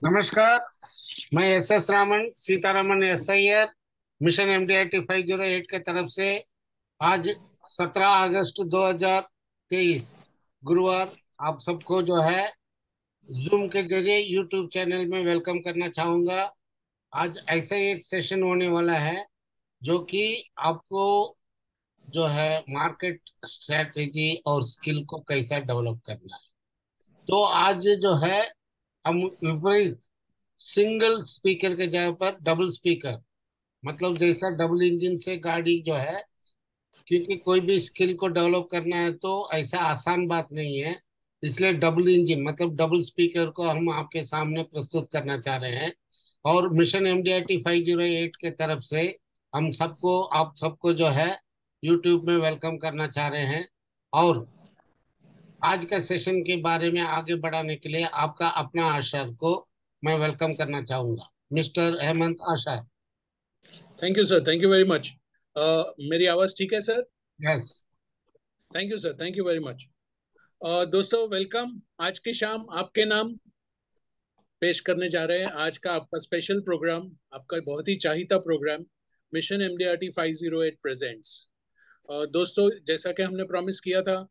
नमस्कार। मैं S Raman Sitharaman SIR mission MDRT 508 के तरफ से आज 17 अगस्त 2023 गुरुवार आप सबको जो है जूम के जरिए यूट्यूब चैनल में वेलकम करना चाहूँगा। आज ऐसा ही एक सेशन होने वाला है जो कि आपको जो है मार्केट स्ट्रेटेजी और स्किल को कैसा डेवलप करना है। तो आज जो है हम विपरीत सिंगल स्पीकर के जगह पर डबल स्पीकर, मतलब जैसा डबल इंजन से गाड़ी जो है, क्योंकि कोई भी स्किल को डेवलप करना है तो ऐसा आसान बात नहीं है। इसलिए डबल इंजन मतलब डबल स्पीकर को हम आपके सामने प्रस्तुत करना चाह रहे हैं। और मिशन MDRT 508 के तरफ से हम सबको आप सबको जो है यूट्यूब में वेलकम करना चाह रहे हैं। और आज का सेशन के बारे में आगे बढ़ाने के लिए आपका अपना आशर को मैं वेलकम करना चाहूंगा, mister Hemant Asha. Thank you sir, thank you very much. मेरी आवाज ठीक है sir? Yes. Thank you sir, thank you very much. दोस्तों वेलकम। आज की शाम आपके नाम पेश करने जा रहे हैं आज का आपका स्पेशल प्रोग्राम, आपका बहुत ही चाहीता प्रोग्राम मिशन एमडीआरटी 508 प्रेजेंट्स। दोस्तों जैसा कि हमने प्रॉमिस किया था,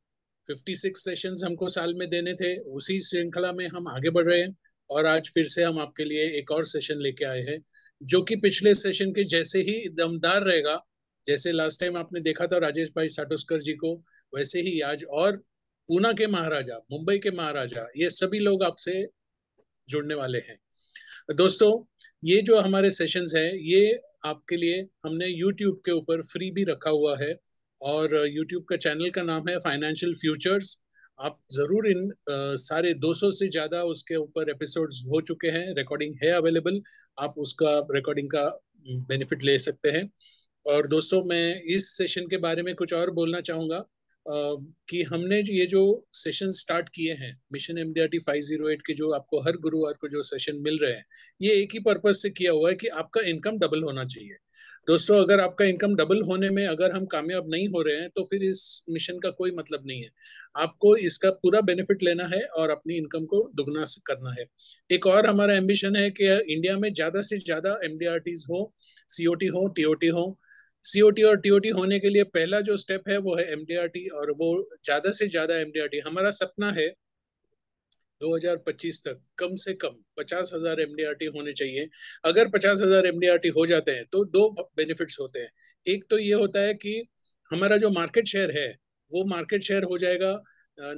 56 सेशंस हमको साल में देने थे, उसी श्रृंखला में हम आगे बढ़ रहे हैं। और आज फिर से हम आपके लिए एक और सेशन लेके आए हैं जो कि पिछले सेशन के जैसे ही दमदार रहेगा। जैसे लास्ट टाइम आपने देखा था राजेश भाई साटोस्कर जी को, वैसे ही आज और पूना के महाराजा, मुंबई के महाराजा, ये सभी लोग आपसे जुड़ने वाले हैं। दोस्तों ये जो हमारे सेशंस हैं ये आपके लिए हमने YouTube के ऊपर फ्री भी रखा हुआ है। और YouTube का चैनल का नाम है फाइनेंशियल फ्यूचर्स। आप जरूर इन सारे 200 से ज्यादा उसके ऊपर एपिसोड्स हो चुके हैं, रिकॉर्डिंग है अवेलेबल। आप उसका रिकॉर्डिंग का बेनिफिट ले सकते हैं। और दोस्तों मैं इस सेशन के बारे में कुछ और बोलना चाहूंगा कि हमने ये जो सेशन स्टार्ट किए हैं मिशन एमडीआरटी 508 के, जो आपको हर गुरुवार को जो सेशन मिल रहे हैं, ये एक ही पर्पज से किया हुआ है कि आपका इनकम डबल होना चाहिए। दोस्तों अगर आपका इनकम डबल होने में अगर हम कामयाब नहीं हो रहे हैं तो फिर इस मिशन का कोई मतलब नहीं है। आपको इसका पूरा बेनिफिट लेना है और अपनी इनकम को दुगना करना है। एक और हमारा एम्बिशन है कि इंडिया में ज्यादा से ज्यादा एमडीआरटीज हो, सीओटी हो, टीओटी हो। सीओटी और टीओटी होने के लिए पहला जो स्टेप है वो है एमडीआरटी, और वो ज्यादा से ज्यादा एमडीआरटी, हमारा सपना है 2025 तक कम से कम 50,000 एमडीआरटी होने चाहिए। अगर 50,000 एमडीआरटी हो जाते हैं तो दो बेनिफिट्स होते हैं। एक तो ये होता है कि हमारा जो मार्केट शेयर है वो मार्केट शेयर हो जाएगा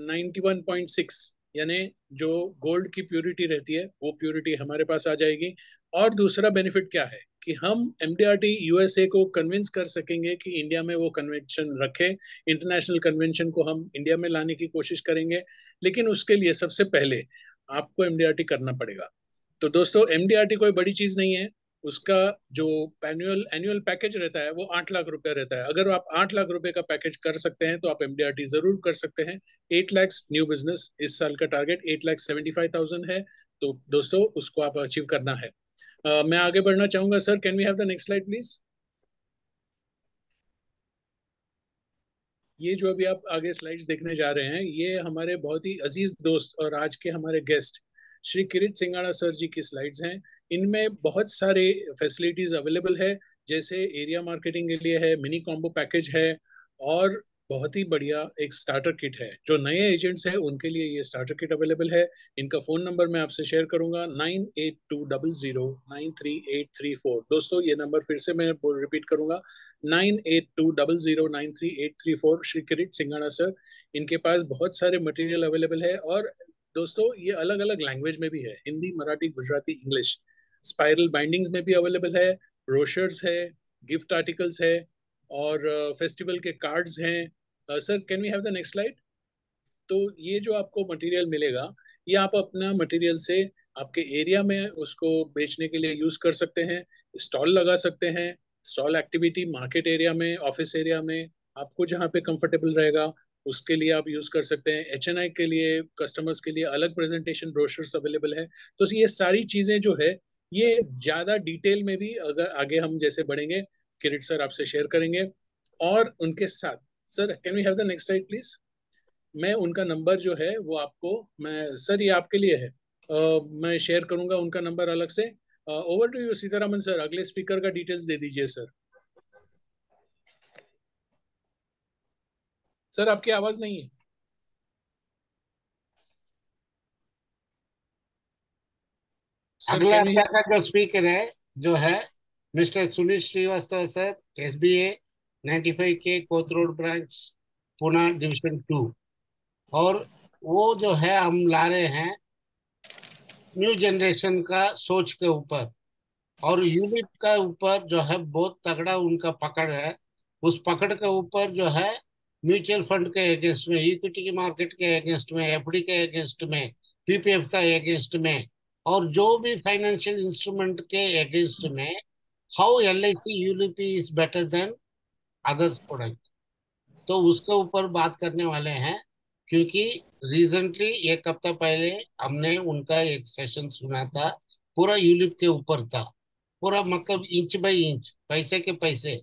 91.6, यानी जो गोल्ड की प्योरिटी रहती है वो प्योरिटी हमारे पास आ जाएगी। और दूसरा बेनिफिट क्या है कि हम एमडीआरटी यूएसए को कन्विंस कर सकेंगे कि इंडिया में वो कन्वेंशन रखे। इंटरनेशनल कन्वेंशन को हम इंडिया में लाने की कोशिश करेंगे, लेकिन उसके लिए सबसे पहले आपको एमडीआरटी करना पड़ेगा। तो दोस्तों एमडीआरटी कोई बड़ी चीज नहीं है। उसका जो एनुअल एनुअल पैकेज रहता है वो 8 लाख रुपए रहता है। अगर आप 8 लाख रुपए का पैकेज कर सकते हैं तो आप एमडीआरटी जरूर कर सकते हैं। 8 लाख न्यू बिजनेस, इस साल का टारगेट 8,75,000 है। तो दोस्तों उसको आप अचीव करना है। मैं आगे बढ़ना चाहूंगा sir, can we have the next slide please. ये जो अभी आप आगे स्लाइड्स देखने जा रहे हैं ये हमारे बहुत ही अजीज दोस्त और आज के हमारे गेस्ट श्री किरीट सिंगाड़ा सर जी की स्लाइड्स हैं। इनमें बहुत सारे फैसिलिटीज अवेलेबल है, जैसे एरिया मार्केटिंग के लिए है, मिनी कॉम्बो पैकेज है, और बहुत ही बढ़िया एक स्टार्टर किट है। जो नए एजेंट्स हैं उनके लिए ये स्टार्टर किट अवेलेबल है। इनका फोन नंबर मैं आपसे शेयर करूंगा, 9820093834। दोस्तों ये नंबर फिर से मैं रिपीट करूंगा, 9820093834। श्री किरीट सिंगाड़ा सर, इनके पास बहुत सारे मटेरियल अवेलेबल है। और दोस्तों ये अलग अलग लैंग्वेज में भी है, Hindi, Marathi, Gujarati, English. Spiral bindings में भी अवेलेबल है, ब्रोशर्स है, गिफ्ट आर्टिकल्स है, और फेस्टिवल के कार्ड्स हैं। Sir can we have the next slide. तो ये जो आपको मटेरियल मिलेगा ये आप अपना मटेरियल से आपके एरिया में उसको बेचने के लिए यूज कर सकते हैं, स्टॉल लगा सकते हैं। स्टॉल एक्टिविटी मार्केट एरिया में, ऑफिस एरिया में, आपको जहाँ पे कंफर्टेबल रहेगा उसके लिए आप यूज कर सकते हैं। HNI के लिए, कस्टमर्स के लिए अलग प्रेजेंटेशन ब्रोशर्स अवेलेबल है। तो ये सारी चीजें जो है ये ज्यादा डिटेल में भी अगर आगे हम जैसे बढ़ेंगे किरीट सर आपसे शेयर करेंगे। और उनके साथ sir can we have the next slide please. मैं उनका नंबर जो है वो आपको, मैं सर ये आपके लिए है, मैं शेयर करूंगा उनका नंबर अलग से। Over to you Sitaraman sir, अगले स्पीकर का डिटेल्स दे दीजिए सर। सर आपकी आवाज नहीं है। सर अगला कैन यू अगला हियर? का जो स्पीकर है जो है mister Sunil Srivastava sir, SBA 95K कोथ रोड ब्रांच, पुणे डिवीजन 2। और वो जो है हम ला रहे हैं न्यू जनरेशन का सोच के ऊपर, और यूनिट का ऊपर जो है बहुत तगड़ा उनका पकड़ है। उस पकड़ के ऊपर जो है म्यूचुअल फंड के अगेंस्ट में, इक्विटी की मार्केट के अगेंस्ट में, FD के अगेंस्ट में, PPF का अगेंस्ट में, और जो भी फाइनेंशियल इंस्ट्रूमेंट के अगेंस्ट में, how LIC ULIP is better than others product, तो उसके ऊपर बात करने वाले हैं। क्योंकि रिसेंटली एक हफ्ता पहले हमने उनका एक सेशन सुना था, पूरा यूलिप के ऊपर था। पूरा मतलब इंच बाय इंच, पैसे के पैसे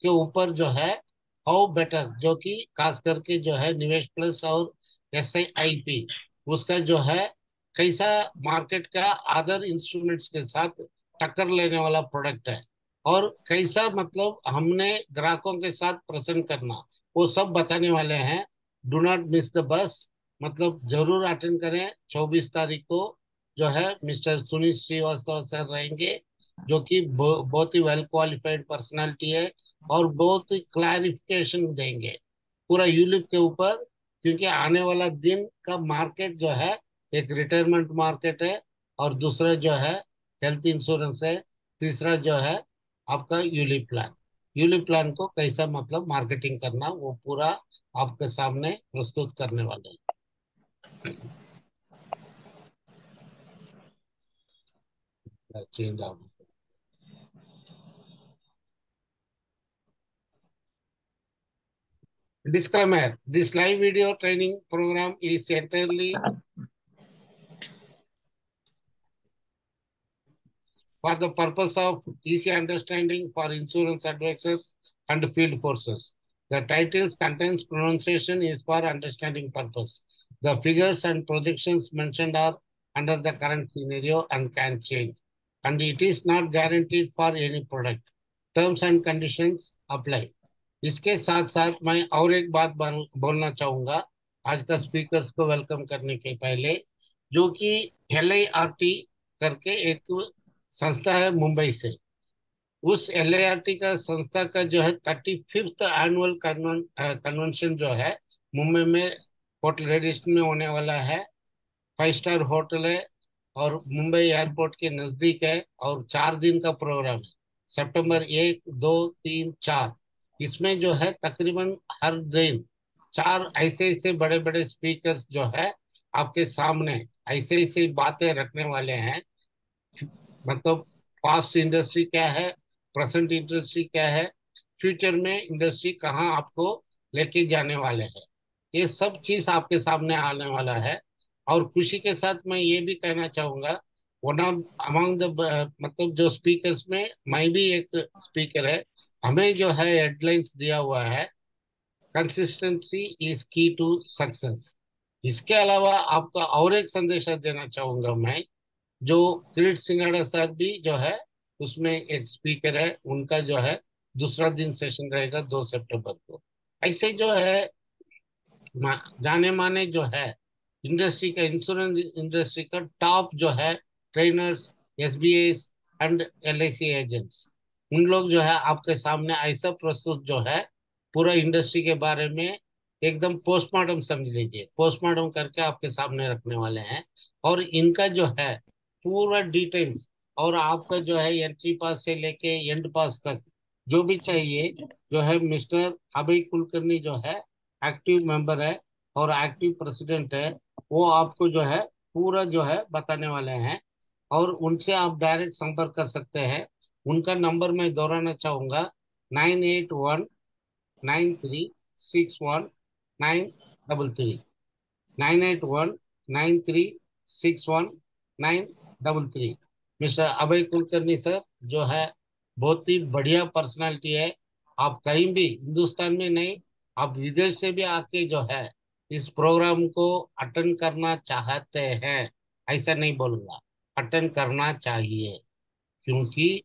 के ऊपर जो है हाउ बेटर, जो कि खास करके जो है निवेश प्लस और SIIP, उसका जो है कैसा मार्केट का अदर इंस्ट्रूमेंट्स के साथ टक्कर लेने वाला प्रोडक्ट है, और कैसा मतलब हमने ग्राहकों के साथ प्रेजेंट करना, वो सब बताने वाले हैं। Do not miss the bus, मतलब जरूर अटेंड करें। 24 तारीख को जो है मिस्टर सुनील श्रीवास्तव सर रहेंगे, जो कि बहुत ही वेल क्वालिफाइड पर्सनालिटी है, और बहुत ही क्लैरिफिकेशन देंगे पूरा यूलिप के ऊपर। क्योंकि आने वाला दिन का मार्केट जो है एक रिटायरमेंट मार्केट है, और दूसरा जो है हेल्थ इंश्योरेंस है, तीसरा जो है आपका यूलिप प्लान। यूलिप प्लान को कैसा मतलब मार्केटिंग करना, वो पूरा आपके सामने प्रस्तुत करने वाले हैं। Change out. Disclaimer: This live video training program is entirely for the purpose of easy understanding for insurance advisors and field forces. The titles contains pronunciation is for understanding purpose. The figures and projections mentioned are under the current scenario and can change, and it is not guaranteed for any product. Terms and conditions apply. इसके साथ साथ मैं और एक बात बोलना चाहूंगा आज का स्पीकर्स को वेलकम करने के पहले, जो कि LIRT करके एक संस्था है मुंबई से। उस LIRT का संस्था का जो है 35th एनुअल कन्वेंशन जो है मुंबई में होटल रेडिसन में होने वाला है। 5 स्टार होटल है, और मुंबई एयरपोर्ट के नजदीक है, और 4 दिन का प्रोग्राम है। सितंबर 1, 2, 3, 4, इसमें जो है तकरीबन हर दिन 4 ऐसे ऐसे बड़े बड़े स्पीकर्स जो है आपके सामने ऐसे ऐसे बातें रखने वाले हैं। मतलब पास्ट इंडस्ट्री क्या है, प्रेजेंट इंडस्ट्री क्या है, फ्यूचर में इंडस्ट्री कहाँ आपको लेके जाने वाले हैं, ये सब चीज आपके सामने आने वाला है। और खुशी के साथ मैं ये भी कहना चाहूंगा, वन ऑफ अमंग द मतलब जो स्पीकर्स में मैं भी एक स्पीकर है। हमें जो है हेडलाइंस दिया हुआ है, कंसिस्टेंसी इज की टू सक्सेस। इसके अलावा आपको और एक संदेशा देना चाहूंगा मैं, जो किरीट सिंगाड़ा सर भी जो है उसमें एक स्पीकर है, उनका जो है दूसरा दिन सेशन रहेगा 2 सितंबर को। ऐसे जो है जाने माने जो है इंडस्ट्री का, इंश्योरेंस इंडस्ट्री का टॉप जो है trainers, SBAs and LIC agents, उन लोग जो है आपके सामने ऐसा प्रस्तुत जो है पूरा इंडस्ट्री के बारे में एकदम पोस्टमार्टम समझ लीजिए, पोस्टमार्टम करके आपके सामने रखने वाले हैं। और इनका जो है पूरा डिटेल्स, और आपका जो है एंट्री पास से लेके एंड पास तक जो भी चाहिए, जो है मिस्टर अभय कुलकर्णी जो है एक्टिव मेंबर है और एक्टिव प्रेसिडेंट है, वो आपको जो है पूरा जो है बताने वाले हैं। और उनसे आप डायरेक्ट संपर्क कर सकते हैं। उनका नंबर मैं दोहराना चाहूंगा, 9819361933, 9819361933। मिस्टर अभय कुलकर्णी सर जो है बहुत ही बढ़िया पर्सनालिटी है। आप कहीं भी हिंदुस्तान में नहीं, आप विदेश से भी आके जो है इस प्रोग्राम को अटेंड करना चाहते हैं, ऐसा नहीं बोलूंगा, अटेंड करना चाहिए। क्योंकि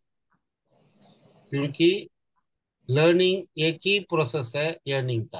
क्योंकि लर्निंग एक ही प्रोसेस है अर्निंग का।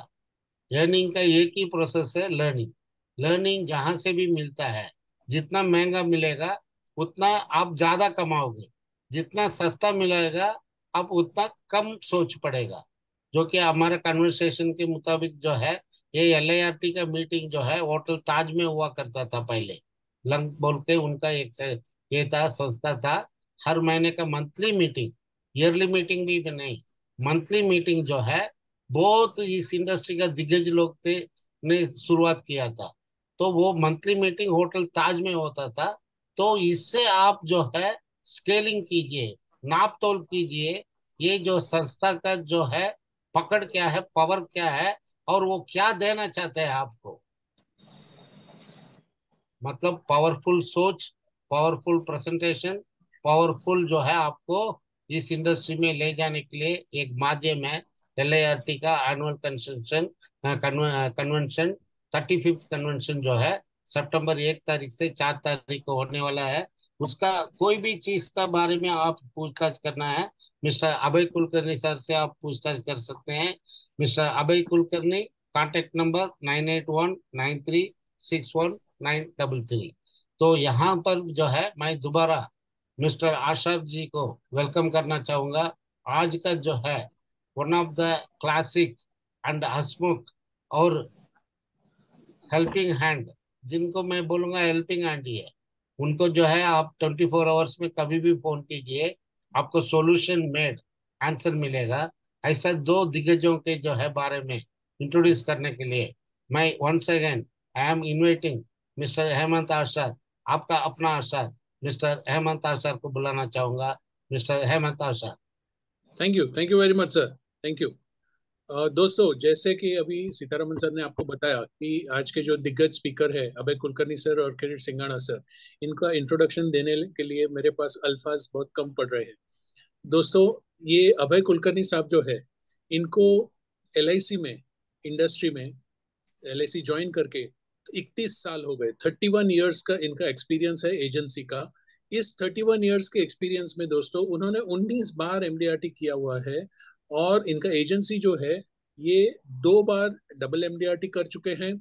अर्निंग का एक ही प्रोसेस है लर्निंग। लर्निंग जहां से भी मिलता है, जितना महंगा मिलेगा उतना आप ज्यादा कमाओगे, जितना सस्ता मिलेगा आप उतना कम सोच पड़ेगा। जो कि हमारे कन्वर्सेशन के मुताबिक जो है, ये LIRT का मीटिंग जो है होटल ताज में हुआ करता था पहले। लंग बोल के उनका एक ये था, संस्था था। हर महीने का मंथली मीटिंग, ईयरली मीटिंग भी नहीं, मंथली मीटिंग जो है, बहुत इस इंडस्ट्री का दिग्गज लोग थे ने शुरुआत किया था। तो वो मंथली मीटिंग होटल ताज में होता था। तो इससे आप जो है स्केलिंग कीजिए, नाप तोल कीजिए, ये जो संस्था का जो है पकड़ क्या है, पावर क्या है, और वो क्या देना चाहते हैं आपको। मतलब पावरफुल सोच, पावरफुल प्रेजेंटेशन, पावरफुल जो है आपको इस इंडस्ट्री में ले जाने के लिए एक माध्यम है LIRT का annual convention. Convention 35th convention जो है सितंबर 1 तारीख से 4 तारीख को होने वाला है। उसका कोई भी चीज का बारे में आप पूछताछ करना है, मिस्टर अभय कुलकर्णी सर से आप पूछताछ कर सकते हैं। मिस्टर अभय कुलकर्णी, कॉन्टेक्ट नंबर 9819361933। तो यहाँ पर जो है मैं दोबारा मिस्टर आशा जी को वेलकम करना चाहूंगा। आज का जो है one of the classic and हंसमुख और हेल्पिंग हैंड, जिनको मैं बोलूंगा हेल्पिंग हैंड ही है, उनको जो है आप 24 आवर्स में कभी भी फोन कीजिए, आपको सॉल्यूशन मेड आंसर मिलेगा। ऐसा दो दिग्गजों के जो है बारे में इंट्रोड्यूस करने के लिए मैं once again I am inviting mister Hemant Ashar, आपका अपना आशार, मिस्टर हेमंत आशार को बुलाना चाहूंगा। Mister Hemant Ashar. Thank you very much sir. Thank you. दोस्तों, जैसे कि अभी सीतारमन सर ने आपको बताया कि आज के जो दिग्गज स्पीकर है अभय कुलकर्णी सर और किरीट सिंगाड़ा सर, इनका इंट्रोडक्शन देने के लिए मेरे पास अल्फाज बहुत कम पड़ रहे हैं। दोस्तों, ये अभय कुलकर्णी साहब जो है, इनको LIC में, इंडस्ट्री में LIC ज्वाइन करके 31 साल हो गए। 31 ईयर्स का इनका एक्सपीरियंस है एजेंसी का। इस 31 ईयर्स के एक्सपीरियंस में दोस्तों उन्होंने 19 बार MDRT किया हुआ है। और इनका एजेंसी जो है, ये 2 बार डबल MDRT कर चुके हैं।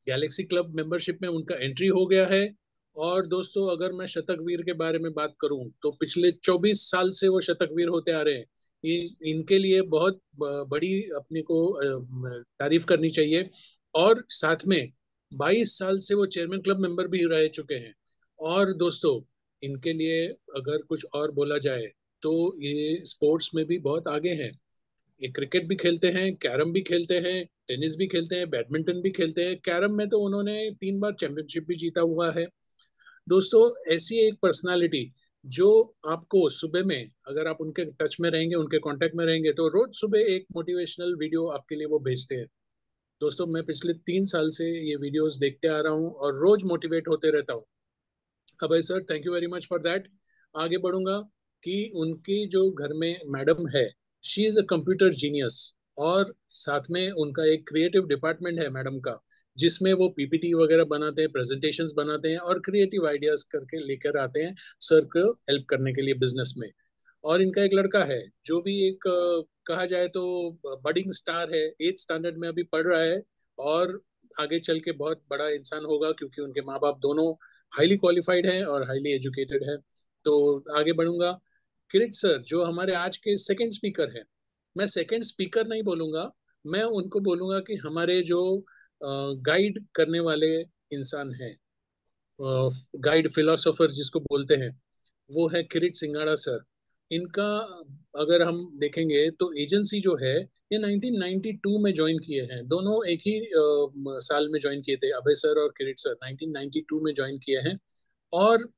गैलेक्सी क्लब मेंबरशिप में उनका एंट्री हो गया है। और दोस्तों, अगर मैं शतकवीर के बारे में बात करूं तो पिछले 24 साल से वो शतकवीर होते आ रहे हैं। ये इनके लिए बहुत बड़ी अपने को तारीफ करनी चाहिए। और साथ में 22 साल से वो चेयरमैन क्लब मेंबर भी रह चुके हैं। और दोस्तों, इनके लिए अगर कुछ और बोला जाए तो ये स्पोर्ट्स में भी बहुत आगे हैं। ये क्रिकेट भी खेलते हैं, कैरम भी खेलते हैं, टेनिस भी खेलते हैं, बैडमिंटन भी खेलते हैं। कैरम में तो उन्होंने 3 बार चैंपियनशिप भी जीता हुआ है। दोस्तों, ऐसी एक पर्सनालिटी जो आपको सुबह में, अगर आप उनके टच में रहेंगे, उनके कांटेक्ट में रहेंगे, तो रोज सुबह एक मोटिवेशनल वीडियो आपके लिए वो भेजते हैं। दोस्तों, मैं पिछले 3 साल से ये वीडियोस देखते आ रहा हूँ और रोज मोटिवेट होते रहता हूँ। Abhay sir, thank you very much for that. आगे बढ़ूंगा कि उनकी जो घर में मैडम है, she is a computer genius. और साथ में उनका एक क्रिएटिव डिपार्टमेंट है मैडम का, जिसमें वो PPT वगैरह बनाते हैं, प्रेजेंटेशंस बनाते हैं और क्रिएटिव आइडियाज करके लेकर आते हैं सर को हेल्प करने के लिए बिजनेस में। और इनका एक लड़का है जो भी एक कहा जाए तो बडिंग स्टार है, 8th स्टैंडर्ड में अभी पढ़ रहा है। और आगे चल के बहुत बड़ा इंसान होगा, क्योंकि उनके माँ बाप दोनों हाईली क्वालिफाइड है और हाईली एजुकेटेड है। तो आगे बढ़ूंगा। किरीट सर जो हमारे आज के सेकंड स्पीकर हैं, मैं सेकंड स्पीकर नहीं बोलूंगा, मैं उनको बोलूंगा कि हमारे जो गाइड करने वाले इंसान हैं, गाइड फिलोसोफर जिसको बोलते हैं, वो है किरीट सिंगाड़ा सर। इनका अगर हम देखेंगे तो एजेंसी जो है, ये 1992 में ज्वाइन किए हैं। दोनों एक ही साल में ज्वाइन किए थे, अभय सर और किरीट सर 1992 में ज्वाइन किए हैं। और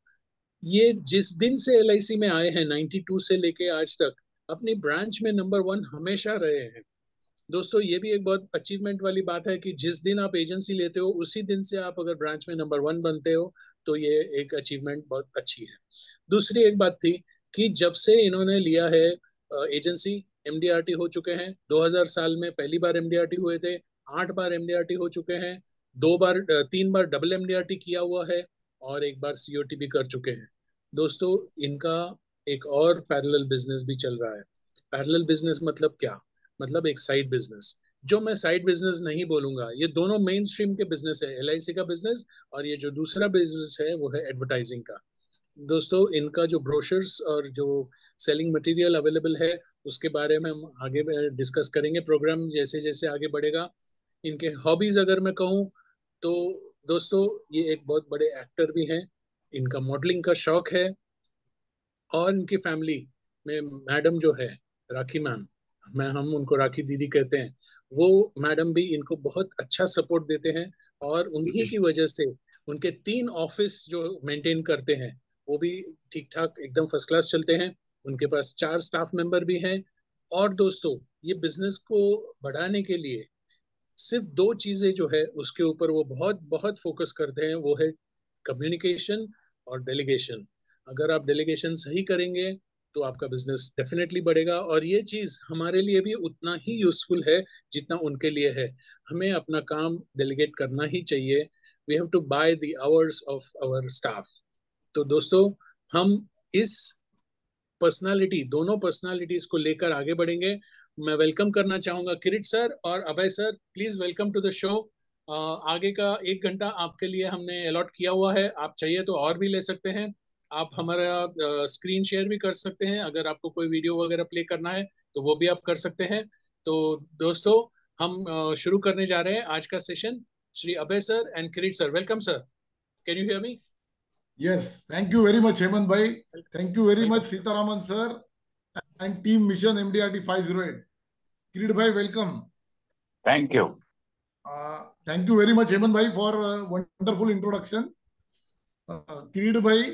ये जिस दिन से LIC में आए हैं, 92 से लेके आज तक अपनी ब्रांच में नंबर 1 हमेशा रहे हैं। दोस्तों, ये भी एक बहुत अचीवमेंट वाली बात है कि जिस दिन आप एजेंसी लेते हो उसी दिन से आप अगर ब्रांच में नंबर 1 बनते हो, तो ये एक अचीवमेंट बहुत अच्छी है। दूसरी एक बात थी कि जब से इन्होंने लिया है एजेंसी, MDRT हो चुके हैं। 2000 साल में पहली बार MDRT हुए थे, 8 बार MDRT हो चुके हैं, 3 बार डबल MDRT किया हुआ है। और एक बार सीओटी भी कर चुके हैं। दोस्तों, इनका एक और पैरेलल बिजनेस भी चल रहा है। पैरेलल बिजनेस मतलब क्या? मतलब एक साइड बिजनेस, जो मैं साइड बिजनेस नहीं बोलूंगा, ये दोनों मेन स्ट्रीम के बिजनेस है, एलआईसी का बिजनेस और ये जो दूसरा बिजनेस है वो है एडवर्टाइजिंग का। दोस्तों, इनका जो ब्रोशर्स और जो सेलिंग मटेरियल अवेलेबल है उसके बारे में हम आगे डिस्कस करेंगे, प्रोग्राम जैसे जैसे आगे बढ़ेगा। इनके हॉबीज अगर मैं कहूँ तो दोस्तों, ये एक बहुत बड़े एक्टर भी हैं, इनका मॉडलिंग का शौक है, और इनकी फैमिली में मैडम जो है, राखी मैम, मैं हम उनको राखी दीदी कहते हैं, वो मैडम भी इनको बहुत अच्छा सपोर्ट देते हैं। और उन्हीं की वजह से उनके 3 ऑफिस जो मेंटेन करते हैं वो भी ठीक ठाक एकदम फर्स्ट क्लास चलते हैं। उनके पास 4 स्टाफ मेंबर भी हैं। और दोस्तों, ये बिजनेस को बढ़ाने के लिए सिर्फ 2 चीजें जो है उसके ऊपर वो बहुत बहुत फोकस करते हैं, वो है कम्युनिकेशन और डेलीगेशन। अगर आप डेलीगेशन सही करेंगे तो आपका बिजनेस डेफिनेटली बढ़ेगा, और ये चीज हमारे लिए भी उतना ही यूजफुल है जितना उनके लिए है। हमें अपना काम डेलीगेट करना ही चाहिए। We have to buy the hours of our staff. तो दोस्तों, हम इस पर्सनालिटी दोनों पर्सनालिटीज को लेकर आगे बढ़ेंगे। मैं वेलकम करना चाहूंगा किरीट सर और Abhay sir. Please welcome to the show. आगे का 1 घंटा आपके लिए हमने अलॉट किया हुआ है, आप चाहिए तो और भी ले सकते हैं। आप हमारा स्क्रीन शेयर भी कर सकते हैं, अगर आपको कोई वीडियो वगैरह प्ले करना है तो वो भी आप कर सकते हैं। तो दोस्तों, हम शुरू करने जा रहे हैं आज का session. Shri Abhay sir and Kirit sir, welcome sir. Can you hear me? Yes, thank you very much, Hemant bhai. Thank you very much, welcome. Sitaraman sir and team Mission MDRT 508. Kirit bhai, welcome. Thank you. Thank you very much, Hemant bhai, for wonderful introduction. किरीट भाई,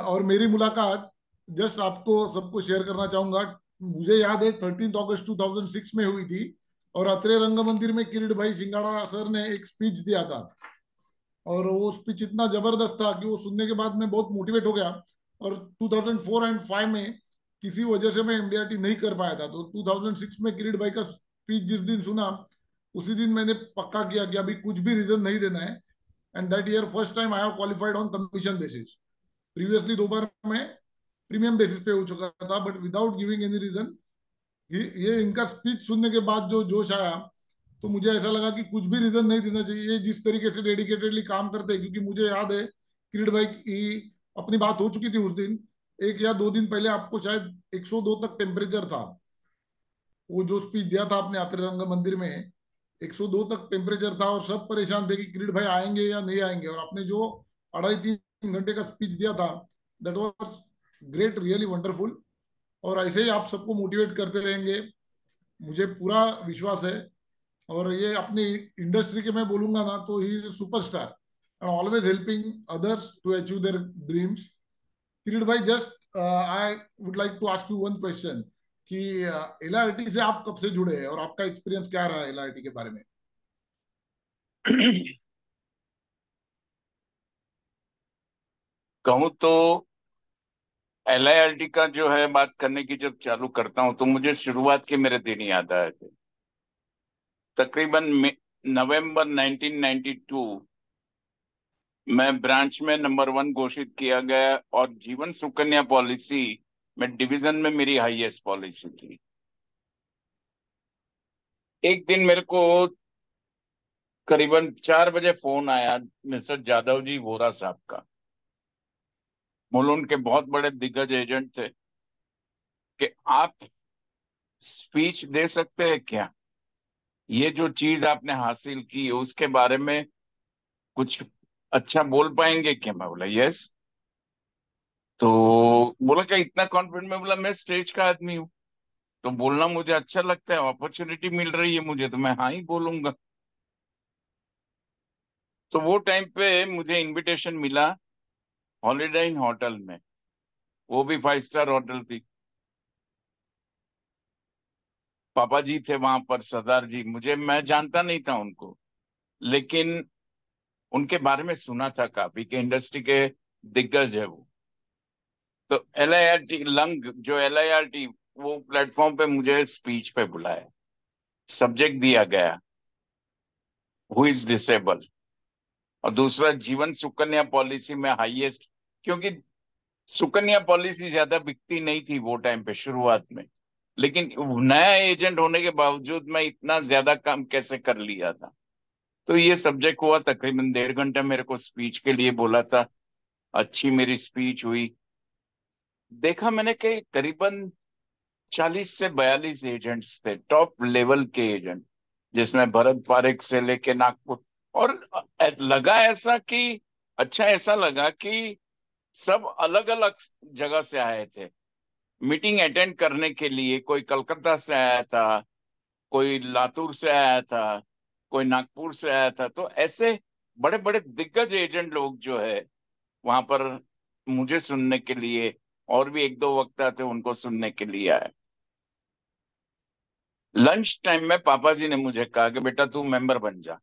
और मेरी मुलाकात just आपको सबको share करना चाहूंगा। मुझे याद है 13 अगस्त 2006 में हुई थी, और अत्रे रंग मंदिर में किरीट भाई सिंगाड़ा सर ने एक स्पीच दिया था, और वो स्पीच इतना जबरदस्त था कि वो सुनने के बाद मैं बहुत मोटिवेट हो गया। और 2004 एंड 5 में किसी वजह से मैं एमडीआरटी नहीं कर पाया था, तो 2006 में किरीट भाई का स्पीच जिस दिन सुना, उसी दिन मैंने पक्का किया कि अभी कुछ भी रीजन नहीं देना है। And that year first time I have qualified on commission basis. Previously 2 बार मैं प्रीमियम बेसिस पे हो चुका था, but without giving any reason. ये इनका स्पीच सुनने के बाद जो जोश आया, तो मुझे ऐसा लगा कि कुछ भी रीजन नहीं देना चाहिए। ये जिस तरीके से डेडिकेटेडली काम करते हैं, क्योंकि मुझे याद है किरीट भाई की अपनी बात हो चुकी थी उस दिन, 1 या 2 दिन पहले आपको शायद 102 तक टेम्परेचर था। वो जो स्पीच दिया था आपने आत्रे रंग मंदिर में, 102 तक टेम्परेचर था, और सब परेशान थे कि किरीट भाई आएंगे या नहीं आएंगे। और आपने जो 2.5-3 घंटे का स्पीच दिया था, that was great, really wonderful. और ऐसे ही आप सबको मोटिवेट करते रहेंगे, मुझे पूरा विश्वास है। और ये अपनी इंडस्ट्री के मैं बोलूंगा ना, तो he is superstar and always helping others to achieve their dreams. Kirit भाई, just I would like to ask you one question कि एलआरटी से आप कब से जुड़े हैं, और आपका एक्सपीरियंस क्या रहा है एलआरटी के बारे में? कहूँ तो एलआईआरटी का जो है बात करने की जब चालू करता हूँ तो मुझे शुरुआत के मेरे दिन याद आए थे। तकरीबन नवंबर 1992 में ब्रांच में नंबर 1 घोषित किया गया, और जीवन सुकन्या पॉलिसी में डिवीजन में मेरी हाईएस्ट पॉलिसी थी। एक दिन मेरे को करीबन 4 बजे फोन आया मिस्टर जादव जी वोरा साहब का। मूल उनके बहुत बड़े दिग्गज एजेंट थे कि आप स्पीच दे सकते हैं क्या, ये जो चीज आपने हासिल की है उसके बारे में कुछ अच्छा बोल पाएंगे क्या? मैं बोला यस। तो बोला क्या इतना कॉन्फिडेंट? में बोला मैं स्टेज का आदमी हूँ, तो बोलना मुझे अच्छा लगता है, अपॉर्चुनिटी मिल रही है मुझे तो मैं हाँ ही बोलूंगा। तो वो टाइम पे मुझे इनविटेशन मिला हॉलीडे इन होटल में, वो भी 5 स्टार होटल थी। पापा जी थे वहां पर, सरदार जी, मैं जानता नहीं था उनको, लेकिन उनके बारे में सुना था काफी कि इंडस्ट्री के दिग्गज है वो। तो एलआईआरटी लंग जो एलआईआरटी वो प्लेटफॉर्म पे मुझे स्पीच पे बुलाया। सब्जेक्ट दिया गया हु इज डिसेबल, और दूसरा जीवन सुकन्या पॉलिसी में हाईएस्ट, क्योंकि सुकन्या पॉलिसी ज्यादा बिकती नहीं थी वो टाइम पे शुरुआत में, लेकिन नया एजेंट होने के बावजूद मैं इतना ज्यादा काम कैसे कर लिया था। तो ये सब्जेक्ट हुआ, तकरीबन 1.5 घंटा मेरे को स्पीच के लिए बोला था। अच्छी मेरी स्पीच हुई। देखा मैंने कि करीबन 40 से 42 एजेंट्स थे, टॉप लेवल के एजेंट, जिसमें भरत पारेख से लेके नागपुर। और लगा ऐसा कि अच्छा ऐसा लगा कि सब अलग अलग जगह से आए थे मीटिंग अटेंड करने के लिए। कोई कलकत्ता से आया था, कोई लातूर से आया था, कोई नागपुर से आया था। तो ऐसे बड़े बड़े दिग्गज एजेंट लोग जो है वहां पर मुझे सुनने के लिए, और भी एक दो वक्ता थे उनको सुनने के लिए आए। लंच टाइम में पापा जी ने मुझे कहा कि बेटा तू मेंबर बन जा,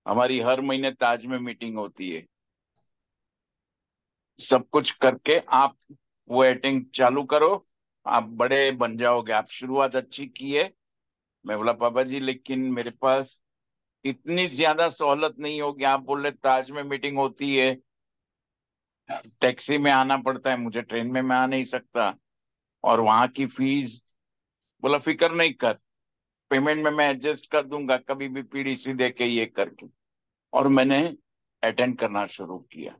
हमारी हर महीने ताज में मीटिंग होती है, सब कुछ करके आप वो एटिंग चालू करो, आप बड़े बन जाओगे। आप शुरुआत अच्छी की है। मैं बोला पापा जी लेकिन मेरे पास इतनी ज्यादा सहूलत नहीं होगी। आप बोल रहे ताज में मीटिंग होती है, टैक्सी में आना पड़ता है, मुझे ट्रेन में मैं आ नहीं सकता, और वहां की फीस। बोला फिक्र नहीं कर, पेमेंट में मैं एडजस्ट कर दूंगा, कभी भी पीडीसी दे के ये करके। और मैंने अटेंड करना शुरू किया।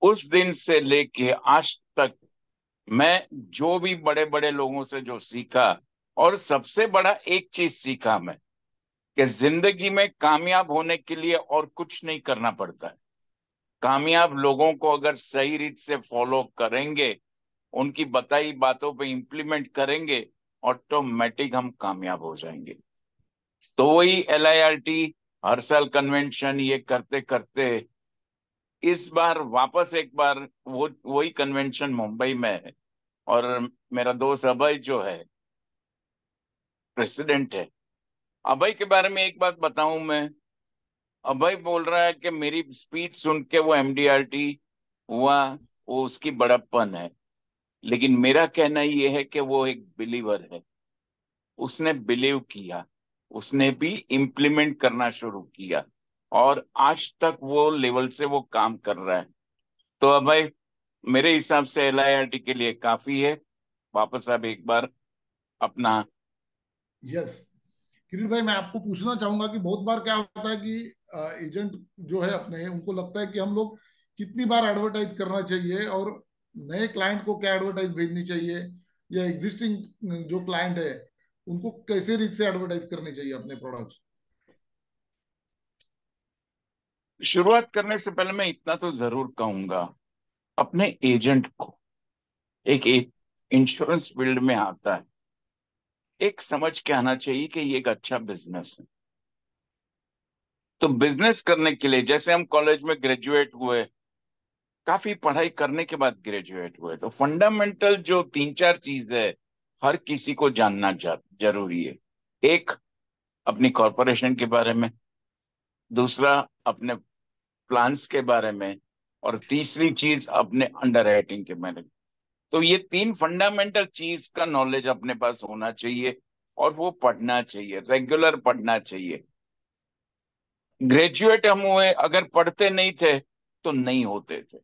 उस दिन से लेके आज तक मैं जो भी बड़े बड़े लोगों से जो सीखा, और सबसे बड़ा एक चीज सीखा मैं, कि जिंदगी में कामयाब होने के लिए और कुछ नहीं करना पड़ता है। कामयाब लोगों को अगर सही रीत से फॉलो करेंगे, उनकी बताई बातों पे इम्प्लीमेंट करेंगे, ऑटोमेटिक हम कामयाब हो जाएंगे। तो वही LIRT हर साल कन्वेंशन ये करते करते इस बार वापस एक बार वो वही कन्वेंशन मुंबई में है। और मेरा दोस्त अभय जो है प्रेसिडेंट है। अभय के बारे में एक बात बताऊं मैं, अभय बोल रहा है कि मेरी स्पीच सुन के वो MDRT हुआ, वो उसकी बड़प्पन है। लेकिन मेरा कहना ये है कि वो एक बिलीवर है, उसने बिलीव किया, उसने भी इम्प्लीमेंट करना शुरू किया, और आज तक वो लेवल से वो काम कर रहा है। तो अब भाई मेरे हिसाब से LIRT के लिए काफी है। वापस अब एक बार अपना। यस किरीट भाई, मैं आपको पूछना चाहूंगा कि बहुत बार क्या होता है कि एजेंट जो है अपने, उनको लगता है कि हम लोग कितनी बार एडवर्टाइज करना चाहिए, और नए क्लाइंट को क्या एडवर्टाइज भेजनी चाहिए, या एग्जिस्टिंग जो क्लाइंट है उनको कैसे रीत से एडवर्टाइज करनी चाहिए अपने प्रोडक्ट्स। शुरुआत करने से पहले मैं इतना तो जरूर कहूंगा, अपने एजेंट को, एक इंश्योरेंस फील्ड में आता है, एक समझ के आना चाहिए कि ये एक अच्छा बिजनेस है। तो बिजनेस करने के लिए, जैसे हम कॉलेज में ग्रेजुएट हुए, काफी पढ़ाई करने के बाद ग्रेजुएट हुए, तो फंडामेंटल जो 3 4 चीज है हर किसी को जानना जरूरी है। एक, अपनी कॉरपोरेशन के बारे में। दूसरा, अपने प्लान्स के बारे में। और तीसरी चीज, अपने अंडर राइटिंग के बारे में। तो ये 3 फंडामेंटल चीज का नॉलेज अपने पास होना चाहिए, और वो पढ़ना चाहिए, रेगुलर पढ़ना चाहिए। ग्रेजुएट हम हुए, अगर पढ़ते नहीं थे तो नहीं होते थे।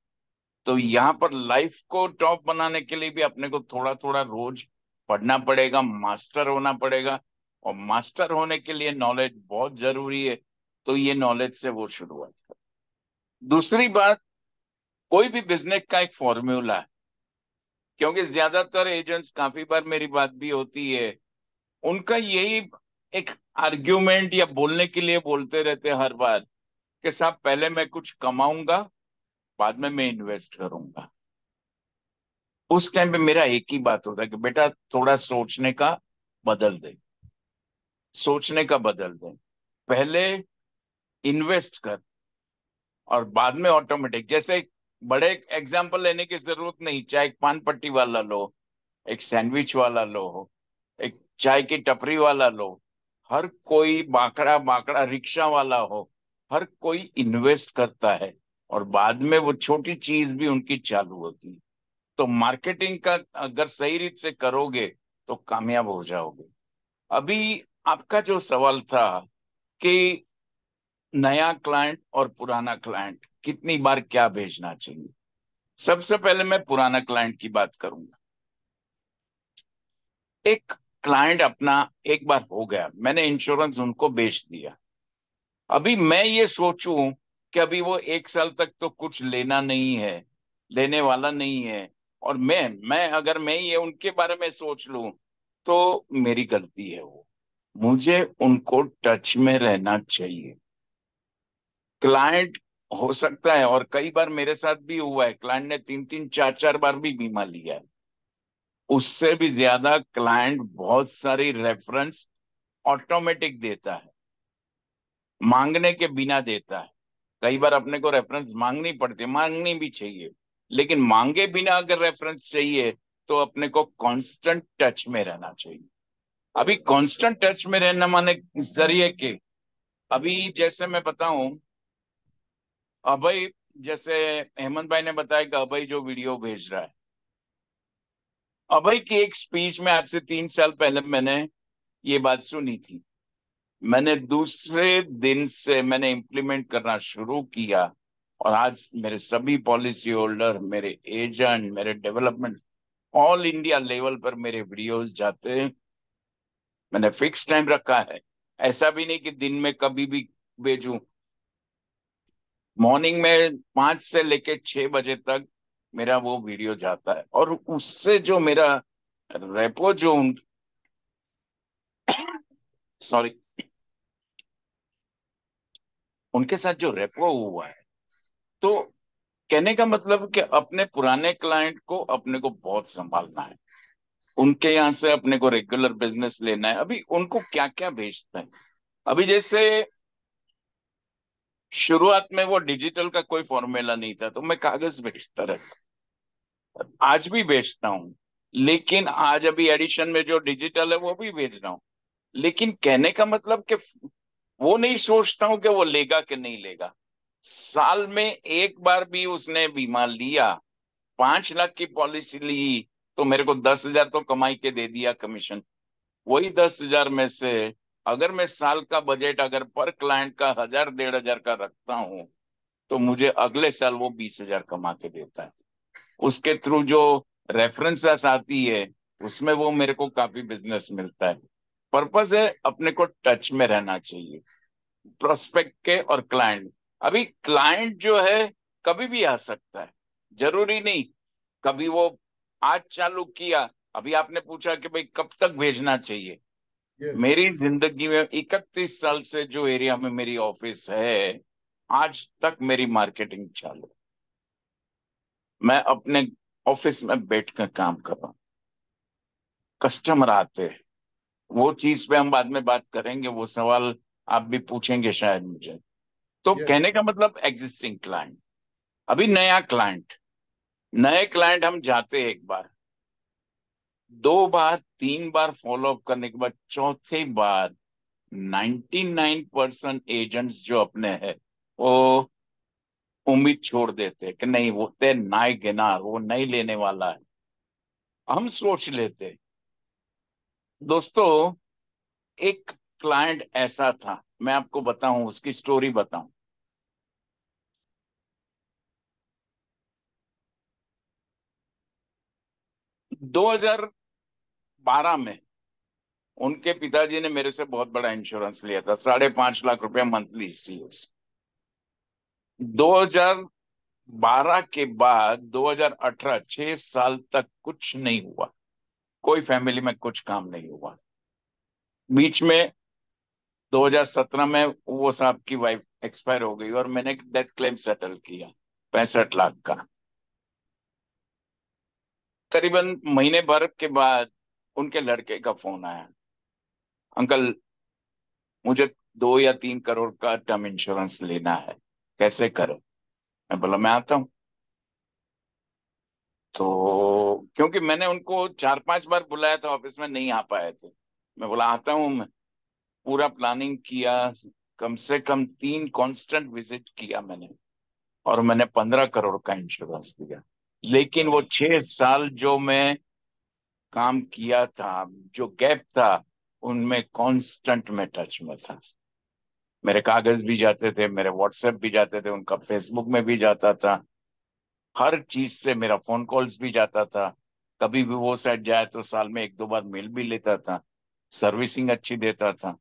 तो यहाँ पर लाइफ को टॉप बनाने के लिए भी अपने को थोड़ा थोड़ा रोज पढ़ना पड़ेगा, मास्टर होना पड़ेगा। और मास्टर होने के लिए नॉलेज बहुत जरूरी है। तो ये नॉलेज से वो शुरुआत कर। दूसरी बात, कोई भी बिजनेस का एक फॉर्मूला है, क्योंकि ज्यादातर एजेंट्स, काफी बार मेरी बात भी होती है, उनका यही एक आर्ग्यूमेंट या बोलने के लिए बोलते रहते हैं हर बार, कि साहब पहले मैं कुछ कमाऊंगा, बाद में मैं इन्वेस्ट करूंगा। उस टाइम पे मेरा एक ही बात होता है कि बेटा थोड़ा सोचने का बदल दे, सोचने का बदल दे। पहले इन्वेस्ट कर, और बाद में ऑटोमेटिक। जैसे बड़े एग्जाम्पल लेने की जरूरत नहीं, चाहे एक पान पट्टी वाला लो, एक सैंडविच वाला लो, एक चाय की टपरी वाला लो, हर कोई बाकड़ा बाकड़ा रिक्शा वाला हो, हर कोई इन्वेस्ट करता है, और बाद में वो छोटी चीज भी उनकी चालू होती है। तो मार्केटिंग का अगर सही रीत से करोगे तो कामयाब हो जाओगे। अभी आपका जो सवाल था कि नया क्लाइंट और पुराना क्लाइंट कितनी बार क्या भेजना चाहिए। सबसे पहले मैं पुराना क्लाइंट की बात करूंगा। एक क्लाइंट अपना एक बार हो गया, मैंने इंश्योरेंस उनको बेच दिया। अभी मैं ये सोचूं कि अभी वो 1 साल तक तो कुछ लेना नहीं है, लेने वाला नहीं है, और मैं अगर मैं ये उनके बारे में सोच लूं तो मेरी गलती है। वो मुझे उनको टच में रहना चाहिए। क्लाइंट हो सकता है, और कई बार मेरे साथ भी हुआ है, क्लाइंट ने 3-3 4-4 बार भी बीमा लिया है। उससे भी ज्यादा क्लाइंट बहुत सारी रेफरेंस ऑटोमेटिक देता है, मांगने के बिना देता है। कई बार अपने को रेफरेंस मांगनी पड़ती है, मांगनी भी चाहिए, लेकिन मांगे बिना अगर रेफरेंस चाहिए तो अपने को कांस्टेंट टच में रहना चाहिए। अभी कांस्टेंट टच में रहना माने इस जरिए के, अभी जैसे मैं बताऊं, अभय, जैसे हेमंत भाई ने बताया कि अभय जो वीडियो भेज रहा है, अभय की एक स्पीच में आज से 3 साल पहले मैंने ये बात सुनी थी। मैंने दूसरे दिन से मैंने इम्प्लीमेंट करना शुरू किया, और आज मेरे सभी पॉलिसी होल्डर, मेरे एजेंट, मेरे डेवलपमेंट, ऑल इंडिया लेवल पर मेरे वीडियोस जाते हैं। मैंने फिक्स टाइम रखा है, ऐसा भी नहीं कि दिन में कभी भी भेजूं। मॉर्निंग में 5 से लेके 6 बजे तक मेरा वो वीडियो जाता है, और उससे जो मेरा रेपो जो सॉरी, उनके साथ जो रेपो हुआ है, तो कहने का मतलब कि अपने पुराने क्लाइंट को अपने को बहुत संभालना है। उनके यहाँ से अपने को रेगुलर बिजनेस लेना है। अभी उनको क्या क्या बेचते हैं, अभी जैसे शुरुआत में वो डिजिटल का कोई फॉर्मूला नहीं था तो मैं कागज बेचता रहता, आज भी बेचता हूँ। लेकिन आज अभी एडिशन में जो डिजिटल है वो भी बेच रहा हूँ। लेकिन कहने का मतलब कि वो नहीं सोचता हूँ कि वो लेगा कि नहीं लेगा। साल में एक बार भी उसने बीमा लिया, 5 लाख की पॉलिसी ली, तो मेरे को 10,000 तो कमाई के दे दिया कमीशन। वही 10,000 में से अगर मैं साल का बजट अगर पर क्लाइंट का 1,000 1,500 का रखता हूँ, तो मुझे अगले साल वो 20,000 कमा के देता है। उसके थ्रू जो रेफरेंसेस आती है उसमें वो मेरे को काफी बिजनेस मिलता है। पर्पस है अपने को टच में रहना चाहिए प्रोस्पेक्ट के और क्लाइंट। अभी क्लाइंट जो है कभी भी आ सकता है, जरूरी नहीं। कभी वो आज चालू किया, अभी आपने पूछा कि भाई कब तक भेजना चाहिए। यस। मेरी जिंदगी में 31 साल से जो एरिया में मेरी ऑफिस है, आज तक मेरी मार्केटिंग चालू। मैं अपने ऑफिस में बैठ कर काम कर रहा हूँ, कस्टमर आते हैं। वो चीज पे हम बाद में बात करेंगे, वो सवाल आप भी पूछेंगे शायद मुझे। तो यस। कहने का मतलब एग्जिस्टिंग क्लाइंट। अभी नया क्लाइंट, नए क्लाइंट हम जाते हैं एक बार, 2 बार 3 बार फॉलो अप करने के बाद चौथी बार 99% एजेंट्स जो अपने हैं वो उम्मीद छोड़ देते हैं कि नहीं वो ते नाय गिनार, वो नहीं लेने वाला है। हम सोच लेते हैं। दोस्तों, एक क्लाइंट ऐसा था, मैं आपको बताऊं, उसकी स्टोरी बताऊं। 2012 में उनके पिताजी ने मेरे से बहुत बड़ा इंश्योरेंस लिया था, 5.5 लाख रुपया मंथली सीओस। 2012 के बाद 2018, 6 साल तक कुछ नहीं हुआ, कोई फैमिली में कुछ काम नहीं हुआ। बीच में 2017 में वो साहब की वाइफ एक्सपायर हो गई और मैंने डेथ क्लेम सेटल किया 65 लाख का। करीबन महीने भर के बाद उनके लड़के का फोन आया, अंकल मुझे 2 या 3 करोड़ का टर्म इंश्योरेंस लेना है, कैसे करें। मैं बोला मैं आता हूँ। तो क्योंकि मैंने उनको 4-5 बार बुलाया था, ऑफिस में नहीं आ पाए थे, मैं बोला आता हूँ मैं। पूरा प्लानिंग किया, कम से कम 3 कांस्टेंट विजिट किया मैंने, और मैंने 15 करोड़ का इंश्योरेंस दिया। लेकिन वो 6 साल जो मैं काम किया था, जो गैप था, उनमें कांस्टेंट में टच में था। मेरे कागज भी जाते थे, मेरे व्हाट्सएप भी जाते थे, उनका फेसबुक में भी जाता था, हर चीज से मेरा फोन कॉल्स भी जाता था। कभी भी वो साइड जाए तो साल में एक दो बार मिल भी लेता था। सर्विसिंग अच्छी देता था,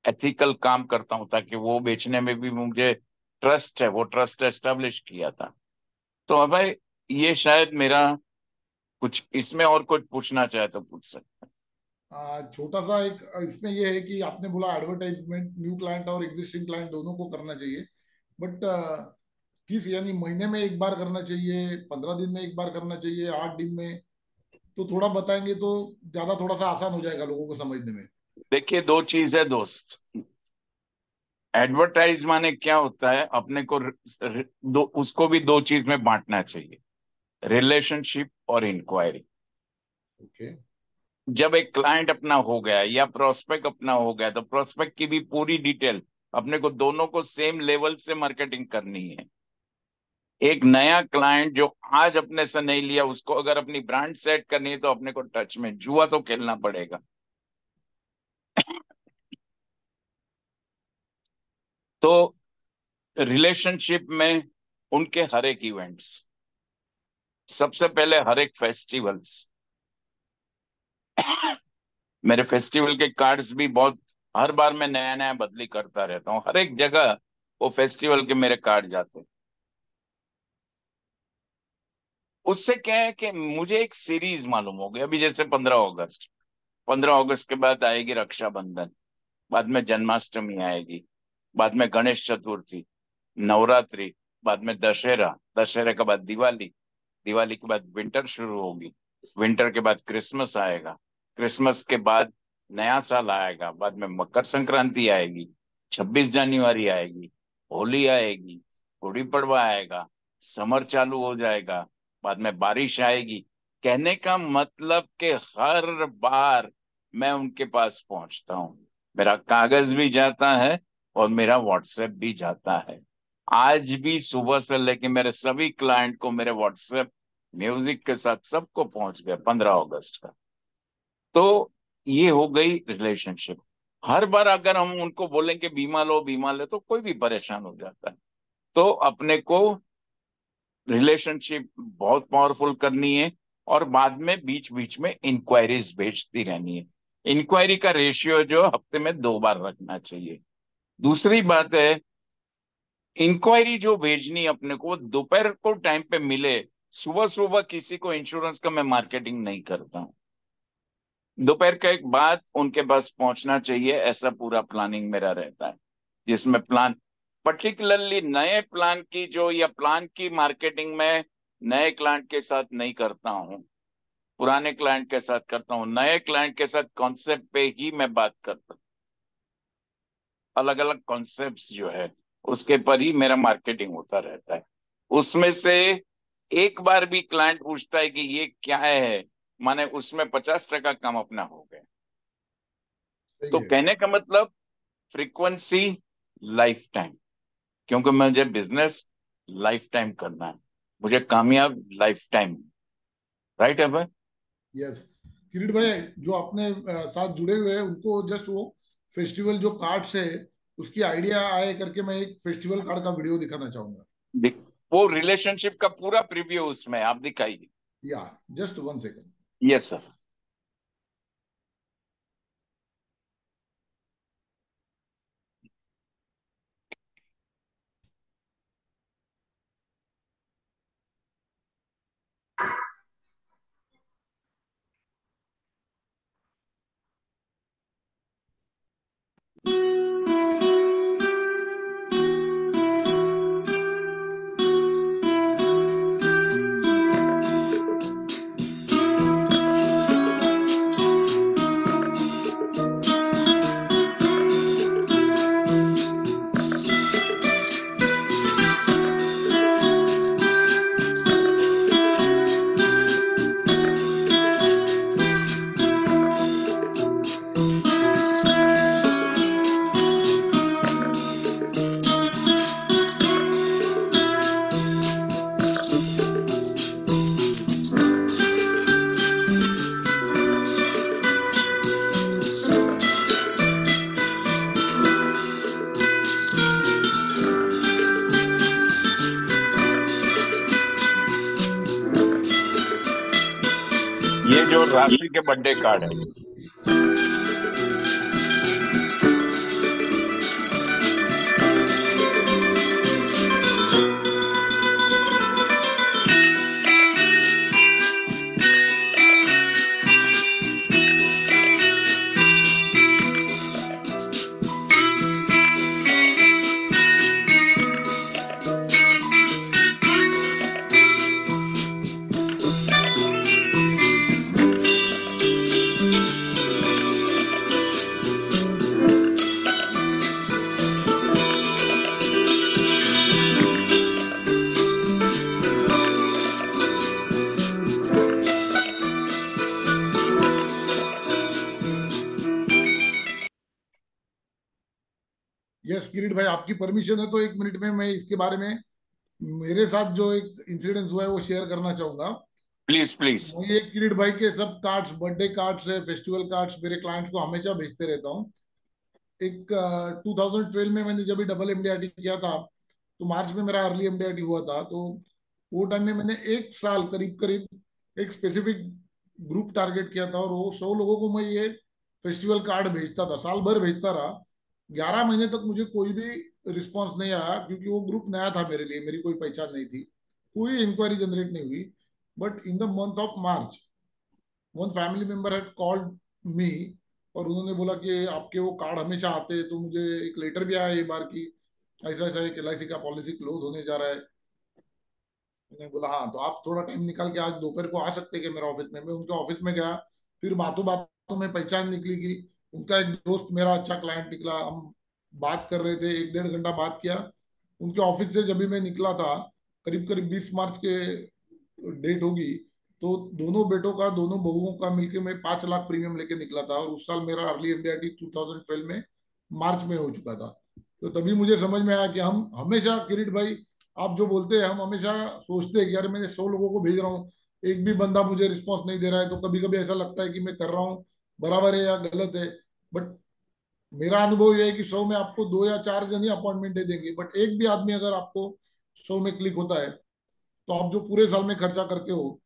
एथिकल काम करता हूँ, ताकि वो बेचने में भी मुझे ट्रस्ट है, वो ट्रस्ट एस्टेब्लिश किया था। तो अब भाई, ये शायद मेरा कुछ, इसमें और कुछ पूछना चाहे तो पूछ सकते छोटा सा एक इसमें ये है कि आपने बोला एडवर्टाइजमेंट न्यू क्लाइंट और एग्जिस्टिंग क्लाइंट दोनों को करना चाहिए, बट किस यानी महीने में एक बार करना चाहिए, 15 दिन में एक बार करना चाहिए, 8 दिन में? तो थोड़ा बताएंगे तो ज्यादा थोड़ा सा आसान हो जाएगा लोगों को समझने में। हैं। देखिए, दो चीज है दोस्त। एडवर्टाइज माने क्या होता है, अपने को उसको भी दो चीज में बांटना चाहिए, रिलेशनशिप और इंक्वायरी। ओके। जब एक क्लाइंट अपना हो गया या प्रोस्पेक्ट अपना हो गया, तो प्रोस्पेक्ट की भी पूरी डिटेल अपने को, दोनों को सेम लेवल से मार्केटिंग करनी है। एक नया क्लाइंट जो आज अपने से नहीं लिया, उसको अगर अपनी ब्रांड सेट करनी है, तो अपने को टच में जुआ तो खेलना पड़ेगा। तो रिलेशनशिप में उनके हर एक इवेंट्स, सबसे पहले हर एक फेस्टिवल्स, मेरे फेस्टिवल के कार्ड्स भी बहुत, हर बार मैं नया नया बदली करता रहता हूँ, हर एक जगह वो फेस्टिवल के मेरे कार्ड जाते हैं। उससे क्या है कि मुझे एक सीरीज मालूम हो गया। अभी जैसे 15 अगस्त, 15 अगस्त के बाद आएगी रक्षाबंधन, बाद में जन्माष्टमी आएगी, बाद में गणेश चतुर्थी, नवरात्रि, बाद में दशहरा, दशहरे के बाद दिवाली, दिवाली के बाद विंटर शुरू होगी, विंटर के बाद क्रिसमस आएगा, क्रिसमस के बाद नया साल आएगा, बाद में मकर संक्रांति आएगी, 26 जनवरी आएगी, होली आएगी, गुड़ी पड़वा आएगा, समर चालू हो जाएगा, बाद में बारिश आएगी। कहने का मतलब कि हर बार मैं उनके पास पहुंचता हूँ, मेरा कागज भी जाता है और मेरा व्हाट्सएप भी जाता है। आज भी सुबह से लेके मेरे सभी क्लाइंट को मेरे व्हाट्सएप म्यूजिक के साथ सबको पहुंच गया 15 अगस्त का। तो ये हो गई रिलेशनशिप। हर बार अगर हम उनको बोलेंगे बीमा लो बीमा लो, तो कोई भी परेशान हो जाता है। तो अपने को रिलेशनशिप बहुत पावरफुल करनी है, और बाद में बीच बीच में इंक्वायरीज भेजती रहनी है। इंक्वायरी का रेशियो जो हफ्ते में 2 बार रखना चाहिए। दूसरी बात है, इंक्वायरी जो भेजनी अपने को, दोपहर को टाइम पे मिले। सुबह सुबह किसी को इंश्योरेंस का मैं मार्केटिंग नहीं करता हूँ, दोपहर के एक बाद उनके पास पहुंचना चाहिए, ऐसा पूरा प्लानिंग मेरा रहता है। जिसमें प्लान, पर्टिकुलरली नए प्लान की जो, या प्लान की मार्केटिंग में नए क्लाइंट के साथ नहीं करता हूँ, पुराने क्लाइंट के साथ करता हूँ। नए क्लाइंट के साथ कॉन्सेप्ट पे ही मैं बात करता हूँ, अलग अलग कॉन्सेप्ट्स जो है उसके पर ही मेरा मार्केटिंग होता रहता है। उसमें से एक बार भी क्लाइंट पूछता है कि ये क्या है, माने उसमें 50% काम अपना हो गया। सही तो है। कहने का मतलब, फ्रीक्वेंसी लाइफ टाइम, क्योंकि मुझे बिजनेस लाइफ टाइम करना है, मुझे कामयाब लाइफ टाइम। राइट है भाई? यस। किरीट भाई, जो अपने साथ जुड़े हुए हैं उनको जस्ट वो फेस्टिवल जो कार्ड्स है उसकी आइडिया आए करके मैं एक फेस्टिवल कार्ड का वीडियो दिखाना चाहूंगा। वो रिलेशनशिप का पूरा प्रीव्यू उसमें आप दिखाइए। या just 1 second. Yes sir. Mister राशि के बर्थडे कार्ड है। यस किरीट भाई, आपकी परमिशन है तो 1 मिनट में मैं इसके बारे में मेरे साथ जो एक इंसिडेंस हुआ है वो शेयर करना चाहूंगा। Please please. मैं ये किरीट भाई के सब कार्ड्स, बर्थडे कार्ड्स है, फेस्टिवल कार्ड्स मेरे क्लाइंट्स को हमेशा भेजते रहता हूँ। एक 2012 में मैंने जब भी डबल एमडीआरटी किया था, तो मार्च में मेरा अर्ली एमडीआरटी हुआ था। तो वो टाइम में मैंने 1 साल करीब करीब एक स्पेसिफिक ग्रुप टारगेट किया था, और वो 100 लोगों को मैं ये फेस्टिवल कार्ड भेजता था, साल भर भेजता रहा। 11 महीने तक मुझे कोई भी रिस्पॉन्स नहीं आया, क्योंकि वो ग्रुप नया था मेरे लिए, मेरी कोई पहचान नहीं थी, कोई इंक्वायरी जनरेट नहीं हुई। But in the month of March one family member had called me, और उन्होंने बोला कि आपके वो कार्ड हमेशा आते हैं, तो मुझे एक लेटर भी आया ये बार की ऐसा ऐसा एक एलआईसी का पॉलिसी क्लोज होने जा रहा है। मैंने बोला हाँ, तो आप थोड़ा टाइम निकाल के आज दोपहर को आ सकते हैं कि मेरा ऑफिस में। मैं उनके ऑफिस में गया, फिर बातों बातों में पहचान निकली कि उनका एक दोस्त मेरा अच्छा क्लाइंट निकला। हम बात कर रहे थे, 1 डेढ़ घंटा बात किया। उनके ऑफिस से जब भी मैं निकला था, करीब करीब 20 मार्च के डेट होगी, तो दोनों बेटों का, दोनों बहुओं का मिलके मैं 5 लाख प्रीमियम लेके निकला था। और उस साल मेरा अर्ली एमडीआरटी 2012 में मार्च में हो चुका था। तो तभी मुझे समझ में आया कि हम हमेशा, किरीट भाई आप जो बोलते हैं, हम हमेशा सोचते हैं कि यार मैंने 100 लोगों को भेज रहा हूँ, एक भी बंदा मुझे रिस्पॉन्स नहीं दे रहा है। तो कभी कभी ऐसा लगता है कि मैं कर रहा हूँ बराबर है या गलत है। बट मेरा अनुभव यह है कि 100 में आपको 2 या 4 जन ही अपॉइंटमेंट दे देंगे, बट एक भी आदमी अगर आपको 100 में क्लिक होता है, तो आप जो पूरे साल में खर्चा करते हो,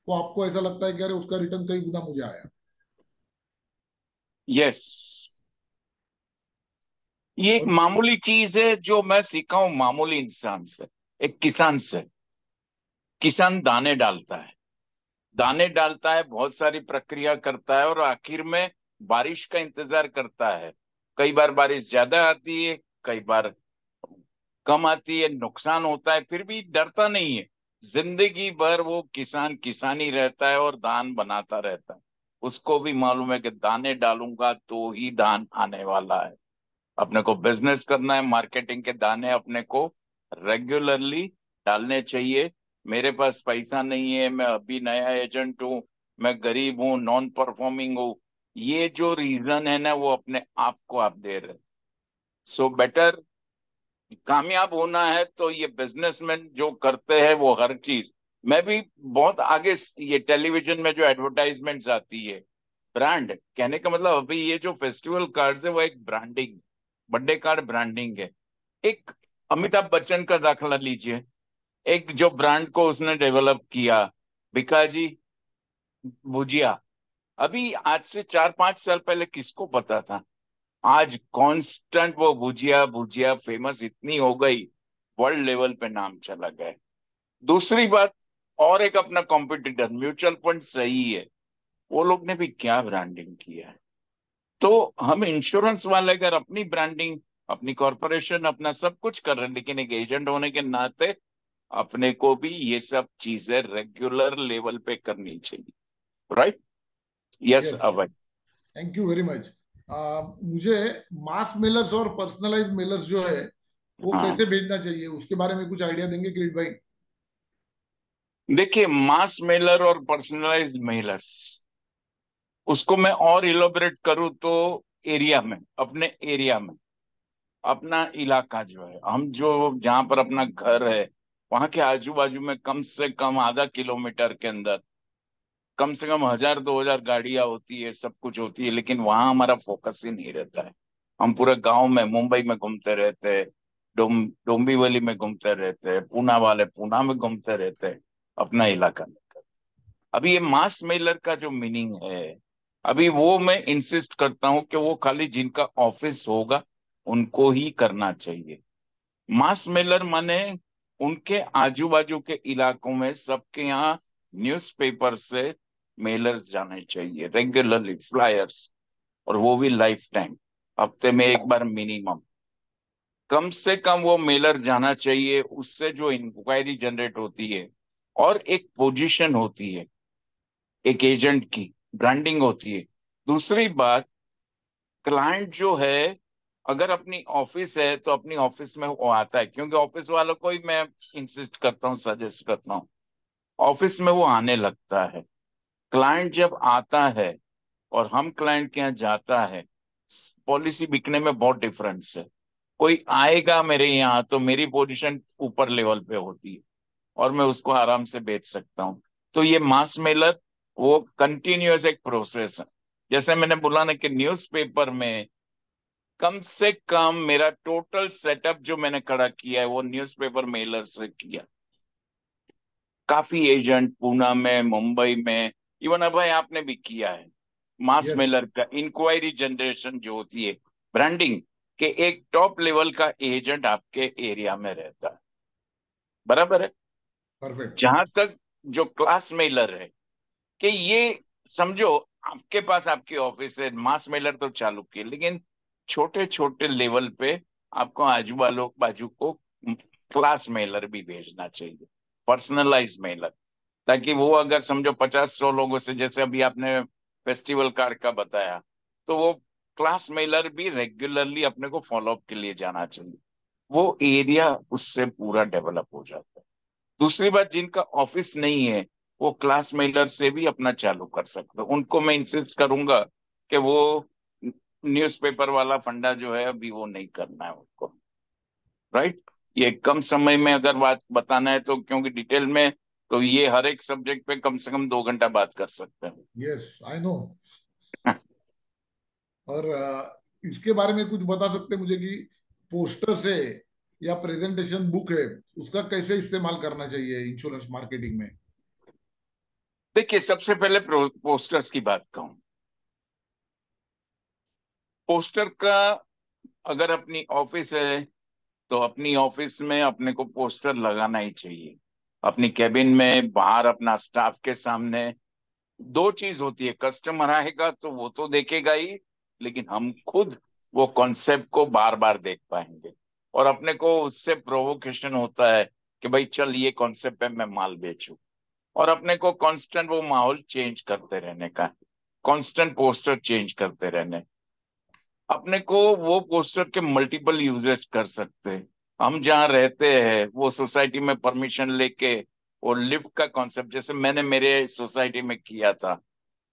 वो आपको ऐसा लगता है कि अरे उसका रिटर्न कई गुना मुझे आया। यस, ये एक और मामूली चीज है जो मैं सीखा हूं मामूली इंसान से, एक किसान से। किसान दाने डालता है, दाने डालता है, बहुत सारी प्रक्रिया करता है, और आखिर में बारिश का इंतजार करता है। कई बार बारिश ज्यादा आती है, कई बार कम आती है, नुकसान होता है, फिर भी डरता नहीं है। जिंदगी भर वो किसान किसान ही रहता है और धान बनाता रहता है। उसको भी मालूम है कि दाने डालूंगा तो ही धान आने वाला है। अपने को बिजनेस करना है, मार्केटिंग के दाने अपने को रेगुलरली डालने चाहिए। मेरे पास पैसा नहीं है, मैं अभी नया एजेंट हूँ, मैं गरीब हूँ, नॉन परफॉर्मिंग हूँ, ये जो रीजन है ना, वो अपने आप को आप दे रहे। सो बेटर, कामयाब होना है तो ये बिजनेसमैन जो करते हैं वो हर चीज, मैं भी बहुत आगे। ये टेलीविजन में जो एडवर्टाइजमेंट्स आती है, ब्रांड कहने का मतलब, अभी ये जो फेस्टिवल कार्ड्स है वो एक ब्रांडिंग, बर्थडे कार्ड ब्रांडिंग है। एक अमिताभ बच्चन का दाखला लीजिए, एक जो ब्रांड को उसने डेवलप किया, भिकाजी भुजिया। अभी आज से 4-5 साल पहले किसको पता था? आज कांस्टेंट वो भुजिया भुजिया फेमस इतनी हो गई, वर्ल्ड लेवल पे नाम चला गया। दूसरी बात, और एक अपना कॉम्पिटिटर म्यूचुअल फंड सही है, वो लोग ने भी क्या ब्रांडिंग किया है। तो हम इंश्योरेंस वाले अगर अपनी ब्रांडिंग, अपनी कॉरपोरेशन अपना सब कुछ कर रहे हैं, लेकिन एक एजेंट होने के नाते अपने को भी ये सब चीजें रेगुलर लेवल पे करनी चाहिए। Right? Yes yes, Abhay. Thank you very much. मुझे मास मेलर्स और पर्सनलाइज मेलर्स जो है वो हाँ, कैसे भेजना चाहिए, उसके बारे में कुछ आइडिया देंगे किरीट भाई? देखिए, मास मेलर और पर्सनलाइज मेलर्स, उसको मैं और इलोबरेट करूँ तो एरिया में, अपने एरिया में, अपना इलाका जो है, हम जो जहाँ पर अपना घर है, वहां के आजू बाजू में कम से कम आधा किलोमीटर के अंदर कम से कम 1000-2000 गाड़ियां होती है, सब कुछ होती है, लेकिन वहां हमारा फोकस ही नहीं रहता है। हम पूरे गांव में, मुंबई में घूमते रहते हैं, डोंबिवली में घूमते रहते हैं, पूना वाले पूना में घूमते रहते हैं, अपना इलाका नहीं। अभी ये मास मेलर का जो मीनिंग है, अभी वो मैं इंसिस्ट करता हूं कि वो खाली जिनका ऑफिस होगा उनको ही करना चाहिए। मास मेलर माने उनके आजू बाजू के इलाकों में सबके यहाँ न्यूज़पेपर से मेलर्स जाने चाहिए रेगुलरली, फ्लायर्स, और वो भी लाइफ टाइम, हफ्ते में एक बार मिनिमम। कम से कम वो मेलर जाना चाहिए, उससे जो इंक्वायरी जनरेट होती है और एक पोजीशन होती है एक एजेंट की, ब्रांडिंग होती है। दूसरी बात, क्लाइंट जो है अगर अपनी ऑफिस है तो अपनी ऑफिस में वो आता है, क्योंकि ऑफिस वालों को ही मैं इंसिस्ट करता हूँ, सजेस्ट करता हूँ, ऑफिस में वो आने लगता है। क्लाइंट जब आता है और हम क्लाइंट के यहाँ जाता है, पॉलिसी बिकने में बहुत डिफरेंस है। कोई आएगा मेरे यहाँ तो मेरी पोजीशन ऊपर लेवल पे होती है और मैं उसको आराम से बेच सकता हूँ। तो ये मास मेलर वो कंटिन्यूअस एक प्रोसेस है। जैसे मैंने बोला ना कि न्यूज़पेपर में कम से कम मेरा टोटल सेटअप जो मैंने खड़ा किया है वो न्यूज़पेपर मेलर से किया। काफी एजेंट पूना में, मुंबई में, इवन अब भाई आपने भी किया है। मास यस, मेलर का इंक्वायरी जनरेशन जो होती है, ब्रांडिंग के एक टॉप लेवल का एजेंट आपके एरिया में रहता है, बराबर है। परफेक्ट। जहां तक जो क्लास मेलर है, कि ये समझो आपके पास आपकी ऑफिस है, मास मेलर तो चालू किए, लेकिन छोटे छोटे लेवल पे आपको आजू बाजू बाजू को क्लास मेलर भी भेजना चाहिए, पर्सनलाइज मेलर। ताकि वो अगर समझो 50-100 लोगों से, जैसे अभी आपने फेस्टिवल कार्ड का बताया, तो वो क्लास मेलर भी रेगुलरली अपने को फॉलोअप के लिए जाना चाहिए। वो एरिया उससे पूरा डेवलप हो जाता है। दूसरी बात, जिनका ऑफिस नहीं है वो क्लास मेलर से भी अपना चालू कर सकते हैं। उनको मैं इंसिस्ट करूंगा कि वो न्यूज़पेपर वाला फंडा जो है अभी वो नहीं करना है उनको, राइट। ये कम समय में अगर बात बताना है तो, क्योंकि डिटेल में तो ये हर एक सब्जेक्ट पे कम से कम 2 घंटा बात कर सकते हैं। Yes, I know. और इसके बारे में कुछ बता सकते हैं मुझे कि पोस्टर से या प्रेजेंटेशन बुक है उसका कैसे इस्तेमाल करना चाहिए इंश्योरेंस मार्केटिंग में? देखिए, सबसे पहले पोस्टर्स की बात कहूं, पोस्टर का, अगर अपनी ऑफिस है तो अपनी ऑफिस में अपने को पोस्टर लगाना ही चाहिए। अपनी कैबिन में, बाहर अपना स्टाफ के सामने। दो चीज होती है, कस्टमर आएगा तो वो तो देखेगा ही, लेकिन हम खुद वो कॉन्सेप्ट को बार बार देख पाएंगे और अपने को उससे प्रोवोकेशन होता है कि भाई चल ये कॉन्सेप्ट पे मैं माल बेचूं। और अपने को कांस्टेंट वो माहौल चेंज करते रहने का, कांस्टेंट पोस्टर चेंज करते रहने। अपने को वो पोस्टर के मल्टीपल यूजेस कर सकते हैं। हम जहाँ रहते हैं वो सोसाइटी में परमिशन लेके, वो लिफ्ट का कॉन्सेप्ट जैसे मैंने मेरे सोसाइटी में किया था।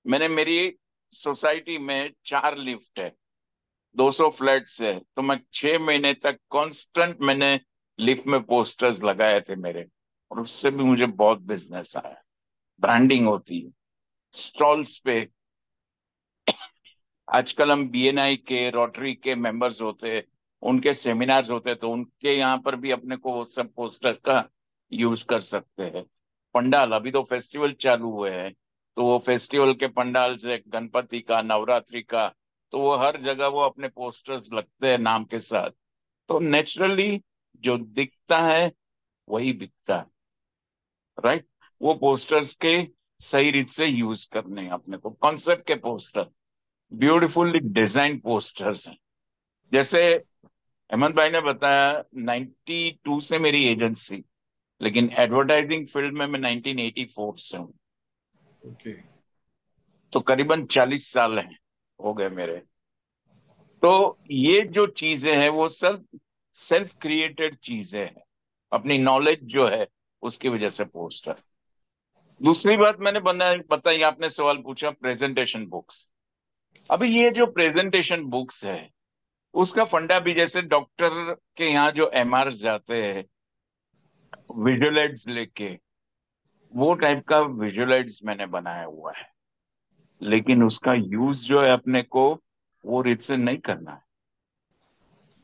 मैंने मेरी सोसाइटी में 4 लिफ्ट है, 200 फ्लैट्स है, तो मैं 6 महीने तक कांस्टेंट मैंने लिफ्ट में पोस्टर्स लगाए थे मेरे, और उससे भी मुझे बहुत बिजनेस आया। ब्रांडिंग होती है स्टॉल्स पे। आजकल हम बीएनआई के, रोटरी के मेंबर्स होते हैं, उनके सेमिनार्स होते हैं, तो उनके यहाँ पर भी अपने को वो सब पोस्टर का यूज कर सकते हैं। पंडाल, अभी तो फेस्टिवल चालू हुए हैं, तो वो फेस्टिवल के पंडाल से, गणपति का, नवरात्रि का, तो वो हर जगह वो अपने पोस्टर्स लगते हैं नाम के साथ। तो नेचुरली जो दिखता है वही बिकता है, राइट। वो पोस्टर्स के सही रीत से यूज करने हैं अपने को, कॉन्सेप्ट के पोस्टर, ब्यूटीफुली डिजाइन पोस्टर्स हैं। जैसे हेमंत भाई ने बताया 92 से मेरी एजेंसी, लेकिन एडवर्टाइजिंग फील्ड में मैं 1984 से हूँ। ओके। तो करीबन 40 साल हैं, हो गए मेरे। तो ये जो चीजें हैं वो सब सेल्फ क्रिएटेड चीजें हैं, अपनी नॉलेज जो है उसकी वजह से पोस्टर। दूसरी बात मैंने बताई, आपने सवाल पूछा प्रेजेंटेशन बुक्स। अभी ये जो प्रेजेंटेशन बुक्स है उसका फंडा भी, जैसे डॉक्टर के यहाँ जो एमआर जाते हैं विजुअलाइट्स लेके, वो टाइप का विजुअलाइट्स मैंने बनाया हुआ है। लेकिन उसका यूज जो है अपने को वो रीत से नहीं करना है।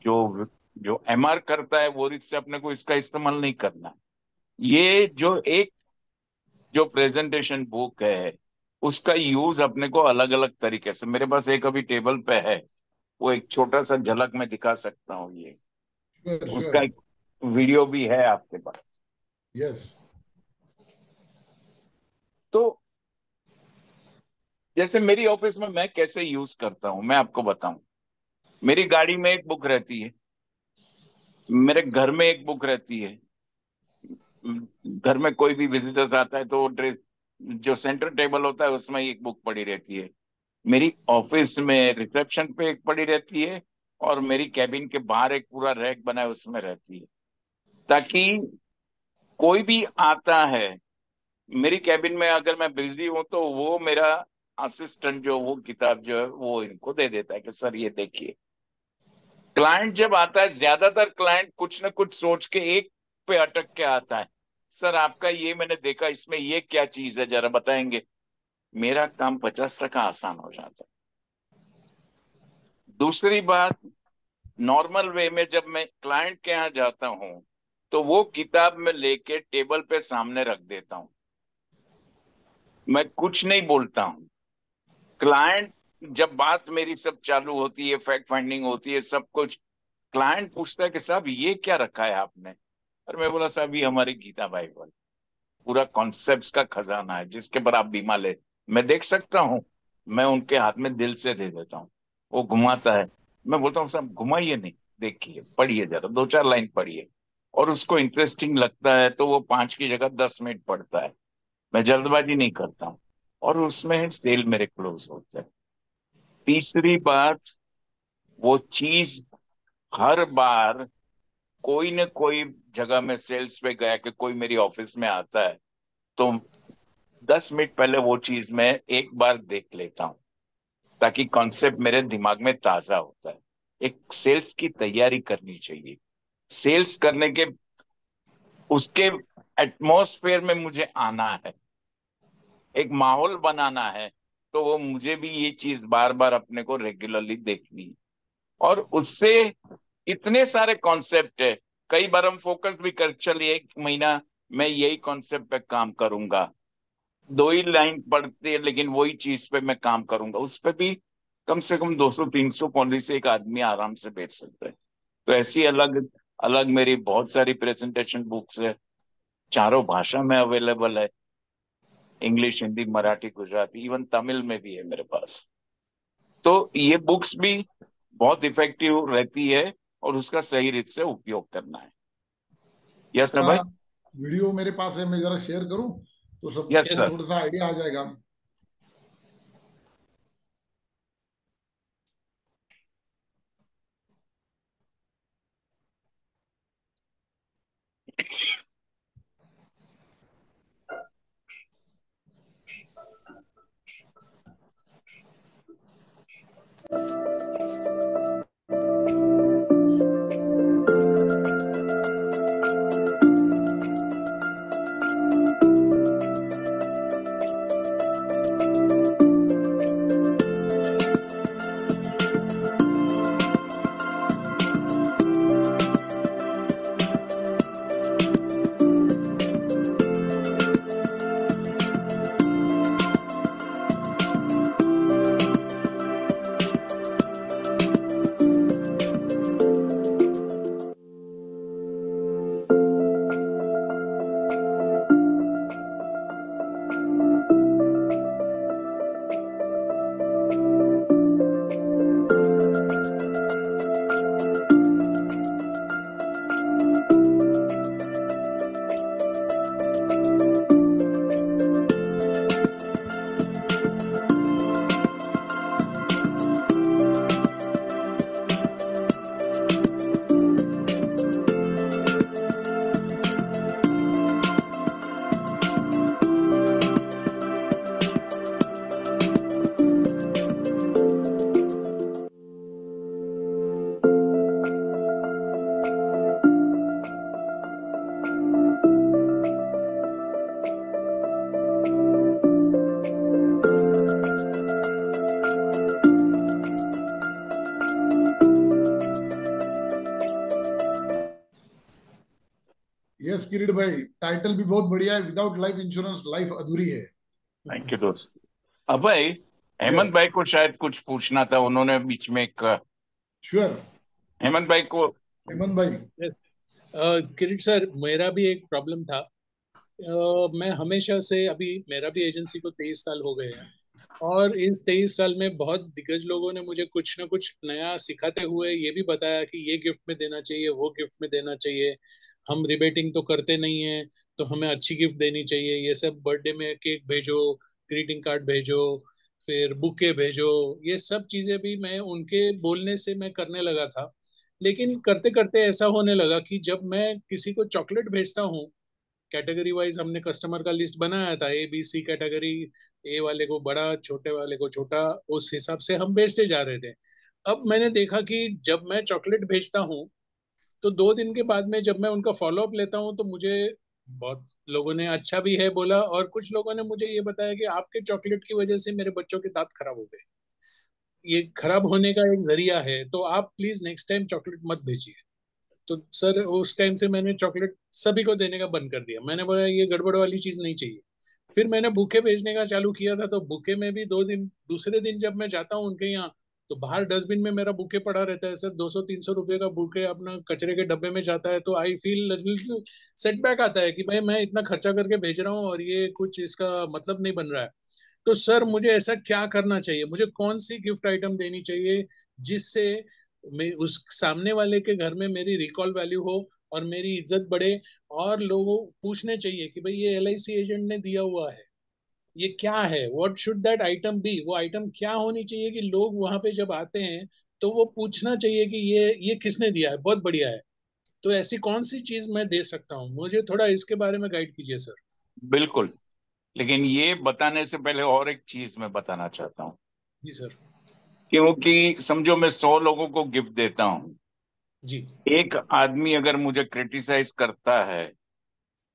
जो जो एमआर करता है वो रीत से अपने को इसका इस्तेमाल नहीं करना है। ये जो एक जो प्रेजेंटेशन बुक है उसका यूज अपने को अलग अलग तरीके से, मेरे पास एक अभी टेबल पे है, वो एक छोटा सा झलक में दिखा सकता हूँ ये, श्योर उसका श्योर। एक वीडियो भी है आपके पास। यस। तो जैसे मेरी ऑफिस में मैं कैसे यूज करता हूँ मैं आपको बताऊं। मेरी गाड़ी में एक बुक रहती है, मेरे घर में एक बुक रहती है, घर में कोई भी विजिटर्स आता है तो ड्रेस जो सेंटर टेबल होता है उसमें एक बुक पड़ी रहती है, मेरी ऑफिस में रिसेप्शन पे एक पड़ी रहती है, और मेरी कैबिन के बाहर एक पूरा रैक बना है उसमें रहती है, ताकि कोई भी आता है मेरी कैबिन में, अगर मैं बिजी हूं तो वो मेरा असिस्टेंट जो वो किताब जो है वो इनको दे देता है कि सर ये देखिए। क्लाइंट जब आता है, ज्यादातर क्लाइंट कुछ ना कुछ सोच के एक पे अटक के आता है, सर आपका ये मैंने देखा, इसमें ये क्या चीज है जरा बताएंगे। मेरा काम 50% आसान हो जाता है। दूसरी बात, नॉर्मल वे में जब मैं क्लाइंट के यहाँ जाता हूँ तो वो किताब में लेके टेबल पे सामने रख देता हूँ, मैं कुछ नहीं बोलता हूँ। क्लाइंट जब बात मेरी सब चालू होती है, फैक्ट फाइंडिंग होती है, सब कुछ, क्लाइंट पूछता है कि साहब ये क्या रखा है आपने, और मैं बोला साहब ये हमारी गीता बाइबल, पूरा कॉन्सेप्ट्स का खजाना है जिसके पर आप बीमा ले। मैं देख सकता हूँ, मैं उनके हाथ में दिल से दे देता हूँ, वो घुमाता है, मैं बोलता हूँ साहब घुमाइए नहीं, देखिए पढ़िए जरा, दो चार लाइन पढ़िए, और उसको इंटरेस्टिंग लगता है तो वो 5 की जगह 10 मिनट पढ़ता है। मैं जल्दबाजी नहीं करता हूँ, और उसमें सेल मेरे क्लोज होते हैं। तीसरी बात, वो चीज हर बार कोई न कोई जगह में सेल्स पे गया कि कोई मेरी ऑफिस में आता है तो 10 मिनट पहले वो चीज मैं एक बार देख लेता हूँ, ताकि कॉन्सेप्ट मेरे दिमाग में ताजा होता है। एक सेल्स की तैयारी करनी चाहिए, सेल्स करने के उसके एटमॉस्फेयर में मुझे आना है, एक माहौल बनाना है, तो वो मुझे भी ये चीज बार बार अपने को रेगुलरली देखनी है। और उससे इतने सारे कॉन्सेप्ट है, कई बार हम फोकस भी कर चलिए 1 महीना मैं यही कॉन्सेप्ट पे काम करूंगा, 2 ही लाइन पढ़ते हैं लेकिन वही चीज पे मैं काम करूंगा, उस पे भी कम से कम 200-300 पौंडी से एक आदमी आराम से बैठ सकता है। तो ऐसी अलग अलग मेरी बहुत सारी प्रेजेंटेशन बुक्स है, चारों भाषा में अवेलेबल है, इंग्लिश, हिंदी, मराठी, गुजराती, इवन तमिल में भी है मेरे पास। तो ये बुक्स भी बहुत इफेक्टिव रहती है, और उसका सही रीत से उपयोग करना है। यस सर का भाई। वीडियो मेरे पास है, मैं जरा शेयर करूं तो यस सबको यस सर। सर। थोड़ा सा आइडिया आ जाएगा। किरीट भाई, टाइटल भी बहुत बढ़िया है, विदाउट लाइफ इंश्योरेंस लाइफ अधूरी है। थैंक यू दोस्त। अब भाई यस, हेमंत भाई को शायद कुछ पूछना था, उन्होंने बीच में एक श्योर। हेमंत भाई को। हेमंत भाई। यस, किरीट सर, मेरा भी एक प्रॉब्लम था। मैं हमेशा से, अभी मेरा भी एजेंसी को 23 साल हो गए हैं, और इस 23 साल में बहुत दिग्गज लोगों ने मुझे कुछ ना कुछ नया सिखाते हुए ये भी बताया कि ये गिफ्ट में देना चाहिए, वो गिफ्ट में देना चाहिए। हम रिबेटिंग तो करते नहीं है, तो हमें अच्छी गिफ्ट देनी चाहिए। ये सब बर्थडे में केक भेजो, ग्रीटिंग कार्ड भेजो, फिर बुके भेजो, ये सब चीजें भी मैं उनके बोलने से मैं करने लगा था। लेकिन करते करते ऐसा होने लगा कि जब मैं किसी को चॉकलेट भेजता हूँ, कैटेगरी वाइज हमने कस्टमर का लिस्ट बनाया था, ABC कैटेगरी, ए वाले को बड़ा, छोटे वाले को छोटा, उस हिसाब से हम बेचते जा रहे थे। अब मैंने देखा कि जब मैं चॉकलेट भेजता हूँ, तो 2 दिन के बाद में जब मैं उनका फॉलो अप लेता हूँ, तो मुझे बहुत लोगों ने अच्छा भी है बोला, और कुछ लोगों ने मुझे ये बताया कि आपके चॉकलेट की वजह से मेरे बच्चों के दांत खराब हो गए, ये खराब होने का एक जरिया है, तो आप प्लीज नेक्स्ट टाइम चॉकलेट मत भेजिए। तो सर उस टाइम से मैंने चॉकलेट सभी को देने का बंद कर दिया। मैंने बोला ये गड़बड़ वाली चीज नहीं चाहिए। फिर मैंने बुके भेजने का चालू किया था, तो बुके में भी 2 दिन, दूसरे दिन जब मैं जाता हूँ उनके यहाँ, तो बाहर डस्टबिन में मेरा बुके पड़ा रहता है। सर 200-300 रुपए का बुके अपना कचरे के डब्बे में जाता है, तो आई फील सेटबैक आता है कि भाई मैं इतना खर्चा करके भेज रहा हूँ और ये कुछ इसका मतलब नहीं बन रहा है। तो सर मुझे ऐसा क्या करना चाहिए, मुझे कौन सी गिफ्ट आइटम देनी चाहिए जिससे मैं उस सामने वाले के घर में मेरी रिकॉल वैल्यू हो और मेरी इज्जत बढ़े, और लोगों पूछने चाहिए कि भाई ये LIC एजेंट ने दिया हुआ है, ये क्या है, what should that item be, वो आइटम क्या होनी चाहिए कि लोग वहां पे जब आते हैं तो वो पूछना चाहिए कि ये किसने दिया है, बहुत बढ़िया है। तो ऐसी कौन सी चीज मैं दे सकता हूँ, मुझे थोड़ा इसके बारे में गाइड कीजिए सर। बिल्कुल, लेकिन ये बताने से पहले और एक चीज मैं बताना चाहता हूँ। जी सर। क्योंकि समझो मैं 100 लोगों को गिफ्ट देता हूँ, जी। एक आदमी अगर मुझे क्रिटिसाइज करता है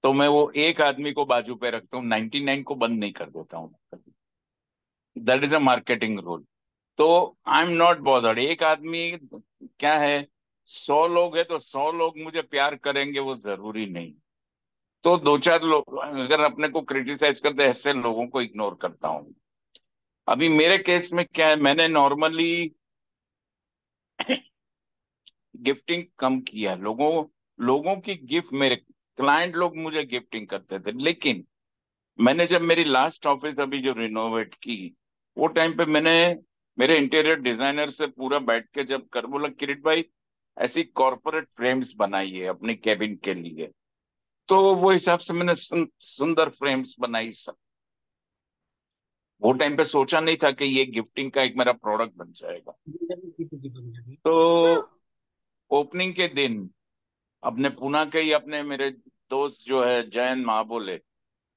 तो मैं वो एक आदमी को बाजू पे रखता हूँ, 99 को बंद नहीं कर देता हूँ। That is a marketing rule. तो आई एम नॉट बॉदर्ड, एक आदमी क्या है, 100 लोग है तो 100 लोग मुझे प्यार करेंगे वो जरूरी नहीं। तो 2-4 लोग अगर अपने को क्रिटिसाइज करते हैं, ऐसे लोगों को इग्नोर करता हूँ। अभी मेरे केस में क्या है, मैंने नॉर्मली गिफ्टिंग कम किया। लोगों लोगों की गिफ्ट, मेरे क्लाइंट लोग मुझे गिफ्टिंग करते थे, लेकिन मैंने जब मेरी लास्ट ऑफिस अभी जो रिनोवेट की, वो टाइम पे मैंने मेरे इंटीरियर डिजाइनर से पूरा बैठ के जब कर बोला, किरीट भाई ऐसी कॉर्पोरेट फ्रेम्स बनाइए अपने केबिन के लिए। तो वो हिसाब से मैंने सुंदर फ्रेम्स बनाई सब। वो टाइम पे सोचा नहीं था कि ये गिफ्टिंग का एक मेरा प्रोडक्ट बन जाएगा। तो ओपनिंग के दिन अपने पुणे के ही अपने मेरे दोस्त जो है जयन महाबोले,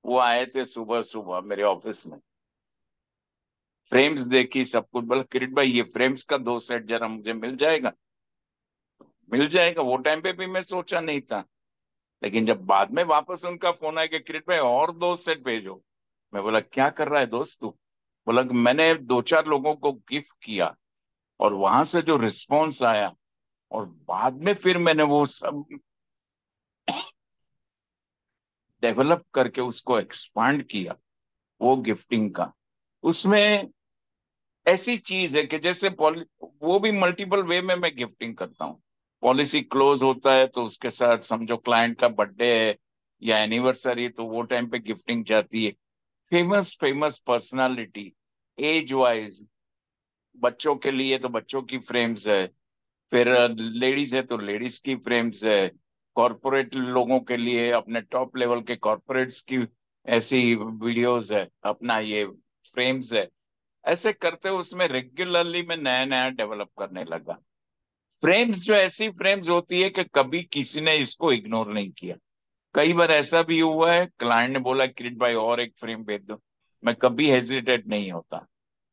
वो आए थे सुबह सुबह मेरे ऑफिस में। फ्रेम्स देखी, सब कुछ, बोला किरीट भाई ये फ्रेम्स का 2 सेट जरा मुझे मिल जाएगा। मिल जाएगा, वो टाइम पे भी मैं सोचा नहीं था। लेकिन जब बाद में वापस उनका फोन आया कि किरीट भाई और 2 सेट भेजो, मैं बोला क्या कर रहा है दोस्त तू। बोला कि मैंने 2-4 लोगों को गिफ्ट किया और वहां से जो रिस्पॉन्स आया, और बाद में फिर मैंने वो सब डेवलप करके उसको एक्सपांड किया, वो गिफ्टिंग का। उसमें ऐसी चीज है कि जैसे वो भी मल्टीपल वे में मैं गिफ्टिंग करता हूँ। पॉलिसी क्लोज होता है तो उसके साथ समझो क्लाइंट का बर्थडे है या एनिवर्सरी, तो वो टाइम पे गिफ्टिंग जाती है। Famous famous personality, age wise, बच्चों के लिए तो बच्चों की फ्रेम्स है, फिर लेडीज है तो लेडीज की फ्रेम्स है, कॉरपोरेट लोगों के लिए अपने टॉप लेवल के कॉरपोरेट्स की ऐसी वीडियोस है, अपना ये फ्रेम्स है। ऐसे करते हुए उसमें रेगुलरली मैं नया नया डेवलप करने लगा। फ्रेम्स जो ऐसी फ्रेम्स होती है कि कभी किसी ने इसको इग्नोर नहीं किया। कई बार ऐसा भी हुआ है, क्लाइंट ने बोला किरीट भाई और एक फ्रेम भेज दो, मैं कभी हेजिटेट नहीं होता,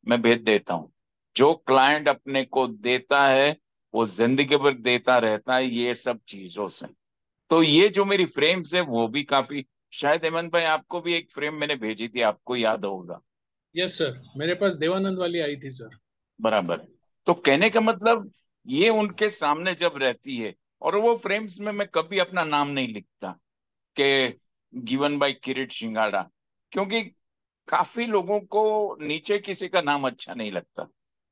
मैं भेज देता हूँ। जो क्लाइंट अपने को देता है वो जिंदगी भर देता रहता है, ये सब चीजों से। तो ये जो मेरी फ्रेम्स है वो भी काफी, शायद हेमंत भाई आपको भी एक फ्रेम मैंने भेजी थी, आपको याद होगा। यस सर, मेरे पास देवानंद वाली आई थी सर। बराबर। तो कहने का मतलब, ये उनके सामने जब रहती है, और वो फ्रेम्स में मैं कभी अपना नाम नहीं लिखता, के गिवन बाय किरीट शिंगाड़ा, क्योंकि काफी लोगों को नीचे किसी का नाम अच्छा नहीं लगता।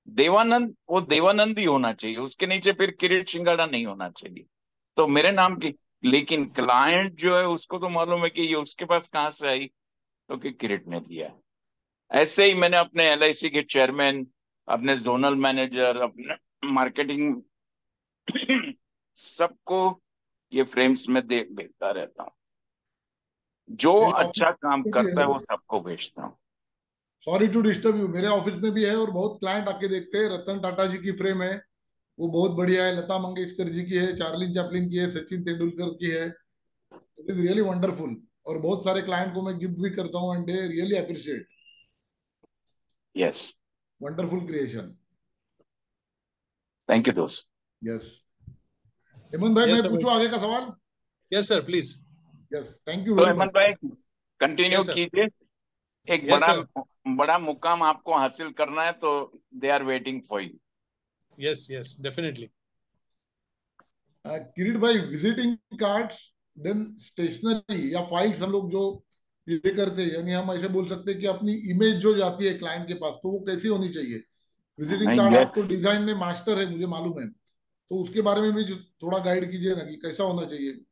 देवानंद, वो देवानंद ही होना चाहिए, उसके नीचे फिर किरीट शिंगाड़ा नहीं होना चाहिए। तो मेरे नाम की, लेकिन क्लाइंट जो है उसको तो मालूम है कि ये उसके पास कहाँ से आई, तो कि किरीट ने दिया है। ऐसे ही मैंने अपने LIC के चेयरमैन, अपने जोनल मैनेजर, अपने मार्केटिंग सबको ये फ्रेम्स में दे भेजता रहता हूँ। जो मेरे ऑफिस अच्छा काम में भी करता है है, वो सबको भेजता हूँ। सॉरी टू डिस्टर्ब यू, मेरे ऑफिस में भी है और बहुत क्लाइंट आके देखते हैं। रतन टाटा जी की फ्रेम है, वो बहुत बढ़िया है। लता मंगेशकर जी की है, चार्लिन चैपलिन की है, सचिन तेंदुलकर की है। It is really wonderful. और बहुत सारे क्लाइंट को मैं गिफ्ट भी करता हूँ and they really appreciate. Yes, wonderful creation. Thank you दोस्त। यस। हेमंत भाई, मैं यस सर। पूछूं आगे का सवाल? Yes sir, please. Yes, thank you तो वेरी हेमंत मच। भाई कंटिन्यू यस सर। कीजिए। एक यस बड़ा सर। बड़ा मुकाम आपको हासिल करना है, तो they are waiting for you. Yes yes, definitely. Kirit भाई, विजिटिंग कार्ड्स देन स्टेशनरी या फाइल्स हम लोग जो ये करते हैं, यानी हम ऐसे बोल सकते हैं कि अपनी इमेज जो जाती है क्लाइंट के पास, तो वो कैसी होनी चाहिए? विजिटिंग कार्ड आप यस, तो डिजाइन में मास्टर है, मुझे मालूम है, तो उसके बारे में भी थोड़ा गाइड कीजिए ना कि कैसा होना चाहिए।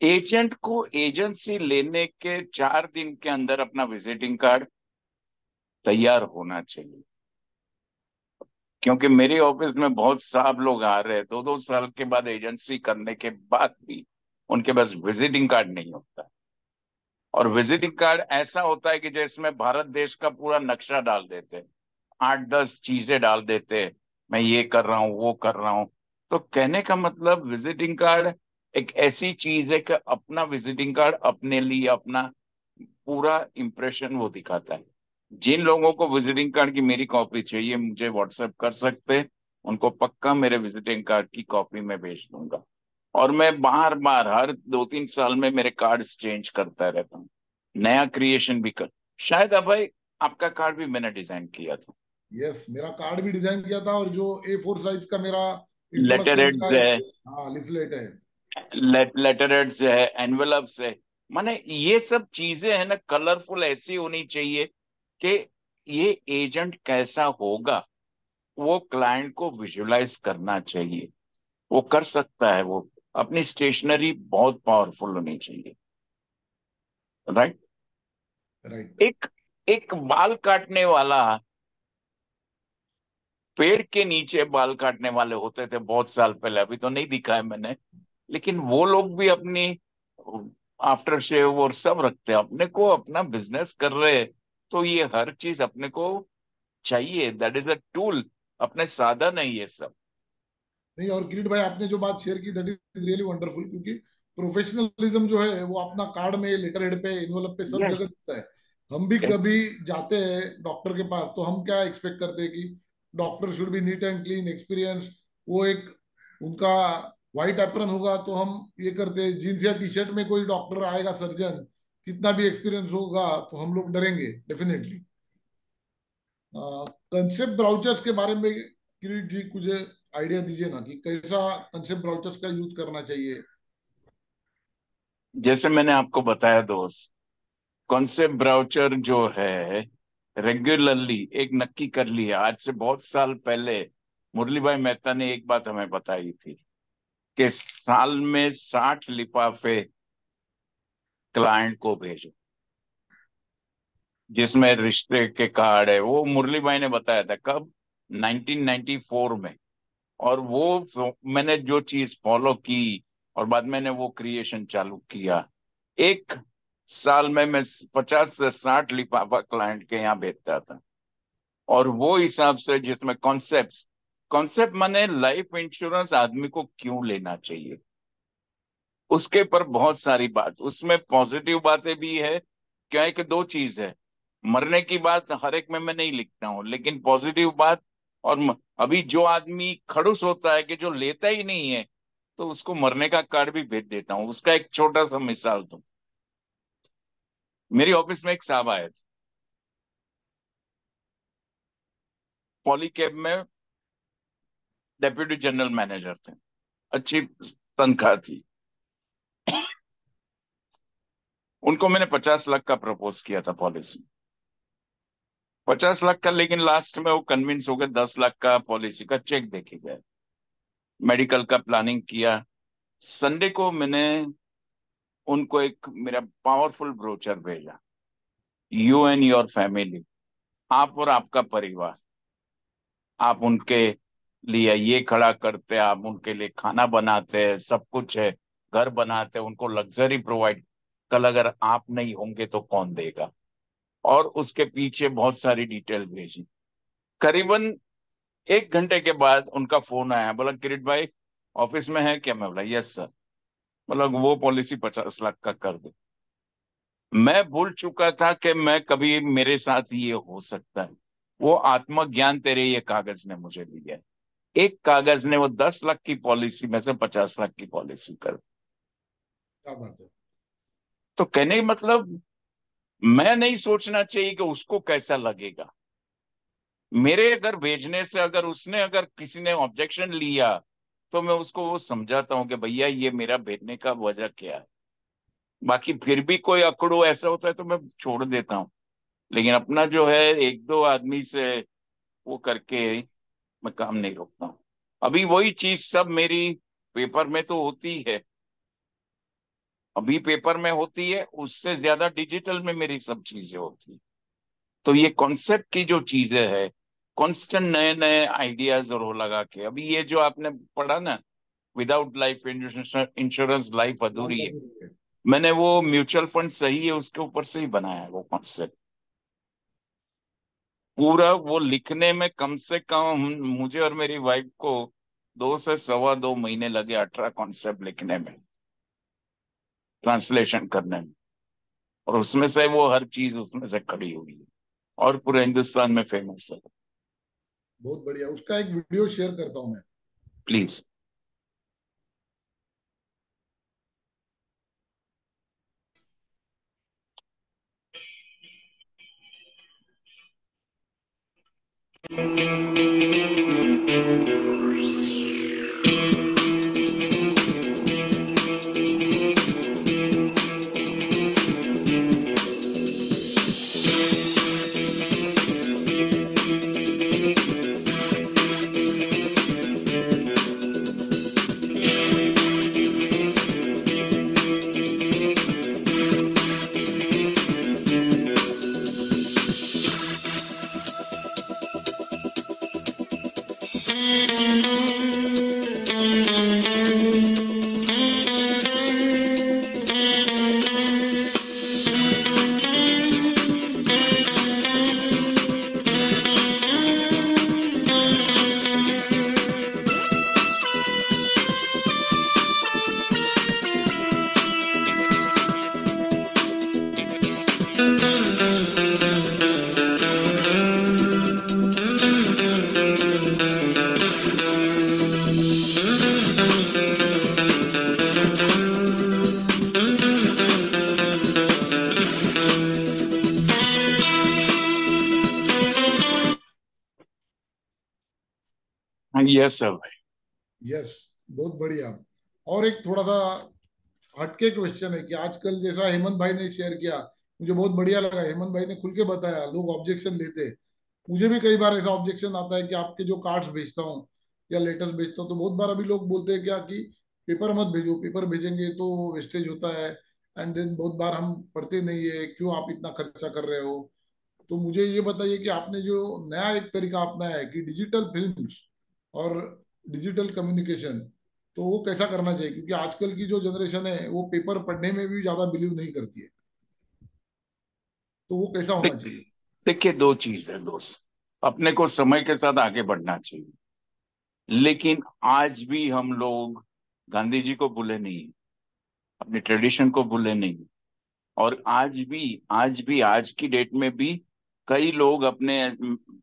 एजेंट को एजेंसी लेने के 4 दिन के अंदर अपना विजिटिंग कार्ड तैयार होना चाहिए। क्योंकि मेरे ऑफिस में बहुत साहब लोग आ रहे हैं, 2-2 साल के बाद एजेंसी करने के बाद भी उनके पास विजिटिंग कार्ड नहीं होता। और विजिटिंग कार्ड ऐसा होता है कि जिसमें भारत देश का पूरा नक्शा डाल देते हैं, 8-10 चीजें डाल देते हैं, मैं ये कर रहा हूँ वो कर रहा हूँ। तो कहने का मतलब विजिटिंग कार्ड एक ऐसी चीज है कि अपना विजिटिंग कार्ड अपने लिए अपना पूरा इंप्रेशन वो दिखाता है। जिन लोगों को विजिटिंग कार्ड की मेरी कॉपी चाहिए मुझे व्हाट्सएप कर सकते हैं, उनको पक्का मेरे विजिटिंग कार्ड की कॉपी में भेज दूंगा। और मैं बार बार हर 2-3 साल में मेरे कार्ड्स चेंज करता रहता हूँ, नया क्रिएशन भी कर। शायद अब भाई आपका कार्ड भी मैंने डिजाइन किया था। यस, मेरा कार्ड भी डिजाइन किया था, और जो A4 साइज का मेरा लेटर इंट्रोडक्शन हेड्स का है, एक, हाँ, लिफलेट है। लेटर हेड्स है, एनवेलप्स है। माने ये सब चीजें है ना, कलरफुल ऐसी होनी चाहिए कि ये एजेंट कैसा होगा वो क्लाइंट को विजुलाइज करना चाहिए। वो कर सकता है, वो अपनी स्टेशनरी बहुत पावरफुल होनी चाहिए। राइट। राइट। एक एक बाल काटने वाला, पेड़ के नीचे बाल काटने वाले होते थे बहुत साल पहले, अभी तो नहीं दिखा है मैंने, लेकिन वो लोग भी अपनी आफ्टर शेव और सब रखते हैं। अपने को अपना बिजनेस कर रहे हैं, तो ये हर चीज अपने को चाहिए। दैट इज अ टूल, अपने साधन है ये सब। नहीं, और किरीट भाई, आपने जो बात शेयर की दैट इज रियली वंडरफुल, क्योंकि प्रोफेशनलिज्म जो है वो अपना कार्ड में, लेटर हेड पे, इन्वेलप पे सब जगह यस, दिखता है। हम भी यस, कभी जाते हैं डॉक्टर के पास, तो हम क्या एक्सपेक्ट करते हैं कि doctor should be neat and clean, experience. वो एक उनका व्हाइट एप्रन होगा, तो हम ये करते हैं जीन्स या टी शर्ट में कोई डॉक्टर आएगा, सर्जन, कितना भी एक्सपीरियंस होगा तो हम लोग डरेंगे डेफिनेटली। कंसेप्ट ब्राउचर्स के बारे में किरीट जी कुछ आइडिया दीजिए ना कि कैसा कंसेप्ट ब्राउचर्स का यूज करना चाहिए। जैसे मैंने आपको बताया दोस्त, कॉन्सेप्ट ब्राउचर जो है रेगुलरली एक नक्की कर लिया। आज से बहुत साल पहले मुरली भाई मेहता ने एक बात हमें बताई थी कि साल में 60 लिफाफे क्लाइंट को भेजो, जिसमें रिश्ते के कार्ड है। वो मुरली भाई ने बताया था कब, 1994 में। और मैंने जो चीज फॉलो की और बाद में मैंने वो क्रिएशन चालू किया। एक साल में मैं 50 से 60 लिफाफा क्लाइंट के यहाँ भेजता था। और वो हिसाब से जिसमें कॉन्सेप्ट, कॉन्सेप्ट माने लाइफ इंश्योरेंस आदमी को क्यों लेना चाहिए, उसके पर बहुत सारी बात, उसमें पॉजिटिव बातें भी है। क्या है कि दो चीज है, मरने की बात हर एक में मैं नहीं लिखता हूँ, लेकिन पॉजिटिव बात। और अभी जो आदमी खड़ूस होता है कि जो लेता ही नहीं है, तो उसको मरने का कार्ड भी भेज देता हूँ। उसका एक छोटा सा मिसाल दूं। मेरी ऑफिस में एक साहब आए थे, पॉलीकैब में डेप्यूटी जनरल मैनेजर थे, अच्छी तनख्वाह थी। उनको मैंने 50 लाख का प्रपोज किया था पॉलिसी, 50 लाख का, लेकिन लास्ट में वो कन्विंस हो गए 10 लाख का पॉलिसी का चेक देके गए। मेडिकल का प्लानिंग किया। संडे को मैंने उनको एक मेरा पावरफुल ब्रोचर भेजा, यू एंड योर फैमिली, आप और आपका परिवार, आप उनके लिए ये खड़ा करते, आप उनके लिए खाना बनाते हैं, सब कुछ है, घर बनाते, उनको लग्जरी प्रोवाइड, कल अगर आप नहीं होंगे तो कौन देगा। और उसके पीछे बहुत सारी डिटेल भेजी। करीबन 1 घंटे के बाद उनका फोन आया, बोला किरीट भाई ऑफिस में है क्या? मैं बोला यस सर। बोला वो पॉलिसी 50 लाख का कर दे। मैं भूल चुका था कि मैं कभी मेरे साथ ये हो सकता है। वो आत्मज्ञान तेरे ये कागज ने मुझे दिया है। एक कागज ने वो 10 लाख की पॉलिसी में से 50 लाख की पॉलिसी कर। क्या बात है। तो कहने का मतलब, मैं नहीं सोचना चाहिए कि उसको कैसा लगेगा। मेरे अगर भेजने से अगर उसने अगर किसी ने ऑब्जेक्शन लिया तो मैं उसको वो समझाता हूँ कि भैया ये मेरा भेजने का वजह क्या है। बाकी फिर भी कोई अकड़ो ऐसा होता है तो मैं छोड़ देता हूँ, लेकिन अपना जो है एक दो आदमी से वो करके मैं काम नहीं रोकता हूँ। अभी वही चीज सब मेरी पेपर में तो होती है, अभी पेपर में होती है, उससे ज्यादा डिजिटल में मेरी सब चीजें होती है। तो ये कॉन्सेप्ट की जो चीजें है, कांस्टेंट नए नए आइडियाज और वो लगा के, अभी ये जो आपने पढ़ा ना, without life insurance life life अधूरी है, अधूरी है। मैंने वो म्यूचुअल फंड सही है उसके ऊपर से ही बनाया है वो कॉन्सेप्ट। पूरा वो लिखने में कम से कम मुझे और मेरी वाइफ को 2 से 2.25 महीने लगे 18 कॉन्सेप्ट लिखने में, ट्रांसलेशन करने में। और उसमें से वो हर चीज उसमें से खड़ी हुई है और पूरे हिंदुस्तान में फेमस है। बहुत बढ़िया, उसका एक वीडियो शेयर करता हूँ मैं। प्लीज। यस सर भाई। यस, बहुत बढ़िया। और एक थोड़ा सा हटके क्वेश्चन है कि आजकल जैसा हेमंत भाई ने शेयर किया, मुझे बहुत बढ़िया लगा। हेमंत भाई ने खुल के बताया, लोग ऑब्जेक्शन लेते हैं। मुझे भी कई बार ऐसा ऑब्जेक्शन आता है कि आपके जो कार्ड्स भेजता हूँ या लेटर्स भेजता हूँ, तो बहुत बार अभी लोग बोलते हैं क्या कि पेपर मत भेजो, पेपर भेजेंगे तो वेस्टेज होता है। एंड देन बहुत बार हम पढ़ते नहीं है, क्यों आप इतना खर्चा कर रहे हो। तो मुझे ये बताइए कि आपने जो नया एक तरीका अपनाया है कि डिजिटल फिल्म्स और डिजिटल कम्युनिकेशन, तो वो कैसा करना चाहिए? क्योंकि आजकल की जो जनरेशन है वो पेपर पढ़ने में भी ज्यादा बिलीव नहीं करती है, तो वो कैसा होना देख- चाहिए? देखिए, दो चीज है दोस्त, अपने को समय के साथ आगे बढ़ना चाहिए, लेकिन आज भी हम लोग गांधी जी को भूले नहीं, अपने ट्रेडिशन को भूले नहीं। और आज भी आज की डेट में भी कई लोग अपने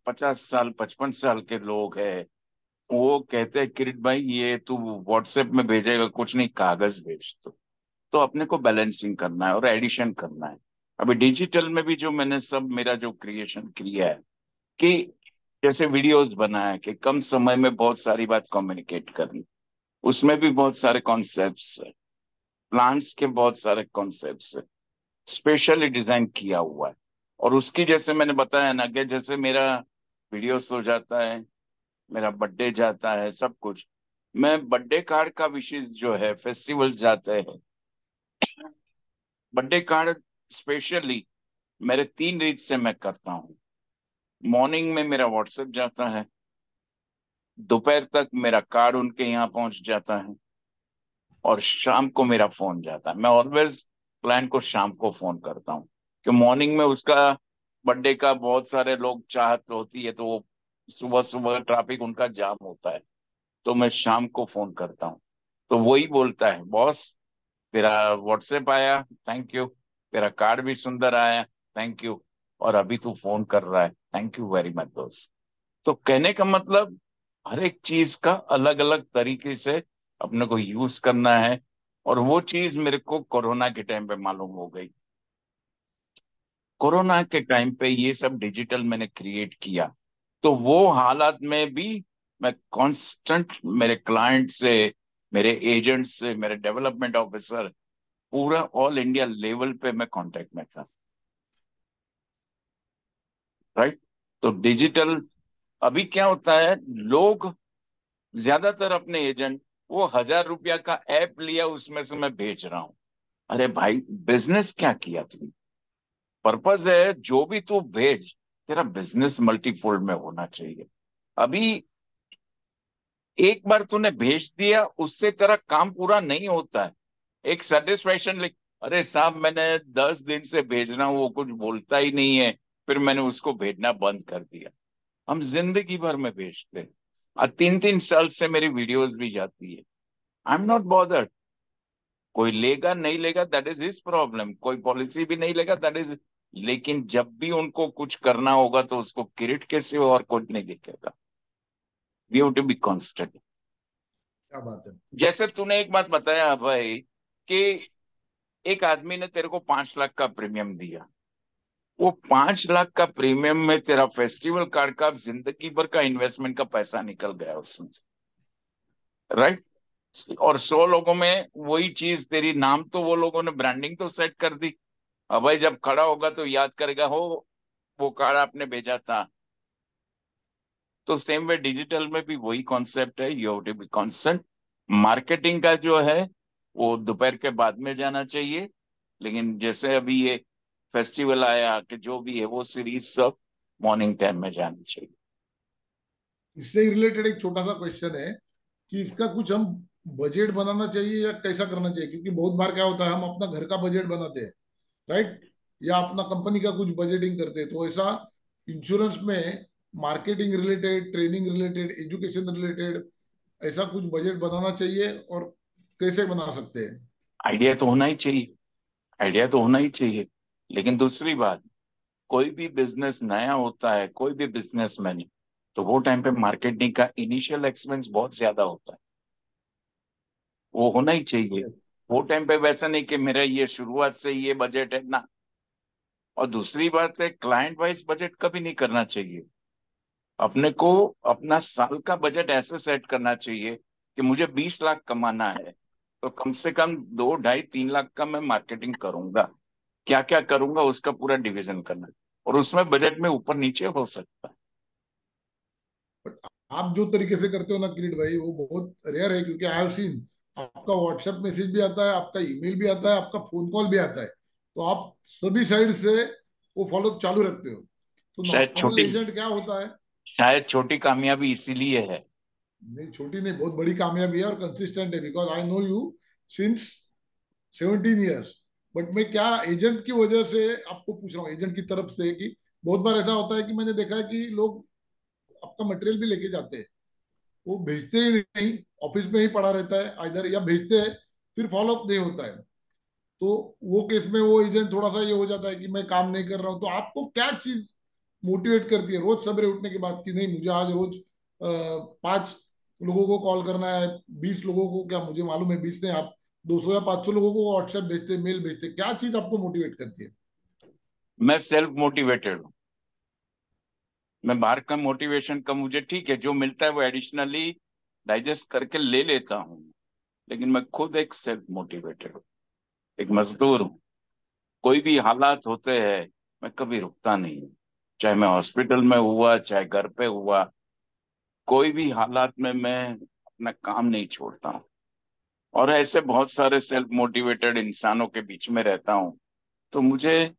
50 साल 55 साल के लोग हैं, वो कहते हैं किरीट भाई ये तू व्हाट्सएप में भेजेगा कुछ नहीं, कागज भेज तो अपने को बैलेंसिंग करना है और एडिशन करना है। अभी डिजिटल में भी जो मैंने सब मेरा जो क्रिएशन किया है कि जैसे वीडियोस बनाया कि कम समय में बहुत सारी बात कम्युनिकेट करनी, उसमें भी बहुत सारे कॉन्सेप्ट्स है, प्लान्स के बहुत सारे कॉन्सेप्ट्स है। स्पेशली डिजाइन किया हुआ है। और उसकी जैसे मैंने बताया ना कि जैसे मेरा वीडियोस हो जाता है, मेरा बर्थडे जाता है, सब कुछ, मैं बर्थडे कार्ड का विशेष जो है फेस्टिवल जाते हैं, बर्थडे कार्ड स्पेशली मेरे 3 रीत से मैं करता हूँ। मॉर्निंग में मेरा व्हाट्सएप जाता है, दोपहर तक मेरा कार्ड उनके यहाँ पहुंच जाता है, और शाम को मेरा फोन जाता है। मैं ऑलवेज क्लाइंट को शाम को फोन करता हूँ, कि मॉर्निंग में उसका बर्थडे का बहुत सारे लोग चाहत होती है, तो वो सुबह सुबह ट्रैफिक उनका जाम होता है, तो मैं शाम को फोन करता हूँ। तो वही बोलता है, बॉस तेरा व्हाट्सएप आया, थैंक यू, तेरा कार्ड भी सुंदर आया, थैंक यू, और अभी तू फोन कर रहा है, थैंक यू वेरी मच दोस्त। तो कहने का मतलब हर एक चीज का अलग अलग तरीके से अपने को यूज करना है। और वो चीज मेरे को कोरोना के टाइम पे मालूम हो गई। कोरोना के टाइम पे ये सब डिजिटल मैंने क्रिएट किया, तो वो हालात में भी मैं कांस्टेंट मेरे क्लाइंट से, मेरे एजेंट से, मेरे डेवलपमेंट ऑफिसर, पूरा ऑल इंडिया लेवल पे मैं कांटेक्ट में था। राइट। तो डिजिटल, अभी क्या होता है, लोग ज्यादातर अपने एजेंट, वो 1,000 रुपया का ऐप लिया उसमें से मैं भेज रहा हूँ। अरे भाई, बिजनेस क्या किया तूने? पर्पस है जो भी तू भेज, तेरा बिजनेस मल्टीफोल्ड में होना चाहिए। अभी एक बार तूने भेज दिया, उससे तेरा काम पूरा नहीं होता है। एक सेटिस्फेक्शन लिख, अरे साहब मैंने 10 दिन से भेज रहा हूँ, वो कुछ बोलता ही नहीं है, फिर मैंने उसको भेजना बंद कर दिया। हम जिंदगी भर में भेजते हैं, और 3-3 साल से मेरी वीडियोस भी जाती है। I am not bothered. कोई लेगा नहीं लेगा, दैट इज हिज प्रॉब्लम, कोई पॉलिसी भी नहीं लेगा, दैट इज। लेकिन जब भी उनको कुछ करना होगा तो उसको क्रेडिट कैसे हो, और कोई नहीं देखेगा। We have to be constant. क्या बात है। जैसे तूने एक बात बताया भाई, कि एक आदमी ने तेरे को 5 लाख का प्रीमियम दिया, वो 5 लाख का प्रीमियम में तेरा फेस्टिवल कार्ड का जिंदगी भर का इन्वेस्टमेंट का पैसा निकल गया उसमें से। राइट। और 100 लोगों में वही चीज तेरी नाम, तो वो लोगों ने ब्रांडिंग तो सेट कर दी। अब भाई जब खड़ा होगा तो याद करेगा, हो वो कार्ड आपने भेजा था। तो सेम वे डिजिटल में भी वही कॉन्सेप्ट है, you have to be constant. Marketing का जो है वो दोपहर के बाद में जाना चाहिए, लेकिन जैसे अभी ये फेस्टिवल आया कि जो भी है वो सीरीज सब मॉर्निंग टाइम में जानी चाहिए। इससे रिलेटेड एक छोटा सा क्वेश्चन है कि इसका कुछ हम बजट बनाना चाहिए या कैसा करना चाहिए, क्योंकि बहुत बार क्या होता है हम अपना घर का बजट बनाते हैं, राइट, या अपना कंपनी का कुछ बजटिंग करते हैं। तो ऐसा इंश्योरेंस में marketing related, training related, education related ऐसा कुछ बजट बनाना चाहिए, और कैसे बना सकते हैं? आइडिया तो होना ही चाहिए, आइडिया तो होना ही चाहिए। लेकिन दूसरी बात, कोई भी बिजनेस नया होता है, कोई भी बिजनेसमैन, तो वो टाइम पे मार्केटिंग का इनिशियल एक्सपेंस बहुत ज्यादा होता है, वो होना ही चाहिए। यस। वो टाइम पे वैसा नहीं कि मेरा ये शुरुआत से ये बजट है ना। और दूसरी बात है, क्लाइंट वाइज बजट कभी नहीं करना चाहिए। अपने को अपना साल का बजट ऐसे सेट करना चाहिए कि मुझे 20 लाख कमाना है, तो कम से कम 2, 2.5, 3 लाख का मैं मार्केटिंग करूंगा। क्या क्या करूंगा उसका पूरा डिवीजन करना है। और उसमें बजट में ऊपर नीचे हो सकता है। बट आप जो तरीके से करते हो ना किरीट भाई, वो बहुत रेयर है, क्योंकि आई हैव सीन आपका व्हाट्सएप मैसेज भी आता है, आपका ईमेल भी आता है, आपका फोन कॉल भी आता है। तो आप सभी साइड से वो फॉलो चालू रखते हो। तो शायद नॉर्मल छोटी एजेंट क्या होता है? शायद छोटी कामयाबी इसीलिए है। नहीं, छोटी नहीं, बहुत बड़ी कामयाबी है और कंसिस्टेंट है, because I know you since 17 years. But मैं क्या एजेंट की वजह से आपको पूछ रहा हूँ, एजेंट की तरफ से, कि बहुत बार ऐसा होता है कि मैंने देखा है कि लोग आपका मटेरियल भी लेके जाते हैं, वो भेजते ही नहीं, ऑफिस में ही पड़ा रहता है इधर, या भेजते हैं फिर फॉलोअप नहीं होता है। तो वो केस में वो एजेंट थोड़ा सा ये हो जाता है कि मैं काम नहीं कर रहा हूँ। तो आपको क्या चीज मोटिवेट करती है रोज सवेरे उठने के बाद कि नहीं, मुझे आज रोज 5 लोगों को कॉल करना है, 20 लोगों को, क्या मुझे मालूम है 20 नहीं, आप 200 या 500 लोगों को व्हाट्सएप भेजते, मेल भेजते, क्या चीज आपको मोटिवेट करती है? मैं सेल्फ मोटिवेटेड हूँ। मैं बाहर का मोटिवेशन का मुझे ठीक है, जो मिलता है वो एडिशनली डाइजेस्ट करके ले लेता हूँ। लेकिन मैं खुद एक सेल्फ मोटिवेटेड हूँ, एक मजदूर हूँ। कोई भी हालात होते हैं, मैं कभी रुकता नहीं हूँ। चाहे मैं हॉस्पिटल में हुआ, चाहे घर पे हुआ, कोई भी हालात में मैं अपना काम नहीं छोड़ता हूँ। और ऐसे बहुत सारे सेल्फ मोटिवेटेड इंसानों के बीच में रहता हूँ, तो मुझे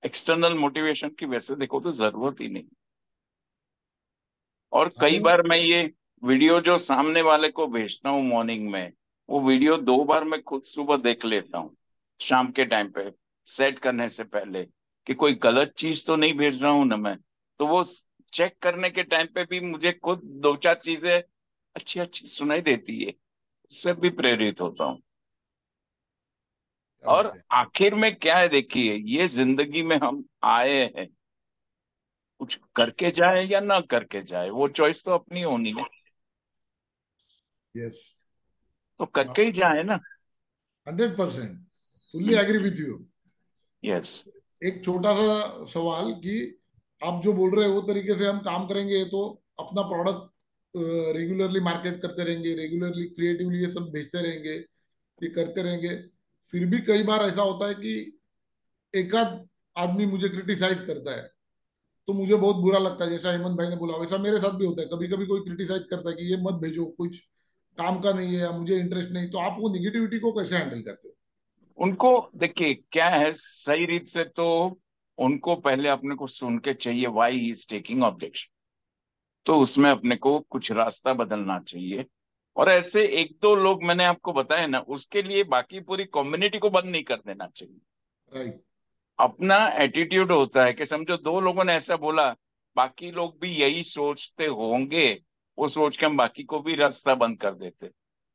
एक्सटर्नल मोटिवेशन की वैसे देखो तो जरूरत ही नहीं। और कई हम बार मैं ये वीडियो जो सामने वाले को भेजता हूँ मॉर्निंग में, वो वीडियो 2 बार मैं खुद सुबह देख लेता हूँ, शाम के टाइम पे सेट करने से पहले, कि कोई गलत चीज तो नहीं भेज रहा हूँ ना मैं। तो वो चेक करने के टाइम पे भी मुझे खुद 2-4 चीजें अच्छी अच्छी सुनाई देती है, उससे भी प्रेरित होता हूँ। क्या और बात है। आखिर में क्या है, देखिए, ये जिंदगी में हम आए हैं, कुछ करके जाए या ना करके जाए, वो चॉइस तो अपनी होनी है, यस, तो करके ही जाए ना। 100% fully agree with you. Yes. एक छोटा सा सवाल कि आप जो बोल रहे हो वो तरीके से हम काम करेंगे तो अपना प्रोडक्ट रेगुलरली मार्केट करते रहेंगे, रेगुलरली क्रिएटिवली ये सब बेचते रहेंगे, ये करते रहेंगे। फिर भी कई बार ऐसा होता है कि एक आध आदमी मुझे क्रिटिसाइज करता है तो मुझे बहुत बुरा लगता है। जैसा हेमंत भाई ने बोला वैसा मेरे साथ भी होता है। कभी कभी कोई क्रिटिसाइज करता है कि ये मत भेजो, कुछ काम का नहीं है या मुझे इंटरेस्ट नहीं, तो आप वो निगेटिविटी को कैसे हैंडल करते हो? उनको देखिए क्या है, सही रीत से तो उनको पहले अपने को सुन के चाहिए why he is taking objection, तो उसमें अपने को कुछ रास्ता बदलना चाहिए। और ऐसे 1-2 लोग मैंने आपको बताया ना, उसके लिए बाकी पूरी कम्युनिटी को बंद नहीं कर देना चाहिए। राइट। अपना एटीट्यूड होता है कि समझो 2 लोगों ने ऐसा बोला, बाकी लोग भी यही सोचते होंगे, वो सोच के हम बाकी को भी रास्ता बंद कर देते।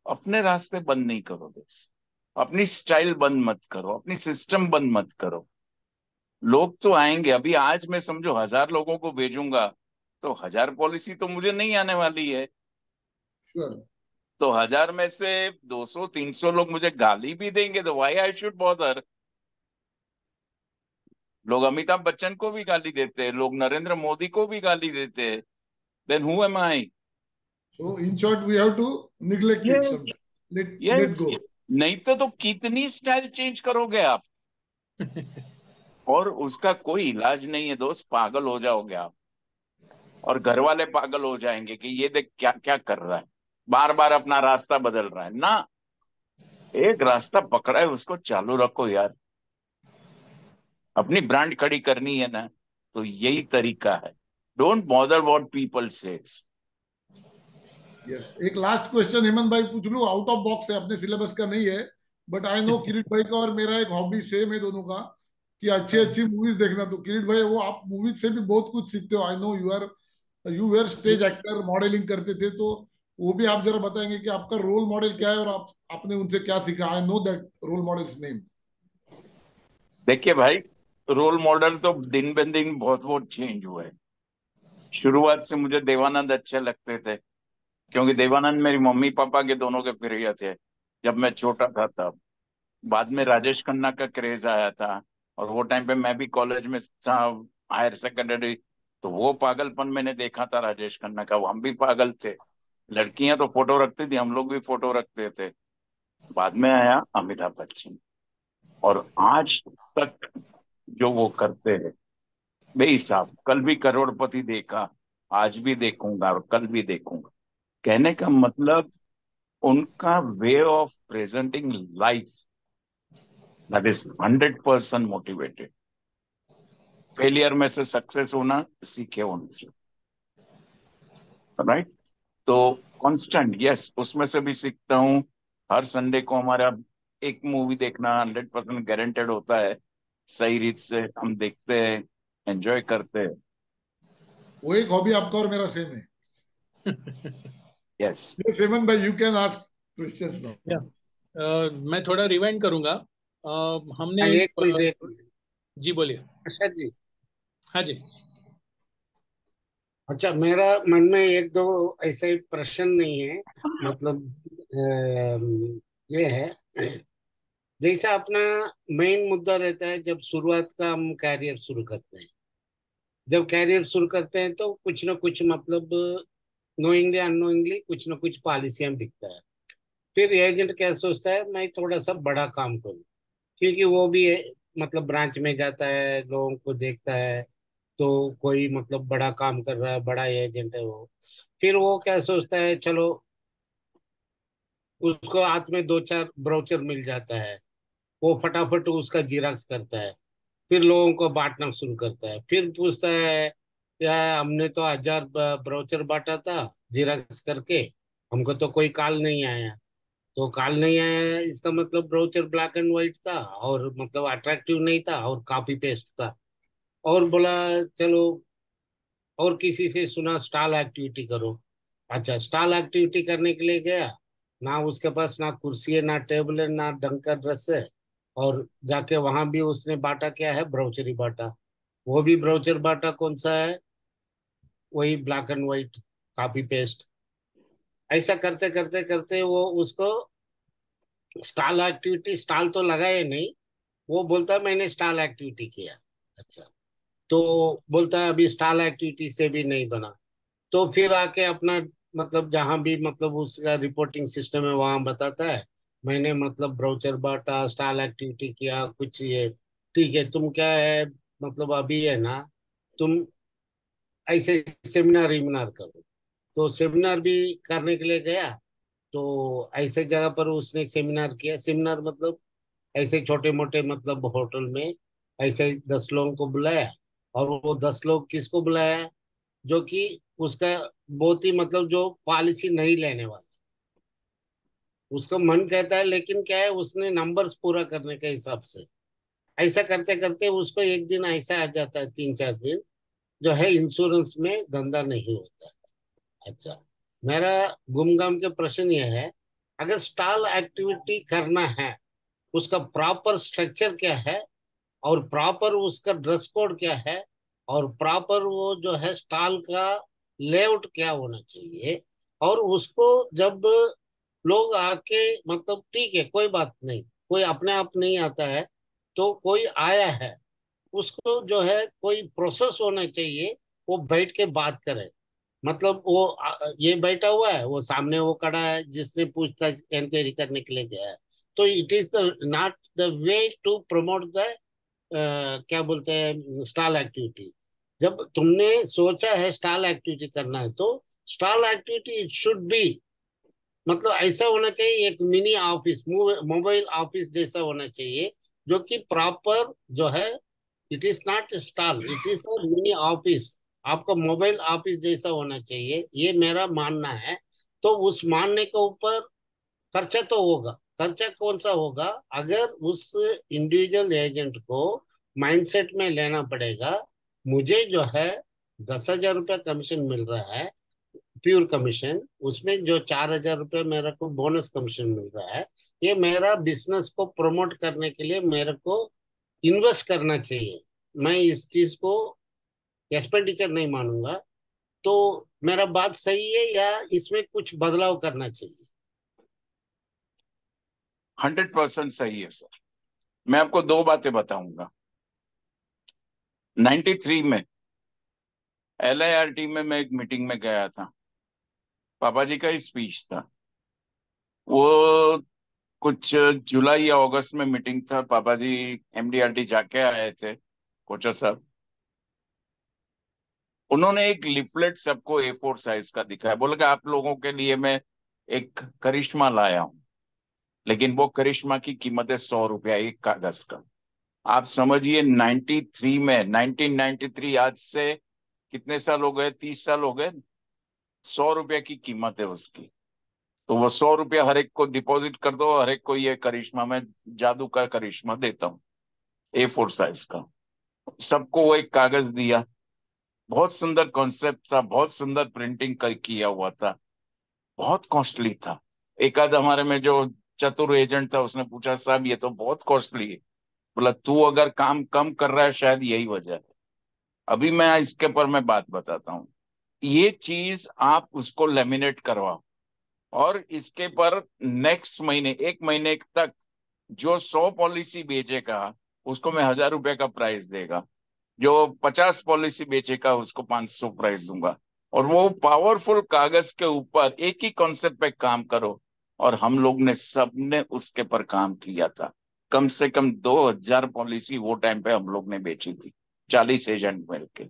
अपने रास्ते बंद नहीं करो दोस्त, अपनी स्टाइल बंद मत करो, अपनी सिस्टम बंद मत करो। लोग तो आएंगे, अभी आज मैं समझो 1000 लोगों को भेजूंगा, तो 1000 पॉलिसी तो मुझे नहीं आने वाली है। श्योर। तो 1000 में से 200-300 लोग मुझे गाली भी देंगे, तो वाई आई शुड बॉदर। लोग अमिताभ बच्चन को भी गाली देते हैं, लोग नरेंद्र मोदी को भी गाली देते हैं, then who am I? So in short we have to neglect it yes. Some, late late yes. Go. नहीं तो कितनी स्टाइल चेंज करोगे आप, और उसका कोई इलाज नहीं है दोस्त, पागल हो जाओगे आप। और घर वाले पागल हो जाएंगे कि ये देख क्या क्या कर रहा है, बार बार अपना रास्ता बदल रहा है ना। एक रास्ता पकड़ा है, उसको चालू रखो यार। अपनी ब्रांड खड़ी करनी है ना, तो यही तरीका है। Don't bother what people says. Yes, एक लास्ट क्वेश्चन हेमंत भाई पूछ लूं, आउट ऑफ बॉक्स है, अपने सिलेबस का नहीं है, बट आई नो किरीट भाई का और मेरा एक हॉबी सेम है दोनों का, कि अच्छी अच्छी मूवीज देखना। तो किरीट भाई, वो आप मूवीज से भी बहुत कुछ सीखते हो। I know you were stage actor, modelling करते थे, तो वो भी आप जरा बताएंगे कि आपका रोल मॉडल क्या है और आप आपने उनसे क्या सीखा? I know that role models name. देखिए भाई, रोल मॉडल तो दिन ब दिन बहुत बहुत चेंज हुआ है। शुरुआत से मुझे देवानंद अच्छे लगते थे, क्योंकि देवानंद मेरी मम्मी पापा के दोनों के प्रिय थे जब मैं छोटा था तब। बाद में राजेश खन्ना का क्रेज आया था, और वो टाइम पे मैं भी कॉलेज में था, हायर सेकेंडरी। तो वो पागलपन मैंने देखा था राजेश खन्ना का, वो हम भी पागल थे। लड़कियां तो फोटो रखती थी, हम लोग भी फोटो रखते थे। बाद में आया अमिताभ बच्चन, और आज तक जो वो करते हैं बेहिसाब। कल भी करोड़पति देखा, आज भी देखूंगा और कल भी देखूंगा। कहने का मतलब, उनका way of presenting life, that is 100% motivated. Failure में से सक्सेस होना सीखे उनसे, राइट? तो कांस्टेंट, यस, उसमें से भी सीखता हूँ। हर संडे को हमारा एक मूवी देखना 100% गारंटेड होता है। सही रीत से हम देखते हैं, एंजॉय करते हैं। वो एक हॉबी आपका और मेरा सेम है। यस। यस हेमंत भाई, you can ask questions now. या मैं थोड़ा रिवाइंड करूंगा। हमने एक मिनट, एक मिनट। जी बोलिए। अच्छा जी। हाँ जी। अच्छा, मेरा मन में एक दो ऐसे प्रश्न नहीं है, मतलब ये है, जैसा अपना मेन मुद्दा रहता है जब शुरुआत का हम कैरियर शुरू करते हैं। जब कैरियर शुरू करते हैं तो कुछ ना कुछ, मतलब नोइंगली अननोइंगली कुछ ना कुछ पॉलिसियां बिकता है। फिर एजेंट क्या सोचता है, मैं थोड़ा सा बड़ा काम करूं, क्योंकि वो भी मतलब ब्रांच में जाता है, लोगों को देखता है, तो कोई मतलब बड़ा काम कर रहा है, बड़ा एजेंट है वो, फिर वो क्या सोचता है, चलो उसको हाथ में दो चार ब्रोचर मिल जाता है, वो फटाफट उसका जिराक्स करता है, फिर लोगों को बांटना शुरू करता है, फिर पूछता है, या हमने तो 1000 ब्रोचर बांटा था जिराक्स करके, हमको तो कोई कॉल नहीं आया। तो कॉल नहीं आया इसका मतलब ब्रोचर ब्लैक एंड व्हाइट था, और मतलब अट्रैक्टिव नहीं था, और कॉपी पेस्ट था। और बोला चलो, और किसी से सुना स्टॉल एक्टिविटी करो। अच्छा, स्टॉल एक्टिविटी करने के लिए गया, ना उसके पास ना कुर्सी है, ना टेबल है, ना ढंग का ड्रेस है, और जाके वहां भी उसने बांटा क्या है, ब्राउचर ही बांटा। वो भी ब्राउचर बांटा कौन सा है, वही black and white, copy paste. ऐसा करते करते करते वो उसको स्टॉल एक्टिविटी, स्टॉल तो लगाए नहीं, वो बोलता है मैंने स्टॉल एक्टिविटी किया। अच्छा, तो बोलता है अभी स्टॉल एक्टिविटी से भी नहीं बना, तो फिर आके अपना मतलब जहां भी मतलब उसका रिपोर्टिंग सिस्टम है वहां बताता है, मैंने मतलब ब्राउचर बांटा, स्टॉल एक्टिविटी किया कुछ ये। ठीक है, तुम क्या है, मतलब अभी है ना, तुम ऐसे सेमिनार वेमिनार करो। तो सेमिनार भी करने के लिए गया, तो ऐसे जगह पर उसने सेमिनार किया। सेमिनार मतलब ऐसे छोटे मोटे मतलब होटल में ऐसे 10 लोगों को बुलाया, और वो 10 लोग किसको बुलाया, जो कि उसका बहुत ही मतलब जो पॉलिसी नहीं लेने वाला, उसका मन कहता है, लेकिन क्या है उसने नंबर्स पूरा करने के हिसाब से। ऐसा करते करते उसको एक दिन ऐसा आ जाता है, 3 4 दिन जो है इंश्योरेंस में धंधा नहीं होता। अच्छा, मेरा गुमगाम के प्रश्न ये है, अगर स्टॉल एक्टिविटी करना है, उसका प्रॉपर स्ट्रक्चर क्या है, और प्रॉपर उसका ड्रेस कोड क्या है, और प्रॉपर वो जो है स्टॉल का लेआउट क्या होना चाहिए, और उसको जब लोग आके मतलब ठीक है कोई बात नहीं, कोई अपने आप नहीं आता है, तो कोई आया है, उसको जो है कोई प्रोसेस होना चाहिए, वो बैठ के बात करे। मतलब वो ये बैठा हुआ है, वो सामने वो खड़ा है जिसने पूछताछ इंक्वायरी करने के लिए गया है। तो it is the not the way to promote the क्या बोलते हैं स्टॉल एक्टिविटी। जब तुमने सोचा है स्टॉल एक्टिविटी करना है, तो stall activity it should be मतलब ऐसा होना चाहिए, एक मिनी ऑफिस, मोबाइल ऑफिस जैसा होना चाहिए, जो कि प्रॉपर जो है, it is not stall, it is a mini office, आपका मोबाइल ऑफिस जैसा होना चाहिए, ये मेरा मानना है। तो उस मानने के ऊपर खर्चा तो होगा। खर्चा कौन सा होगा, अगर उस इंडिविजुअल एजेंट को माइंडसेट में लेना पड़ेगा, मुझे जो है 10,000 रुपया कमीशन मिल रहा है, प्योर कमीशन, उसमें जो 4,000 रुपये मेरे को बोनस कमीशन मिल रहा है, ये मेरा बिजनेस को प्रमोट करने के लिए मेरे को इन्वेस्ट करना चाहिए। मैं इस चीज को एक्सपेंडिचर नहीं मानूंगा। तो मेरा बात सही है या इसमें कुछ बदलाव करना चाहिए? 100% सही है सर। मैं आपको दो बातें बताऊंगा। 93 में LIRT में मैं एक मीटिंग में गया था, पापा जी का ही स्पीच था वो। कुछ जुलाई या अगस्त में मीटिंग था, पापा जी MDRT जाके आए थे, कोचर साहब। उन्होंने एक लिफलेट सबको A4 साइज का दिखाया, बोले कि आप लोगों के लिए मैं एक करिश्मा लाया हूं, लेकिन वो करिश्मा की कीमत है 100 रुपया एक कागज का। आप समझिए 93 में, 1993, आज से कितने साल हो गए, 30 साल हो गए। 100 रुपया की कीमत है उसकी। तो वो 100 रुपया हर एक को डिपॉजिट कर दो, हर एक को ये करिश्मा, में जादू का करिश्मा देता हूँ A4 साइज का। सबको वो एक कागज दिया। बहुत सुंदर कॉन्सेप्ट था, बहुत सुंदर प्रिंटिंग किया हुआ था, बहुत कॉस्टली था। एक आध हमारे में जो चतुर एजेंट था, उसने पूछा साहब ये तो बहुत कॉस्टली है। बोला तू अगर काम कम कर रहा है शायद यही वजह है। अभी मैं इसके पर मैं बात बताता हूँ। ये चीज आप उसको लेमिनेट करवाओ, और इसके पर नेक्स्ट महीने, एक महीने तक जो 100 पॉलिसी बेचेगा उसको मैं 1,000 रुपए का प्राइस देगा, जो 50 पॉलिसी बेचेगा उसको 500 प्राइस दूंगा। और वो पावरफुल कागज के ऊपर एक ही कॉन्सेप्ट पे काम करो। और हम लोग ने सबने उसके पर काम किया था। कम से कम 2000 पॉलिसी वो टाइम पे हम लोग ने बेची थी, 40 एजेंट मिलके।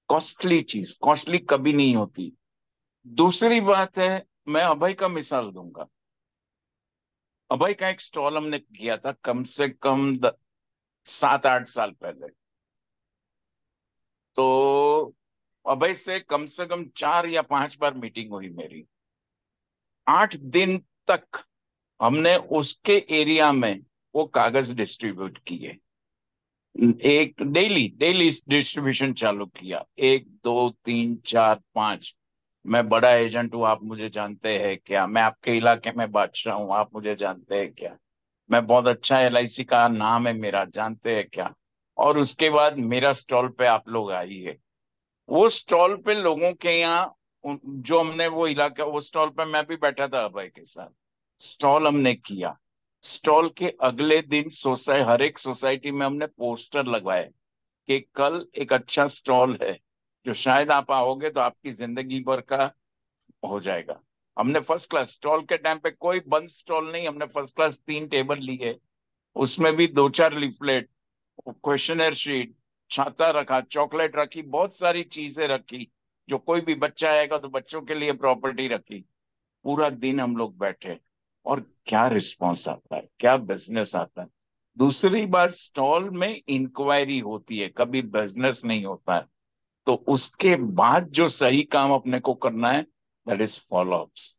कॉस्टली चीज, कॉस्टली कभी नहीं होती। दूसरी बात है, मैं अभय का मिसाल दूंगा। अभय का एक स्टॉल हमने किया था कम से कम 7-8 साल पहले। तो अभय से कम 4 या 5 बार मीटिंग हुई मेरी। 8 दिन तक हमने उसके एरिया में वो कागज डिस्ट्रीब्यूट किए। एक डेली डेली डिस्ट्रीब्यूशन चालू किया, 1 2 3 4 5। मैं बड़ा एजेंट हूँ, आप मुझे जानते हैं क्या? मैं आपके इलाके में बादशाह हूँ, आप मुझे जानते हैं क्या? मैं बहुत अच्छा, LIC का नाम है मेरा, जानते हैं क्या? और उसके बाद मेरा स्टॉल पे आप लोग आइए। वो स्टॉल पे लोगों के यहाँ जो हमने वो इलाका, वो स्टॉल पे मैं भी बैठा था अभय के साथ। स्टॉल हमने किया। स्टॉल के अगले दिन हर एक सोसाइटी में हमने पोस्टर लगवाए कि कल एक अच्छा स्टॉल है, जो शायद आप आओगे तो आपकी जिंदगी भर का हो जाएगा। हमने फर्स्ट क्लास स्टॉल के टाइम पे, कोई बंद स्टॉल नहीं, हमने फर्स्ट क्लास 3 टेबल लिए, उसमें भी 2-4 लिफलेट, क्वेश्चनर शीट, छाता रखा, चॉकलेट रखी, बहुत सारी चीजें रखी। जो कोई भी बच्चा आएगा तो बच्चों के लिए प्रॉपर्टी रखी। पूरा दिन हम लोग बैठे, और क्या रिस्पॉन्स आता है, क्या बिजनेस आता है। दूसरी बात, स्टॉल में इंक्वायरी होती है, कभी बिजनेस नहीं होता है। तो उसके बाद जो सही काम अपने को करना है, दैट इज फॉलोअप्स।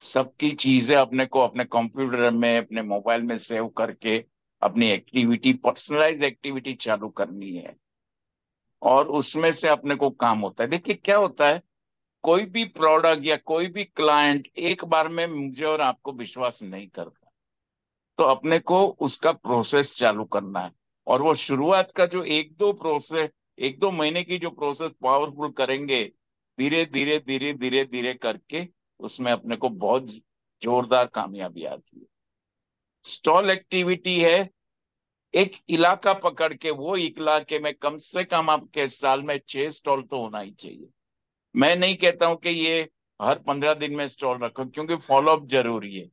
सबकी चीजें अपने को अपने कंप्यूटर में, अपने मोबाइल में सेव करके अपनी एक्टिविटी, पर्सनलाइज एक्टिविटी चालू करनी है। और उसमें से अपने को काम होता है। देखिए क्या होता है, कोई भी प्रोडक्ट या कोई भी क्लाइंट एक बार में मुझे और आपको विश्वास नहीं करता। तो अपने को उसका प्रोसेस चालू करना है। और वो शुरुआत का जो 1-2 महीने की जो प्रोसेस पावरफुल करेंगे, धीरे धीरे धीरे धीरे धीरे करके उसमें अपने को बहुत जोरदार कामयाबी आती है। स्टॉल एक्टिविटी है, एक इलाका पकड़ के वो इलाके में कम से कम आपके साल में 6 स्टॉल तो होना ही चाहिए। मैं नहीं कहता हूं कि ये हर 15 दिन में स्टॉल रखो, क्योंकि फॉलोअप जरूरी है,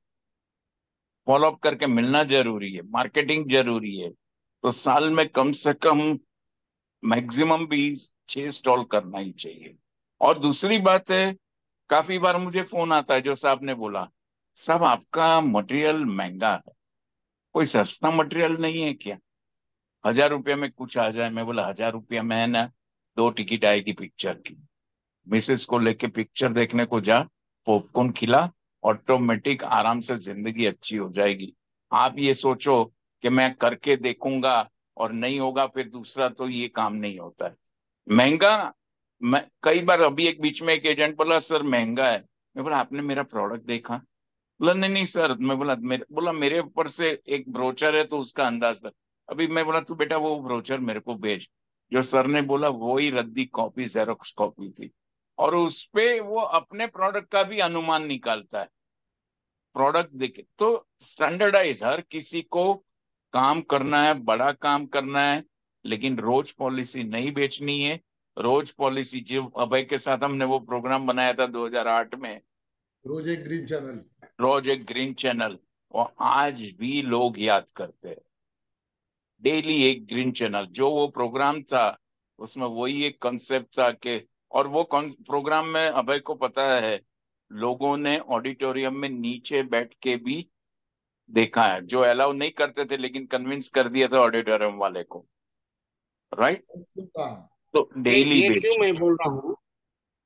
फॉलोअप करके मिलना जरूरी है, मार्केटिंग जरूरी है। तो साल में कम से कम मैक्सिमम भी 6 स्टॉल करना ही चाहिए। और दूसरी बात है, काफी बार मुझे फोन आता है, जो साहब ने बोला, साहब आपका मटेरियल महंगा है, कोई सस्ता मटेरियल नहीं है क्या? 1000 रुपये में कुछ आ जाए। मैं बोला, 1000 रुपया में है ना, 2 टिकट आएगी पिक्चर की। मिसेस को लेके पिक्चर देखने को जा, पॉपकॉर्न खिला, ऑटोमेटिक आराम से जिंदगी अच्छी हो जाएगी। आप ये सोचो कि मैं करके देखूंगा और नहीं होगा फिर दूसरा, तो ये काम नहीं होता है। महंगा, मैं कई बार, अभी एक बीच में एक एजेंट बोला, सर महंगा है। मैं बोला, आपने मेरा प्रोडक्ट देखा? बोला, नहीं नहीं सर। मैं बोला, मेरे ऊपर से एक ब्रोचर है तो उसका अंदाज था। अभी मैं बोला, तू बेटा वो ब्रोचर मेरे को भेज। जो सर ने बोला वो ही रद्दी कॉपी, जेरोक्स कॉपी थी। और उस पे वो अपने प्रोडक्ट का भी अनुमान निकालता है। प्रोडक्ट देखे तो स्टैंडर्डाइज, हर किसी को काम करना है, बड़ा काम करना है, लेकिन रोज पॉलिसी नहीं बेचनी है। रोज पॉलिसी, जो अभय के साथ हमने वो प्रोग्राम बनाया था 2008 में, रोज एक ग्रीन चैनल। रोज एक ग्रीन चैनल, और आज भी लोग याद करते हैं। डेली एक ग्रीन चैनल, जो वो प्रोग्राम था, उसमें वही एक कॉन्सेप्ट था कि, और वो प्रोग्राम में अभय को पता है, लोगों ने ऑडिटोरियम में नीचे बैठ के भी देखा है, जो अलाउ नहीं करते थे, लेकिन कन्विंस कर दिया था ऑडिटोरियम वाले को। राइट? तो डेली ये क्यों बेच। मैं बोल रहा हूँ,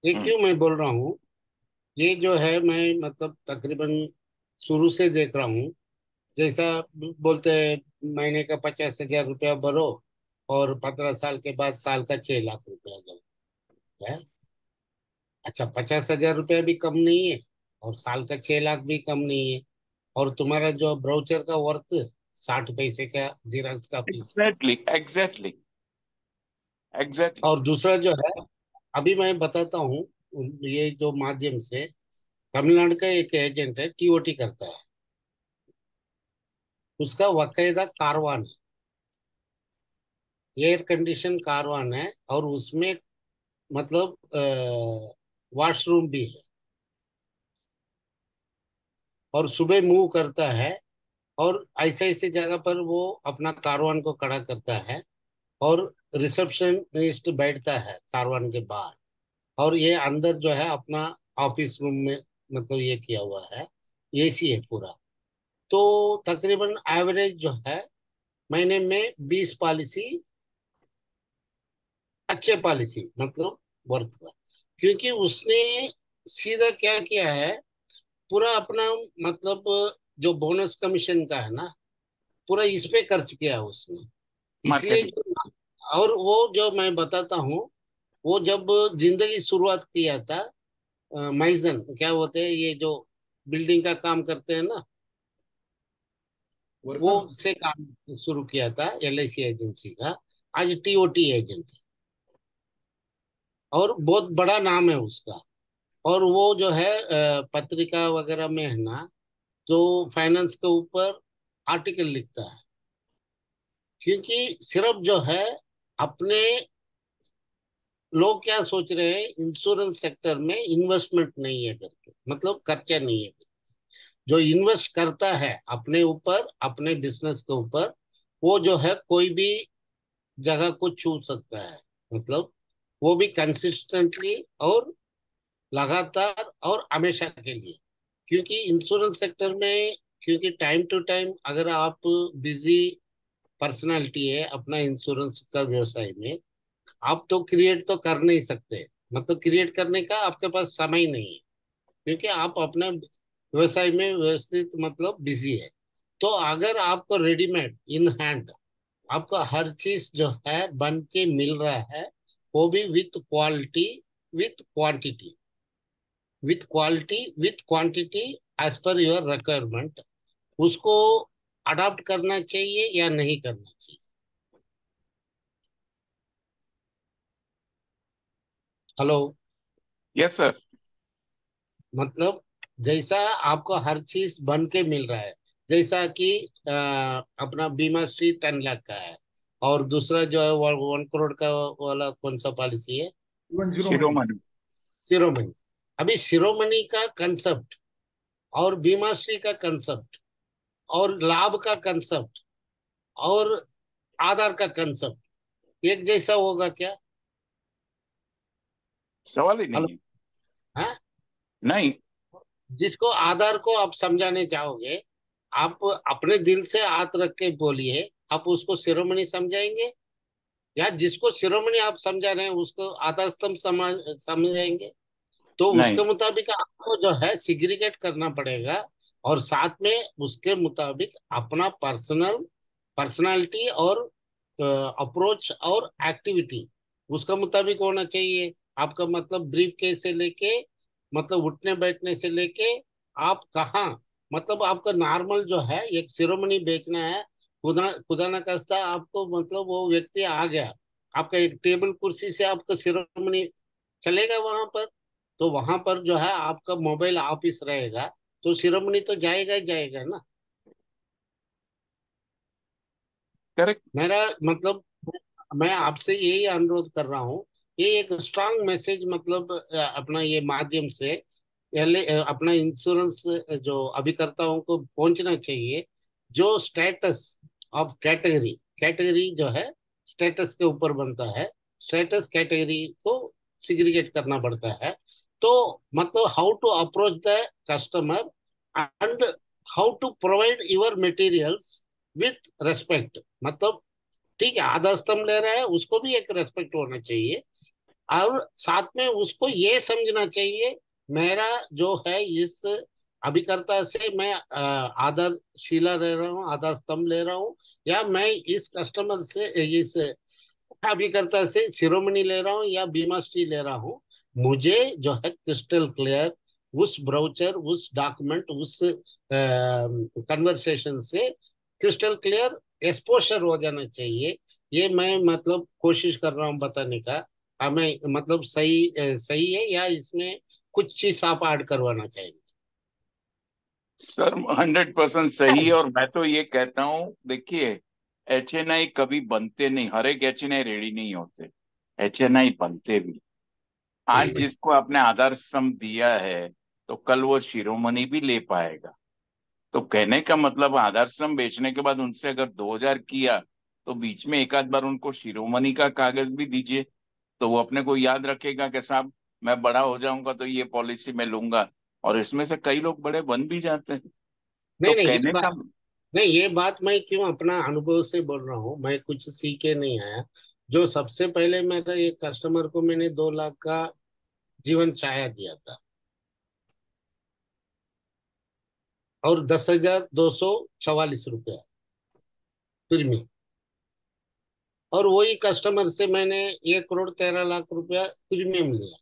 ये हम्म। क्यों मैं बोल रहा हूँ, ये जो है मैं मतलब तकरीबन शुरू से देख रहा हूँ। जैसा बोलते हैं, महीने का 50,000 रुपया भरो और 15 साल के बाद साल का 6 लाख रुपया दो। है? अच्छा, 50,000 रुपया भी कम नहीं है और साल का 6 लाख भी कम नहीं है। और तुम्हारा जो ब्राउचर का वर्थ 60 पैसे का जीराक्स कॉपी। Exactly exactly exactly. और दूसरा जो है, अभी मैं बताता हूँ, ये जो माध्यम से तमिलनाडु का एक एजेंट है, टीओटी करता है। उसका बाकायदा कारवान है, एयर कंडीशन कारवान है, और उसमें मतलब वॉशरूम भी है। और सुबह मूव करता है, और ऐसे ऐसे जगह पर वो अपना कारवान को खड़ा करता है, और रिसेप्शनिस्ट बैठता है कारवान के बाहर, और ये अंदर जो है अपना ऑफिस रूम में मतलब ये किया हुआ है, एसी है पूरा। तो तकरीबन एवरेज जो है महीने में 20 पॉलिसी, अच्छे पॉलिसी मतलब वर्थ का। क्योंकि उसने सीधा क्या किया है, पूरा अपना मतलब जो बोनस कमीशन का है ना, पूरा इस पे खर्च किया उसने। इसलिए मार्केटिंग। और वो जो मैं बताता हूँ, वो जब जिंदगी शुरुआत किया था, माइजन क्या होते हैं ये जो बिल्डिंग का काम करते हैं ना, वो वर्कर। से काम शुरू किया था एलआईसी एजेंसी का। आज टीओटी एजेंट है, और बहुत बड़ा नाम है उसका। और वो जो है पत्रिका वगैरह में है ना, जो फाइनेंस के ऊपर आर्टिकल लिखता है। क्योंकि सिर्फ जो है अपने लोग क्या सोच रहे हैं, इंश्योरेंस सेक्टर में इन्वेस्टमेंट नहीं है करके, मतलब खर्चा नहीं है। जो इन्वेस्ट करता है अपने ऊपर, अपने बिजनेस के ऊपर, वो जो है कोई भी जगह को छू सकता है, मतलब वो भी कंसिस्टेंटली और लगातार और हमेशा के लिए। क्योंकि इंश्योरेंस सेक्टर में, क्योंकि टाइम टू टाइम अगर आप बिजी पर्सनालिटी है अपना इंश्योरेंस का व्यवसाय में, आप तो क्रिएट तो कर नहीं सकते, मतलब क्रिएट करने का आपके पास समय नहीं है, क्योंकि आप अपने व्यवसाय में व्यवस्थित मतलब बिजी है। तो अगर आपको रेडीमेड इन हैंड आपको हर चीज जो है बन के मिल रहा है, वो भी with quality, with quantity, with quantity as per your requirement, उसको अडॉप्ट करना चाहिए या नहीं करना चाहिए। हेलो। Yes sir. मतलब जैसा आपको हर चीज बन के मिल रहा है, जैसा कि अपना बीमा श्री 10 लाख का है, और दूसरा जो है 1 करोड़ का वाला कौन सा पॉलिसी है? जीवन शिरोमणि। शिरोमणि। शिरोमणि। अभी शिरोमणि का कंसेप्ट और बीमा श्री का कंसेप्ट और लाभ का कंसेप्ट और आधार का कंसेप्ट एक जैसा होगा क्या? सवाल ही हेलो। नहीं है। हाँ। नहीं। जिसको आधार को आप समझाने चाहोगे, आप अपने दिल से हाथ रख के बोलिए, आप उसको शिरोमणि समझाएंगे? या जिसको शिरोमणि आप समझा रहे हैं उसको आधार स्तंभ समझाएंगे? तो नहीं। उसके मुताबिक आपको जो है सिग्रीगेट करना पड़ेगा, और साथ में उसके मुताबिक अपना पर्सनालिटी और अप्रोच और एक्टिविटी उसका मुताबिक होना चाहिए। आपका मतलब ब्रीफ केस से लेके, मतलब उठने बैठने से लेके, आप कहाँ, मतलब आपका नॉर्मल जो है एक सिरोमणि बेचना है, खुदा खुदा ना खास्ता आपको मतलब वो व्यक्ति आ गया, आपका एक टेबल कुर्सी से आपका सिरोमणि चलेगा वहां पर, तो वहां पर जो है आपका मोबाइल ऑफिस रहेगा, तो शिरोमणि तो जाएगा ही जाएगा ना। करेक्ट। मेरा मतलब, मैं आपसे यही अनुरोध कर रहा हूँ, ये एक स्ट्रांग मैसेज मतलब अपना ये माध्यम से अपना इंश्योरेंस जो अभिकर्ताओं को पहुंचना चाहिए। जो स्टेटस ऑफ कैटेगरी, कैटेगरी जो है स्टेटस के ऊपर बनता है, स्टेटस कैटेगरी को सिग्रीगेट करना पड़ता है। तो मतलब how to approach the customer and how to provide your materials with respect, मतलब ठीक है आधा स्तंभ ले रहा है उसको भी एक रेस्पेक्ट होना चाहिए, और साथ में उसको ये समझना चाहिए मेरा जो है इस अभिकर्ता से मैं आधार शिला ले रहा हूँ, आधार स्तंभ ले रहा हूँ, या मैं इस कस्टमर से इस अभिकर्ता से शिरोमणि ले रहा हूँ या बीमा श्री ले रहा हूँ। मुझे जो है क्रिस्टल क्लियर उस ब्राउचर, उस डॉक्यूमेंट, उस कन्वर्सेशन से क्रिस्टल क्लियर एक्सपोजर हो जाना चाहिए। ये मैं मतलब कोशिश कर रहा हूँ बताने का। हमें मतलब सही है या इसमें कुछ चीज आप ऐड करवाना चाहिए? सर 100% सही है। और मैं तो ये कहता हूँ, देखिए, HNI कभी बनते नहीं, हर एक HNI रेडी नहीं होते। HNI बनते भी। आज जिसको आपने आधार स्तंभ दिया है, तो कल वो शिरोमणि भी ले पाएगा। तो कहने का मतलब आधार स्तंभ बेचने के बाद उनसे अगर 2,000 किया तो बीच में एक आध बार उनको शिरोमणि का कागज भी दीजिए, तो वो अपने को याद रखेगा कि साहब मैं बड़ा हो जाऊंगा तो ये पॉलिसी मैं लूंगा। और इसमें से कई लोग बड़े बन भी जाते हैं। तो नहीं नहीं, कहने का नहीं, ये बात मैं क्यों अपना अनुभव से बोल रहा हूँ, मैं कुछ सीख के नहीं आया। जो सबसे पहले मेरा एक कस्टमर को मैंने 2 लाख का जीवन छाया दिया था, और 10,244 रुपया प्रीमियम। और वही कस्टमर से मैंने 1,13 लाख रुपया प्रीमियम लिया।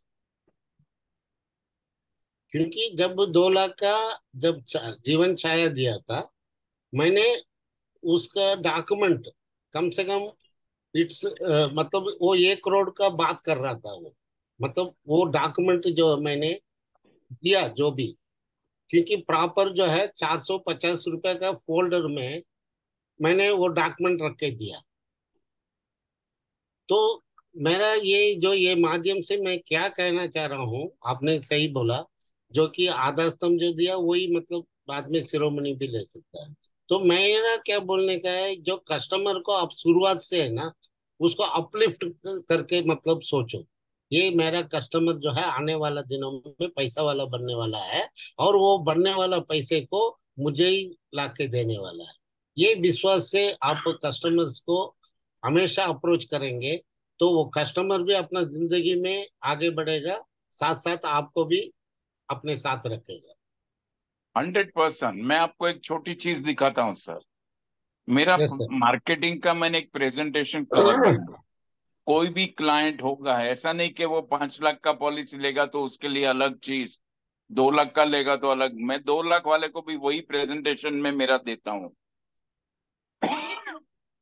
क्योंकि जब 2 लाख का जब जीवन छाया दिया था, मैंने उसका डॉक्यूमेंट कम से कम इट्स मतलब वो 1 करोड़ का बात कर रहा था वो। मतलब वो डॉक्यूमेंट जो मैंने दिया जो भी, क्योंकि प्रॉपर जो है 450 रुपये का फोल्डर में मैंने वो डॉक्यूमेंट रख के दिया। तो मेरा ये जो ये माध्यम से मैं क्या कहना चाह रहा हूँ, आपने सही बोला, जो कि आधा स्तंभ जो दिया वही मतलब बाद में शिरोमणि भी ले सकता है। तो मेरा क्या बोलने का है, जो कस्टमर को आप शुरुआत से है ना, उसको अपलिफ्ट करके मतलब सोचो। ये मेरा कस्टमर जो है आने वाला दिनों में पैसा वाला बनने वाला है, और वो बनने वाला पैसे को मुझे ही ला के देने वाला है। ये विश्वास से आप कस्टमर्स को हमेशा अप्रोच करेंगे, तो वो कस्टमर भी अपना जिंदगी में आगे बढ़ेगा, साथ साथ आपको भी अपने साथ रखेगा। 100%। मैं आपको एक छोटी चीज दिखाता हूँ सर। मेरा यस सर। मार्केटिंग का मैंने एक प्रेजेंटेशन कवर बनाया। कोई भी क्लाइंट होगा, ऐसा नहीं कि वो 5 लाख का पॉलिसी लेगा तो उसके लिए अलग चीज, 2 लाख का लेगा तो अलग। मैं 2 लाख वाले को भी वही प्रेजेंटेशन में मेरा देता हूँ।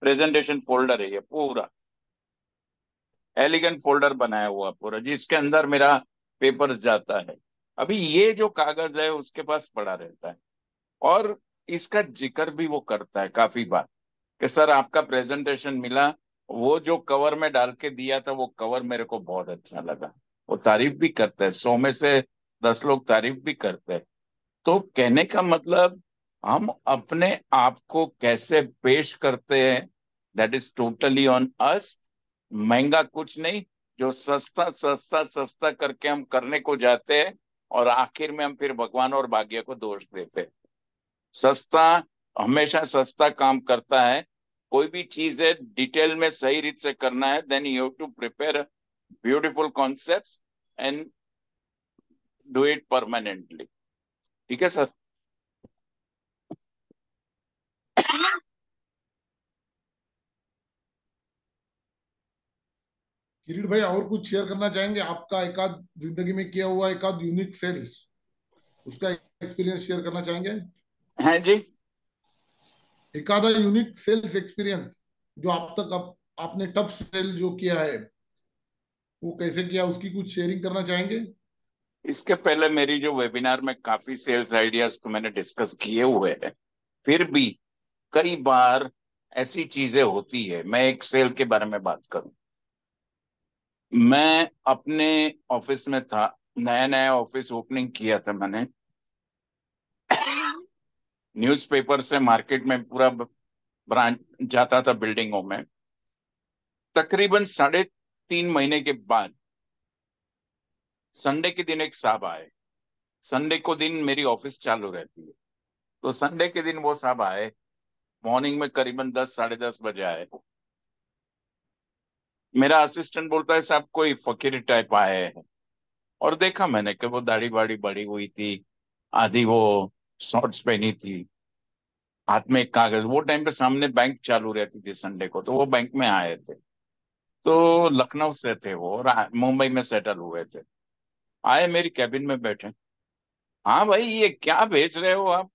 प्रेजेंटेशन फोल्डर है ये पूरा, एलिगेंट फोल्डर बनाया हुआ पूरा, जिसके अंदर मेरा पेपर्स जाता है। अभी ये जो कागज है उसके पास पड़ा रहता है, और इसका जिक्र भी वो करता है काफी बार कि सर आपका प्रेजेंटेशन मिला, वो जो कवर में डाल के दिया था वो कवर मेरे को बहुत अच्छा लगा। वो तारीफ भी करते हैं, 100 में से 10 लोग तारीफ भी करते हैं। तो कहने का मतलब हम अपने आप को कैसे पेश करते हैं, that is totally on us. महंगा कुछ नहीं, जो सस्ता सस्ता सस्ता करके हम करने को जाते हैं और आखिर में हम फिर भगवान और भाग्य को दोष देते हैं। सस्ता हमेशा सस्ता काम करता है। कोई भी चीज है डिटेल में सही रीत से करना है, then you have to prepare beautiful concepts and do it permanently. ठीक है सर। किरीट भाई और कुछ शेयर करना चाहेंगे? आपका एकाध जिंदगी में किया हुआ एकाध यूनिक सेल्स, उसका एक्सपीरियंस शेयर करना चाहेंगे? हैं जी। एकाधा यूनिक सेल्स एक्सपीरियंस जो आप तक आपने टफ सेल जो किया है वो कैसे किया, उसकी कुछ शेयरिंग करना चाहेंगे? इसके पहले मेरी जो वेबिनार में काफी सेल्स आइडियाज तो मैंने डिस्कस किए हुए हैं, फिर भी कई बार ऐसी चीजें होती है। मैं एक सेल के बारे में बात करूं। मैं अपने ऑफिस में था, नया नया ऑफिस ओपनिंग किया था मैंने। न्यूज़पेपर से मार्केट में पूरा ब्रांच जाता था बिल्डिंगों में। तकरीबन 3.5 महीने के बाद संडे के दिन एक साहब आए। संडे को दिन मेरी ऑफिस चालू रहती है, तो संडे के दिन वो साहब आए। मॉर्निंग में करीबन 10 साढ़े 10 बजे आए। मेरा असिस्टेंट बोलता है साहब कोई फकीर टाइप आए हैं। और देखा मैंने कि वो दाढ़ी बाड़ी बड़ी हुई थी, आधी वो शॉर्ट्स पहनी थी, हाथ में एक कागज। वो टाइम पे सामने बैंक चालू रहती थी संडे को, तो वो बैंक में आए थे। तो लखनऊ से थे वो, और मुंबई में सेटल हुए थे। आए मेरी कैबिन में बैठे। हाँ भाई ये क्या बेच रहे हो आप?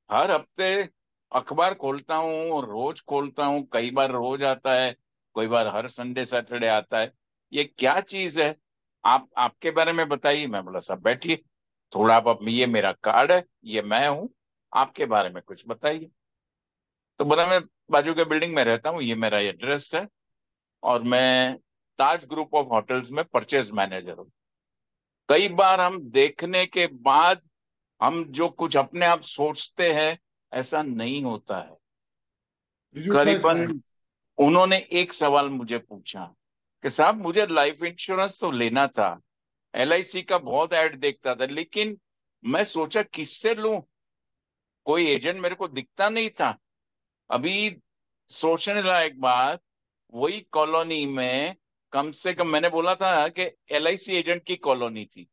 हर हफ्ते अखबार खोलता हूँ और रोज खोलता हूँ, कई बार रोज आता है, कोई बार हर संडे सैटरडे आता है। ये क्या चीज है? आप आपके बारे में बताइए। मैं बोला साहब बैठिए, थोड़ा आप ये मेरा कार्ड है, ये मैं हूँ, आपके बारे में कुछ बताइए। तो बोला मैं बाजू के बिल्डिंग में रहता हूँ, ये मेरा एड्रेस है, और मैं ताज ग्रुप ऑफ होटल्स में परचेज मैनेजर हूँ। कई बार हम देखने के बाद हम जो कुछ अपने आप सोचते हैं ऐसा नहीं होता है। विजुअलाइज करें। करीबन उन्होंने एक सवाल मुझे पूछा कि साहब मुझे लाइफ इंश्योरेंस तो लेना था, LIC का बहुत ऐड देखता था, लेकिन मैं सोचा किससे लूं, कोई एजेंट मेरे को दिखता नहीं था। अभी सोचने लायक बात, वही कॉलोनी में कम से कम मैंने बोला था कि LIC एजेंट की कॉलोनी थी,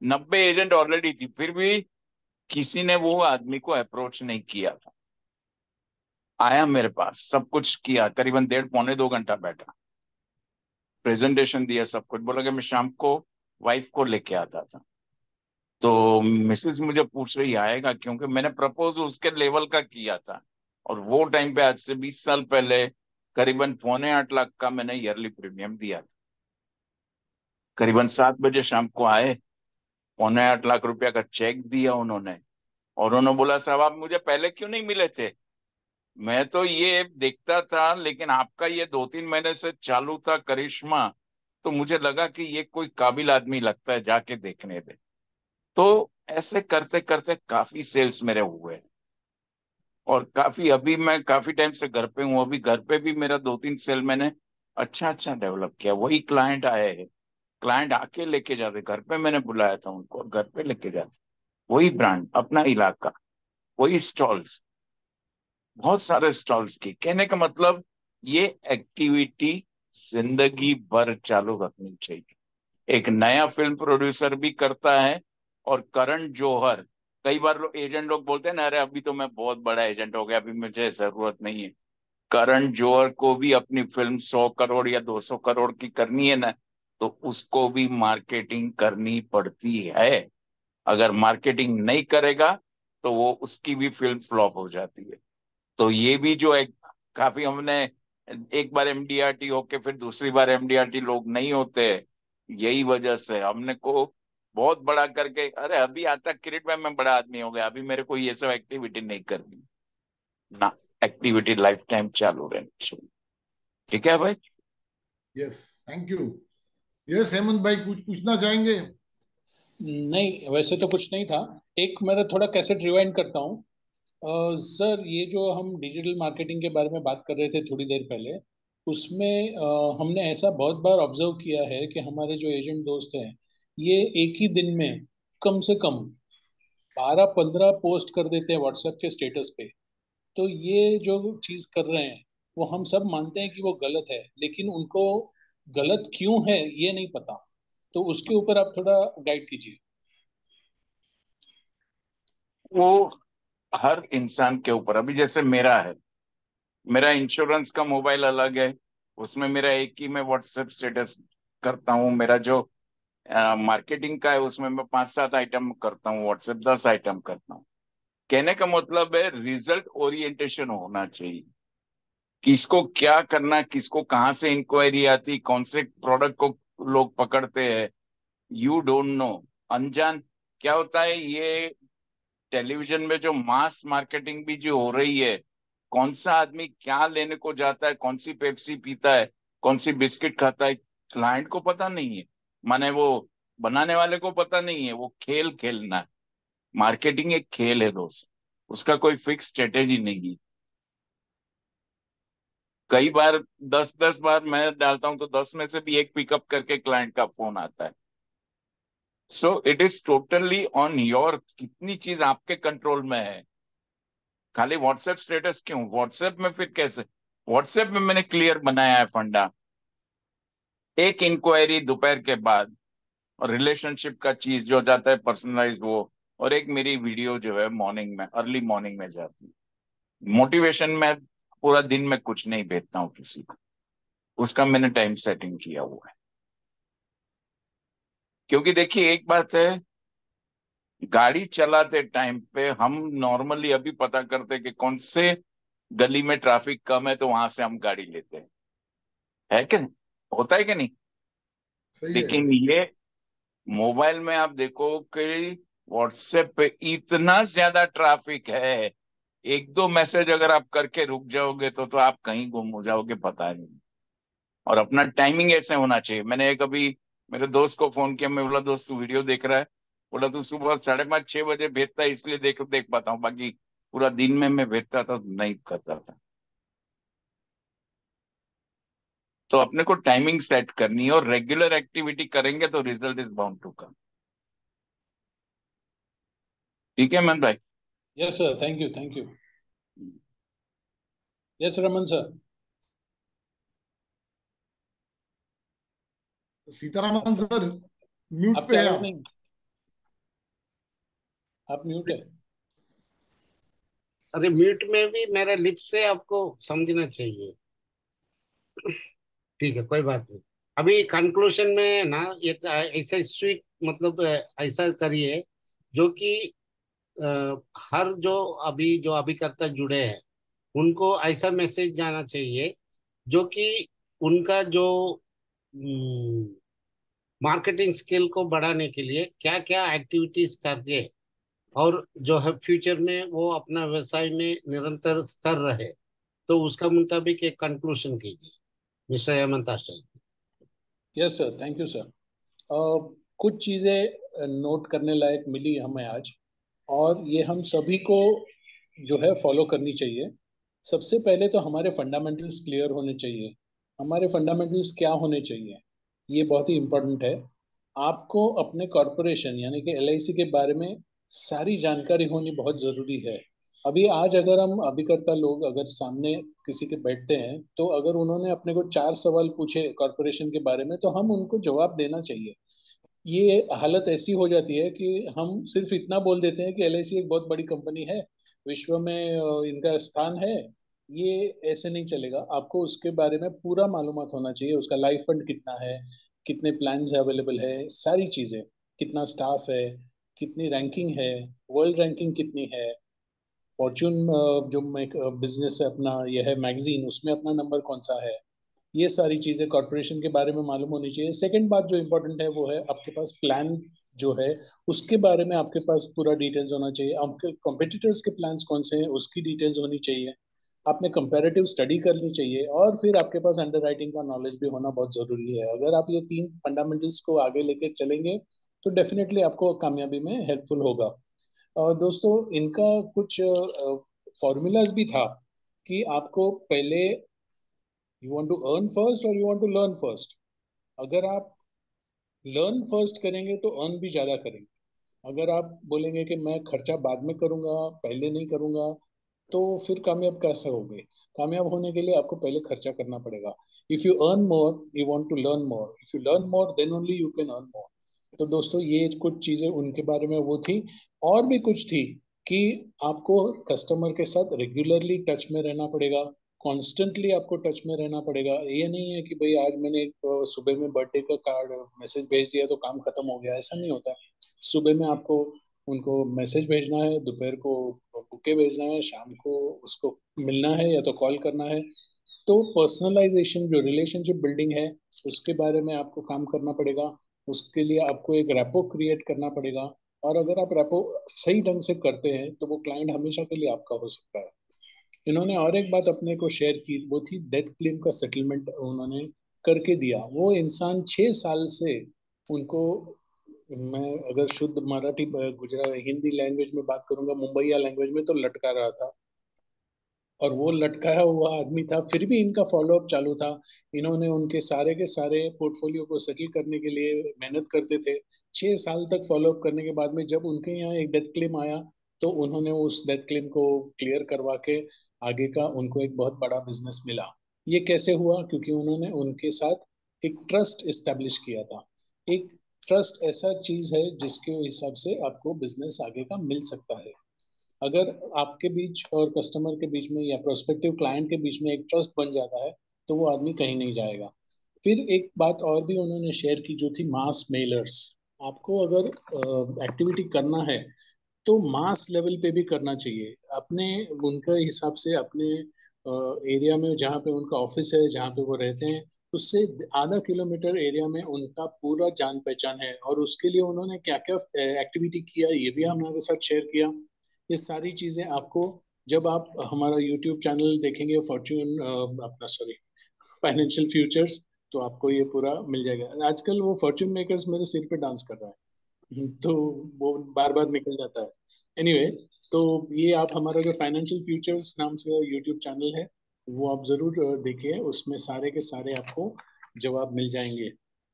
90 एजेंट ऑलरेडी थी, फिर भी किसी ने वो आदमी को अप्रोच नहीं किया था। आया मेरे पास, सब कुछ किया, करीबन 1.5 पौने 2 घंटा बैठा, प्रेजेंटेशन दिया, सब कुछ, बोला कि मैं शाम को वाइफ को लेके आता था। तो मिसेज मुझे पूछ रही आएगा, क्योंकि मैंने प्रपोज उसके लेवल का किया था, और वो टाइम पे आज से 20 साल पहले करीबन 7.25 लाख का मैंने ईयरली प्रीमियम दिया था। करीबन 7 बजे शाम को आए, 7.25 लाख रुपया का चेक दिया उन्होंने, और उन्होंने बोला साहब आप मुझे पहले क्यों नहीं मिले थे, मैं तो ये देखता था, लेकिन आपका ये 2-3 महीने से चालू था करिश्मा, तो मुझे लगा कि ये कोई काबिल आदमी लगता है, जाके देखने दे। तो ऐसे करते करते काफी सेल्स मेरे हुए, और काफी, अभी मैं काफी टाइम से घर पे हूँ, अभी घर पे भी मेरा 2-3 सेल मैंने अच्छा अच्छा डेवलप किया। वही क्लाइंट आए हैं, क्लाइंट आके लेके जाते, घर पे मैंने बुलाया था उनको और घर पे लेके जाते, वही ब्रांड, अपना इलाका, वही स्टॉल्स, बहुत सारे स्टॉल्स की। कहने का मतलब ये एक्टिविटी जिंदगी भर चालू रखनी चाहिए। एक नया फिल्म प्रोड्यूसर भी करता है, और करण जौहर, कई बार लोग एजेंट लोग बोलते हैं ना, अरे अभी तो मैं बहुत बड़ा एजेंट हो गया, अभी मुझे जरूरत नहीं है। करण जौहर को भी अपनी फिल्म 100 करोड़ या 200 करोड़ की करनी है ना, तो उसको भी मार्केटिंग करनी पड़ती है। अगर मार्केटिंग नहीं करेगा तो वो उसकी भी फिल्म फ्लॉप हो जाती है। तो ये भी जो एक, काफी हमने, एक बार MDRT होके फिर दूसरी बार MDRT लोग नहीं होते, यही वजह से हमने को बहुत बड़ा करके, अरे अभी आता क्रिकेट में मैं बड़ा आदमी हो गया, अभी मेरे को ये सब एक्टिविटी नहीं करनी ना, एक्टिविटी लाइफ टाइम चालू रहनी चाहिए। ठीक है भाई। Yes, thank you. Yes Hemant भाई, कुछ पूछना चाहेंगे? नहीं, वैसे तो कुछ नहीं था। एक मेरा थोड़ा कैसेट रिवाइंड करता हूँ। सर, ये जो हम डिजिटल मार्केटिंग के बारे में बात कर रहे थे थोड़ी देर पहले, उसमें हमने ऐसा बहुत बार ऑब्जर्व किया है कि हमारे जो एजेंट दोस्त हैं, ये एक ही दिन में कम से कम 12-15 पोस्ट कर देते हैं व्हाट्सएप के स्टेटस पे। तो ये जो चीज कर रहे हैं, वो हम सब मानते हैं कि वो गलत है, लेकिन उनको गलत क्यों है ये नहीं पता। तो उसके ऊपर आप थोड़ा गाइड कीजिए। वो हर इंसान के ऊपर, अभी जैसे मेरा है, मेरा इंश्योरेंस का मोबाइल अलग है, उसमें मेरा एक ही मैं व्हाट्सएप स्टेटस करता हूँ। मेरा जो मार्केटिंग का है उसमें मैं 5-7 आइटम करता हूँ, व्हाट्सएप 10 आइटम करता हूँ। कहने का मतलब है रिजल्ट ओरिएंटेशन होना चाहिए, किसको क्या करना, किसको कहाँ से इंक्वायरी आती, कौन से प्रोडक्ट को लोग पकड़ते हैं, यू डोंट नो। अनजान क्या होता है ये, टेलीविजन में जो मास मार्केटिंग भी जो हो रही है, कौन सा आदमी क्या लेने को जाता है, कौन सी पेप्सी पीता है, कौन सी बिस्किट खाता है, क्लाइंट को पता नहीं है, माने वो बनाने वाले को पता नहीं है। वो खेल खेलना है, मार्केटिंग एक खेल है दोस्त, उसका कोई फिक्स स्ट्रेटेजी नहीं है। कई बार 10-10 बार मैं डालता हूं तो 10 में से भी एक पिकअप करके क्लाइंट का फोन आता है। So it is totally on your, कितनी चीज आपके कंट्रोल में है। खाली व्हाट्सएप स्टेटस क्यों, व्हाट्सएप में फिर कैसे, व्हाट्सएप में मैंने क्लियर बनाया है फंडा, एक इंक्वायरी दोपहर के बाद, और रिलेशनशिप का चीज जो जाता है पर्सनलाइज वो, और एक मेरी वीडियो जो है मॉर्निंग में, अर्ली मॉर्निंग में जाती है। मोटिवेशन में पूरा दिन में कुछ नहीं भेजता हूँ किसी को, उसका मैंने टाइम सेटिंग किया हुआ है। क्योंकि देखिए एक बात है, गाड़ी चलाते टाइम पे हम नॉर्मली अभी पता करते हैं कि कौन से गली में ट्रैफिक कम है, तो वहां से हम गाड़ी लेते हैं, है क्या, होता है कि नहीं। सही है। लेकिन ये मोबाइल में आप देखो कि व्हाट्सएप पे इतना ज्यादा ट्रैफिक है, एक दो मैसेज अगर आप करके रुक जाओगे तो आप कहीं गुम हो जाओगे पता नहीं। और अपना टाइमिंग ऐसे होना चाहिए। मैंने एक अभी मेरे दोस्त को फोन किया, मैं बोला दोस्त तू वीडियो देख रहा है, बोला तू सुबह 5:30-6 बजे भेजता है इसलिए देख देख पाता हूँ, बाकी पूरा दिन में मैं भेजता था तो नहीं करता था। तो अपने को टाइमिंग सेट करनी है और रेगुलर एक्टिविटी करेंगे तो result is bound to come. ठीक है मन भाई? Yes sir, thank you, thank you. Yes Raman sir. Sitaraman sir mute आपकी पे है आवाज आप। नहीं, आप म्यूट है। अरे म्यूट में भी मेरे लिप से आपको समझना चाहिए। ठीक है, कोई बात नहीं। अभी कंक्लूजन में ना एक ऐसा स्वीट मतलब ऐसा करिए जो कि हर जो अभिकर्ता जुड़े हैं उनको ऐसा मैसेज जाना चाहिए जो कि उनका जो मार्केटिंग स्किल को बढ़ाने के लिए क्या क्या एक्टिविटीज करके और जो है फ्यूचर में वो अपना व्यवसाय में निरंतर स्तर रहे, तो उसका मुताबिक एक कंक्लूजन कीजिए mister Hemant Acharya. Yes sir, thank you sir. कुछ चीजें नोट करने लायक मिली हमें आज, और ये हम सभी को जो है फॉलो करनी चाहिए। सबसे पहले तो हमारे फंडामेंटल्स क्लियर होने चाहिए। हमारे फंडामेंटल्स क्या होने चाहिए, ये बहुत ही इंपॉर्टेंट है। आपको अपने कॉरपोरेशन यानी कि एलआईसी के बारे में सारी जानकारी होनी बहुत जरूरी है। अभी आज अगर हम अभिकर्ता लोग अगर सामने किसी के बैठते हैं, तो अगर उन्होंने अपने को 4 सवाल पूछे कॉरपोरेशन के बारे में, तो हम उनको जवाब देना चाहिए। ये हालत ऐसी हो जाती है कि हम सिर्फ इतना बोल देते हैं कि एलआईसी एक बहुत बड़ी कंपनी है, विश्व में इनका स्थान है। ये ऐसे नहीं चलेगा, आपको उसके बारे में पूरा मालूमात होना चाहिए। उसका लाइफ फंड कितना है, कितने प्लान्स अवेलेबल है, सारी चीजें, कितना स्टाफ है, कितनी रैंकिंग है, वर्ल्ड रैंकिंग कितनी है, फॉर्च्यून जो बिजनेस है अपना, यह है मैगजीन, उसमें अपना नंबर कौन सा है। ये सारी चीजें कॉर्पोरेशन के बारे में मालूम होनी चाहिए। सेकंड बात जो इम्पोर्टेंट है वो है आपके पास प्लान जो है, उसके बारे में आपके पास पूरा डिटेल्स होना चाहिए। आपके कॉम्पिटिटर्स के प्लान्स कौन से हैं उसकी डिटेल्स होनी चाहिए। आपने कंपैरेटिव स्टडी करनी चाहिए, और फिर आपके पास अंडरराइटिंग का नॉलेज भी होना बहुत जरूरी है। अगर आप ये 3 फंडामेंटल्स को आगे लेके चलेंगे तो डेफिनेटली आपको कामयाबी में हेल्पफुल होगा। और दोस्तों, इनका कुछ फॉर्मूलाज भी था कि आपको पहले you want to earn first और you want to learn first. अगर आप लर्न फर्स्ट करेंगे तो अर्न भी ज्यादा करेंगे। अगर आप बोलेंगे कि मैं खर्चा बाद में करूंगा, पहले नहीं करूंगा, तो फिर कामयाब कैसे होगे? कामयाब होने के लिए आपको पहले खर्चा करना पड़ेगा। If you earn more you want to learn more, if you learn more then only you can earn more. तो दोस्तों, ये कुछ चीजें उनके बारे में वो थी। और भी कुछ थी कि आपको कस्टमर के साथ रेगुलरली टच में रहना पड़ेगा, कॉन्स्टेंटली आपको टच में रहना पड़ेगा। ये नहीं है कि भाई आज मैंने सुबह में बर्थडे का कार्ड मैसेज भेज दिया तो काम खत्म हो गया, ऐसा नहीं होता। सुबह में आपको उनको मैसेज भेजना है, दोपहर को बुके भेजना है, शाम को उसको मिलना है या तो कॉल करना है। तो पर्सनलाइजेशन जो रिलेशनशिप बिल्डिंग है, उसके बारे में आपको काम करना पड़ेगा। उसके लिए आपको एक रैपो क्रिएट करना पड़ेगा। और अगर आप रैपो सही ढंग से करते हैं तो वो क्लाइंट हमेशा के लिए आपका हो सकता है। इन्होंने और एक बात अपने को शेयर की, वो थी डेथ क्लेम का सेटलमेंट उन्होंने करके दिया। वो इंसान 6 साल से उनको, मैं अगर शुद्ध मराठी गुजरात हिंदी लैंग्वेज में बात करूंगा, मुंबईया लैंग्वेज में, तो लटका रहा था। और वो लटकाया हुआ आदमी था, फिर भी इनका फॉलोअप चालू था। इन्होंने उनके सारे के सारे पोर्टफोलियो को सेटल करने के लिए मेहनत करते थे। 6 साल तक फॉलोअप करने के बाद में जब उनके यहाँ एक डेथ क्लेम आया, तो उन्होंने उस डेथ क्लेम को क्लियर करवा के आगे का उनको एक बहुत बड़ा बिजनेस मिला। ये कैसे हुआ? क्योंकि उन्होंने उनके साथ एक ट्रस्ट इस्टेब्लिश किया था। एक ट्रस्ट ऐसा चीज है जिसके हिसाब से आपको बिजनेस आगे का मिल सकता है। अगर आपके बीच और कस्टमर के बीच में या प्रोस्पेक्टिव क्लाइंट के बीच में एक ट्रस्ट बन जाता है, तो वो आदमी कहीं नहीं जाएगा। फिर एक बात और भी उन्होंने शेयर की जो थी मास मेलर्स। आपको अगर एक्टिविटी करना है तो मास लेवल पे भी करना चाहिए। अपने उनके हिसाब से अपने एरिया में जहाँ पे उनका ऑफिस है, जहाँ पे वो रहते हैं, उससे आधा किलोमीटर एरिया में उनका पूरा जान पहचान है। और उसके लिए उन्होंने क्या क्या एक्टिविटी किया, ये भी हमारे साथ शेयर किया। ये सारी चीजें आपको, जब आप हमारा यूट्यूब चैनल देखेंगे फॉर्च्यून अपना सॉरी फाइनेंशियल फ्यूचर्स, तो आपको ये पूरा मिल जाएगा। आजकल वो फॉर्च्यून मेकर्स मेरे सिर पे डांस कर रहा है, तो वो बार बार निकल जाता है। एनीवे, तो ये आप हमारा जो फाइनेंशियल फ्यूचर्स नाम से यूट्यूब चैनल है वो आप जरूर देखिए, उसमें सारे के सारे आपको जवाब मिल जाएंगे।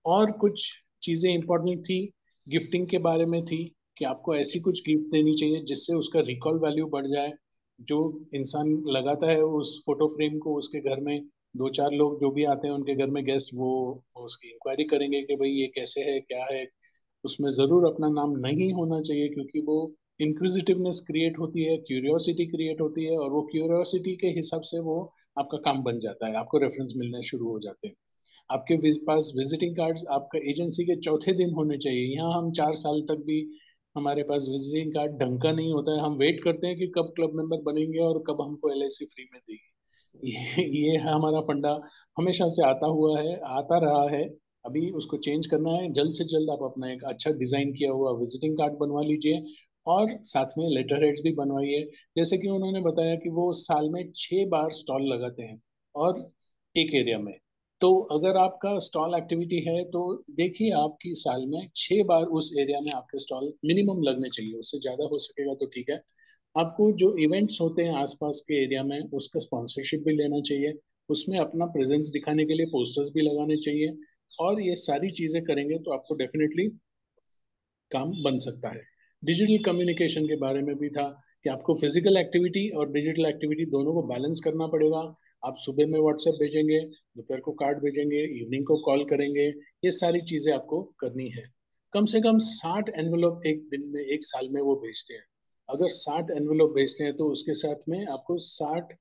और कुछ चीजें इंपॉर्टेंट थी, गिफ्टिंग के बारे में थी कि आपको ऐसी कुछ गिफ्ट देनी चाहिए जिससे उसका रिकॉल वैल्यू बढ़ जाए। जो इंसान लगाता है उस फोटो फ्रेम को, उसके घर में दो चार लोग जो भी आते हैं उनके घर में गेस्ट, वो उसकी इंक्वायरी करेंगे कि भाई ये कैसे है क्या है। उसमें जरूर अपना नाम नहीं होना चाहिए, क्योंकि वो इंक्विजिटिवनेस क्रिएट होती है, क्यूरियोसिटी क्रिएट होती है, और वो क्यूरियोसिटी के हिसाब से वो आपका काम बन जाता है, आपको रेफरेंस मिलने शुरू हो जाते हैं। आपके पास विजिटिंग कार्ड्स आपका एजेंसी के चौथे दिन होने चाहिए। यहाँ हम 4 साल तक भी हमारे पास विजिटिंग कार्ड ढंग का नहीं होता है, हम वेट करते हैं कि कब क्लब मेंबर बनेंगे और कब हमको एलआईसी फ्री में देगी। ये है हमारा फंडा, हमेशा से आता हुआ है, आता रहा है। अभी उसको चेंज करना है, जल्द से जल्द आप अपना एक अच्छा डिजाइन किया हुआ विजिटिंग कार्ड बनवा लीजिए, और साथ में लेटर हेड्स भी बनवाइए। जैसे कि उन्होंने बताया कि वो साल में 6 बार स्टॉल लगाते हैं, और एक एरिया में। तो अगर आपका स्टॉल एक्टिविटी है तो देखिए, आपकी साल में 6 बार उस एरिया में आपके स्टॉल मिनिमम लगने चाहिए, उससे ज्यादा हो सकेगा तो ठीक है। आपको जो इवेंट्स होते हैं आसपास के एरिया में उसका स्पॉन्सरशिप भी लेना चाहिए, उसमें अपना प्रेजेंस दिखाने के लिए पोस्टर्स भी लगाने चाहिए। और ये सारी चीजें करेंगे तो आपको डेफिनेटली काम बन सकता है। डिजिटल कम्युनिकेशन के बारे में भी था कि आपको फिजिकल एक्टिविटी और डिजिटल एक्टिविटी दोनों को बैलेंस करना पड़ेगा। आप सुबह में व्हाट्सएप भेजेंगे, दोपहर को कार्ड भेजेंगे, इवनिंग को कॉल करेंगे, ये सारी चीजें आपको करनी है। कम से कम 60 एनवेलप एक दिन में, एक साल में वो भेजते हैं। अगर 60 एनवेलप भेजते हैं तो उसके साथ में आपको 60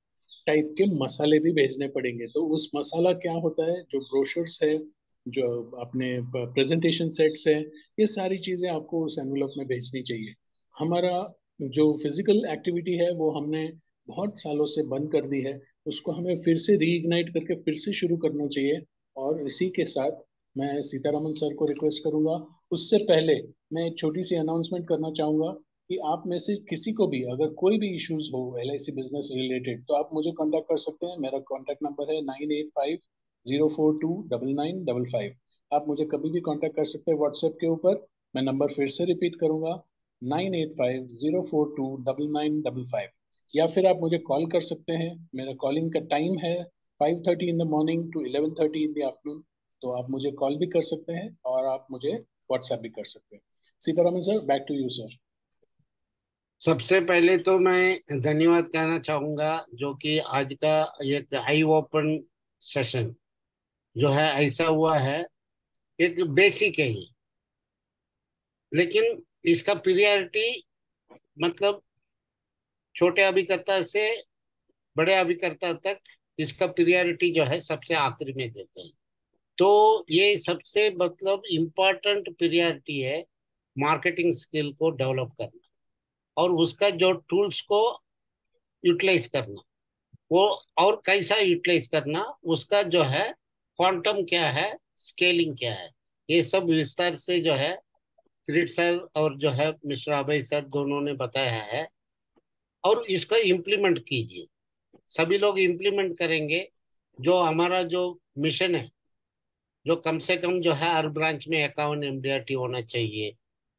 टाइप के मसाले भी भेजने पड़ेंगे। तो उस मसाला क्या होता है, जो ब्रोशर्स है, जो अपने प्रेजेंटेशन सेट्स है, ये सारी चीजें आपको उस एनवलप में भेजनी चाहिए। हमारा जो फिजिकल एक्टिविटी है वो हमने बहुत सालों से बंद कर दी है, उसको हमें फिर से रीइग्नाइट करके फिर से शुरू करना चाहिए। और इसी के साथ मैं सीतारमन सर को रिक्वेस्ट करूंगा। उससे पहले मैं एक छोटी सी अनाउंसमेंट करना चाहूंगा कि आप में से किसी को भी अगर कोई भी इश्यूज हो एलआईसी बिजनेस रिलेटेड, तो आप मुझे कांटेक्ट कर सकते हैं। मेरा कांटेक्ट नंबर है 9850429955। आप मुझे कभी भी कांटेक्ट कर सकते हैं व्हाट्सएप के ऊपर। मैं नंबर फिर से रिपीट करूंगा, 9850429955। या फिर आप मुझे कॉल कर सकते हैं, मेरा कॉलिंग का टाइम है 5:30 in the morning to 11:30 in the afternoon. तो आप मुझे कॉल भी कर सकते हैं और आप मुझे व्हाट्सएप भी कर सकते हैं। Sitaraman sir, back to you sir. सबसे पहले तो मैं धन्यवाद कहना चाहूंगा, जो कि आज का एक आई ओपन सेशन जो है ऐसा हुआ है। एक बेसिक है ये, लेकिन इसका प्रियोरिटी मतलब छोटे अभिकर्ता से बड़े अभिकर्ता तक इसका प्रियोरिटी जो है सबसे आखिरी में देते हैं। तो ये सबसे मतलब इम्पोर्टेंट प्रियोरिटी है, मार्केटिंग स्किल को डेवलप करना और उसका जो टूल्स को यूटिलाइज करना, वो और कैसा यूटिलाइज करना, उसका जो है क्वांटम क्या है, स्केलिंग क्या है, ये सब विस्तार से जो है किरीट सर और जो है मिस्टर अभय सर दोनों ने बताया है। और इसको इम्प्लीमेंट कीजिए, सभी लोग इम्प्लीमेंट करेंगे। जो हमारा जो मिशन है, जो कम से कम जो है हर ब्रांच में 51 एमडीआरटी होना चाहिए,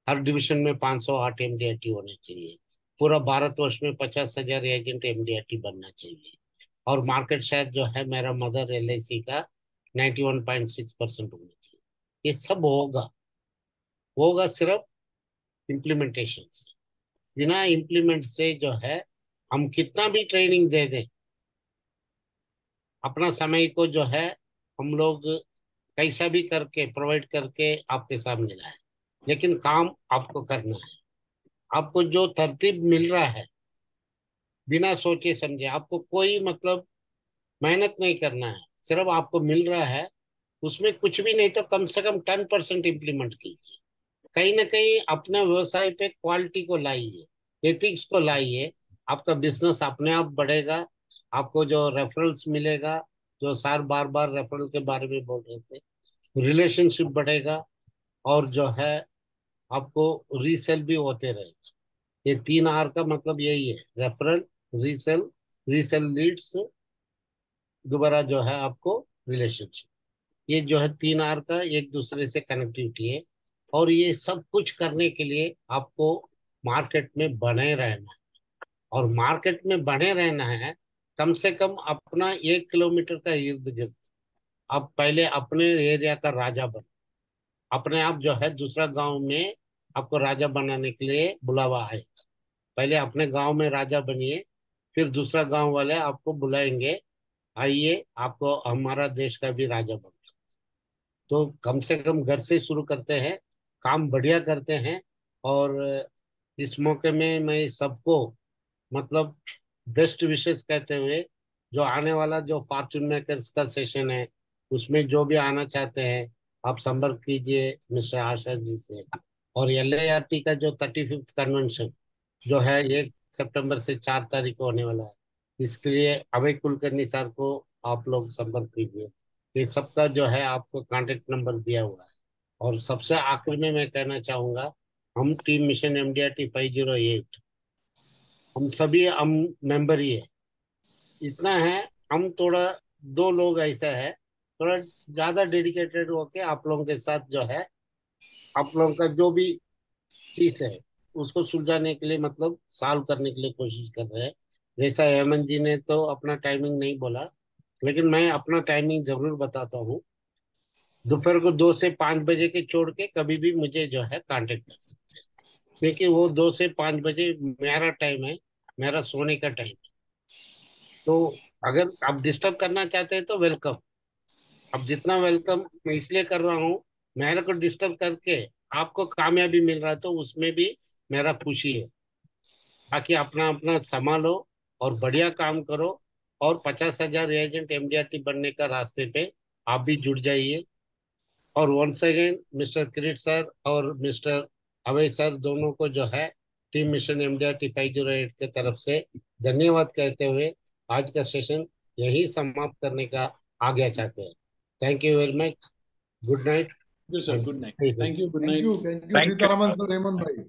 हर डिवीजन में 508 एमडीआरटी होने चाहिए, पूरा भारतवर्ष में 50,000 एजेंट एमडीआरटी बनना चाहिए, और मार्केट शेयर जो है मेरा मदर एलआईसी का 91.6% होना चाहिए। ये सब होगा, होगा सिर्फ इम्प्लीमेंटेशन से। बिना इम्प्लीमेंट से जो है हम कितना भी ट्रेनिंग दे दें, अपना समय को जो है हम लोग कैसा भी करके प्रोवाइड करके आपके सामने लाए, लेकिन काम आपको करना है। आपको जो तरतीब मिल रहा है, बिना सोचे समझे, आपको कोई मतलब मेहनत नहीं करना है, सिर्फ आपको मिल रहा है, उसमें कुछ भी नहीं तो कम से कम 10% इम्प्लीमेंट कीजिए। कहीं ना कहीं अपने व्यवसाय पे क्वालिटी को लाइए, एथिक्स को लाइए, आपका बिजनेस अपने आप बढ़ेगा। आपको जो रेफरल्स मिलेगा, जो सर बार बार रेफरल के बारे में बोल रहे थे, रिलेशनशिप बढ़ेगा, और जो है आपको रीसेल भी होते रहेगा। ये 3 R का मतलब यही है, रेफरल, रीसेल, रीसेल लीड्स, दोबारा जो है आपको रिलेशनशिप। ये जो है 3 R का एक दूसरे से कनेक्टिविटी है। और ये सब कुछ करने के लिए आपको मार्केट में बने रहना है। और मार्केट में बने रहना है, कम से कम अपना 1 किलोमीटर का इर्द गिर्द आप पहले अपने एरिया का राजा बनो। अपने आप जो है दूसरा गांव में आपको राजा बनाने के लिए बुलावा आए। पहले अपने गांव में राजा बनिए, फिर दूसरा गांव वाले आपको बुलाएंगे, आइए आपको हमारा देश का भी राजा बनो। तो कम से कम घर से शुरू करते हैं, काम बढ़िया करते हैं। और इस मौके में मैं सबको मतलब बेस्ट विशेष कहते हुए, जो आने वाला जो फॉर्चून मेकर्स का सेशन है उसमें जो भी आना चाहते हैं आप संपर्क कीजिए मिस्टर आशा जी से। और LART का जो 35th कन्वेंशन जो है 1 सितंबर से 4 तारीख को होने वाला है, इसके लिए अभय कुलकर्णी सर को आप लोग संपर्क कीजिए। ये सबका जो है आपको कांटेक्ट नंबर दिया हुआ है। और सबसे आखिर में मैं कहना चाहूंगा, हम टीम मिशन MDRT 508, हम सभी हम मेंबर ही है। इतना है, हम थोड़ा 2 लोग ऐसा है थोड़ा ज्यादा डेडिकेटेड होके आप लोगों के साथ जो है आप लोगों का जो भी चीज है उसको सुलझाने के लिए मतलब सॉल्व करने के लिए कोशिश कर रहे हैं। जैसा हेमंत जी ने तो अपना टाइमिंग नहीं बोला, लेकिन मैं अपना टाइमिंग जरूर बताता हूँ। दोपहर को 2 से 5 बजे के छोड़ के कभी भी मुझे जो है कांटेक्ट कर सकते हैं, क्योंकि वो 2 से 5 बजे मेरा टाइम है, मेरा सोने का टाइम है। तो अगर आप डिस्टर्ब करना चाहते हैं तो वेलकम। अब जितना वेलकम मैं इसलिए कर रहा हूँ, मेरे को डिस्टर्ब करके आपको कामयाबी मिल रहा है तो उसमें भी मेरा खुशी है। बाकी अपना अपना संभालो और बढ़िया काम करो। और 50,000 एजेंट MDRT बनने का रास्ते पे आप भी जुड़ जाइए। और वंस अगेन मिस्टर किरीट सर और मिस्टर अभय सर दोनों को जो है टीम मिशन MDRT 508 के तरफ से धन्यवाद कहते हुए आज का सेशन यही समाप्त करने का आज्ञा चाहते हैं। Thank you very much. Good night. Sir, good night. Thank you, good night. Thank you thank you Sitaraman sir, Hemant भाई।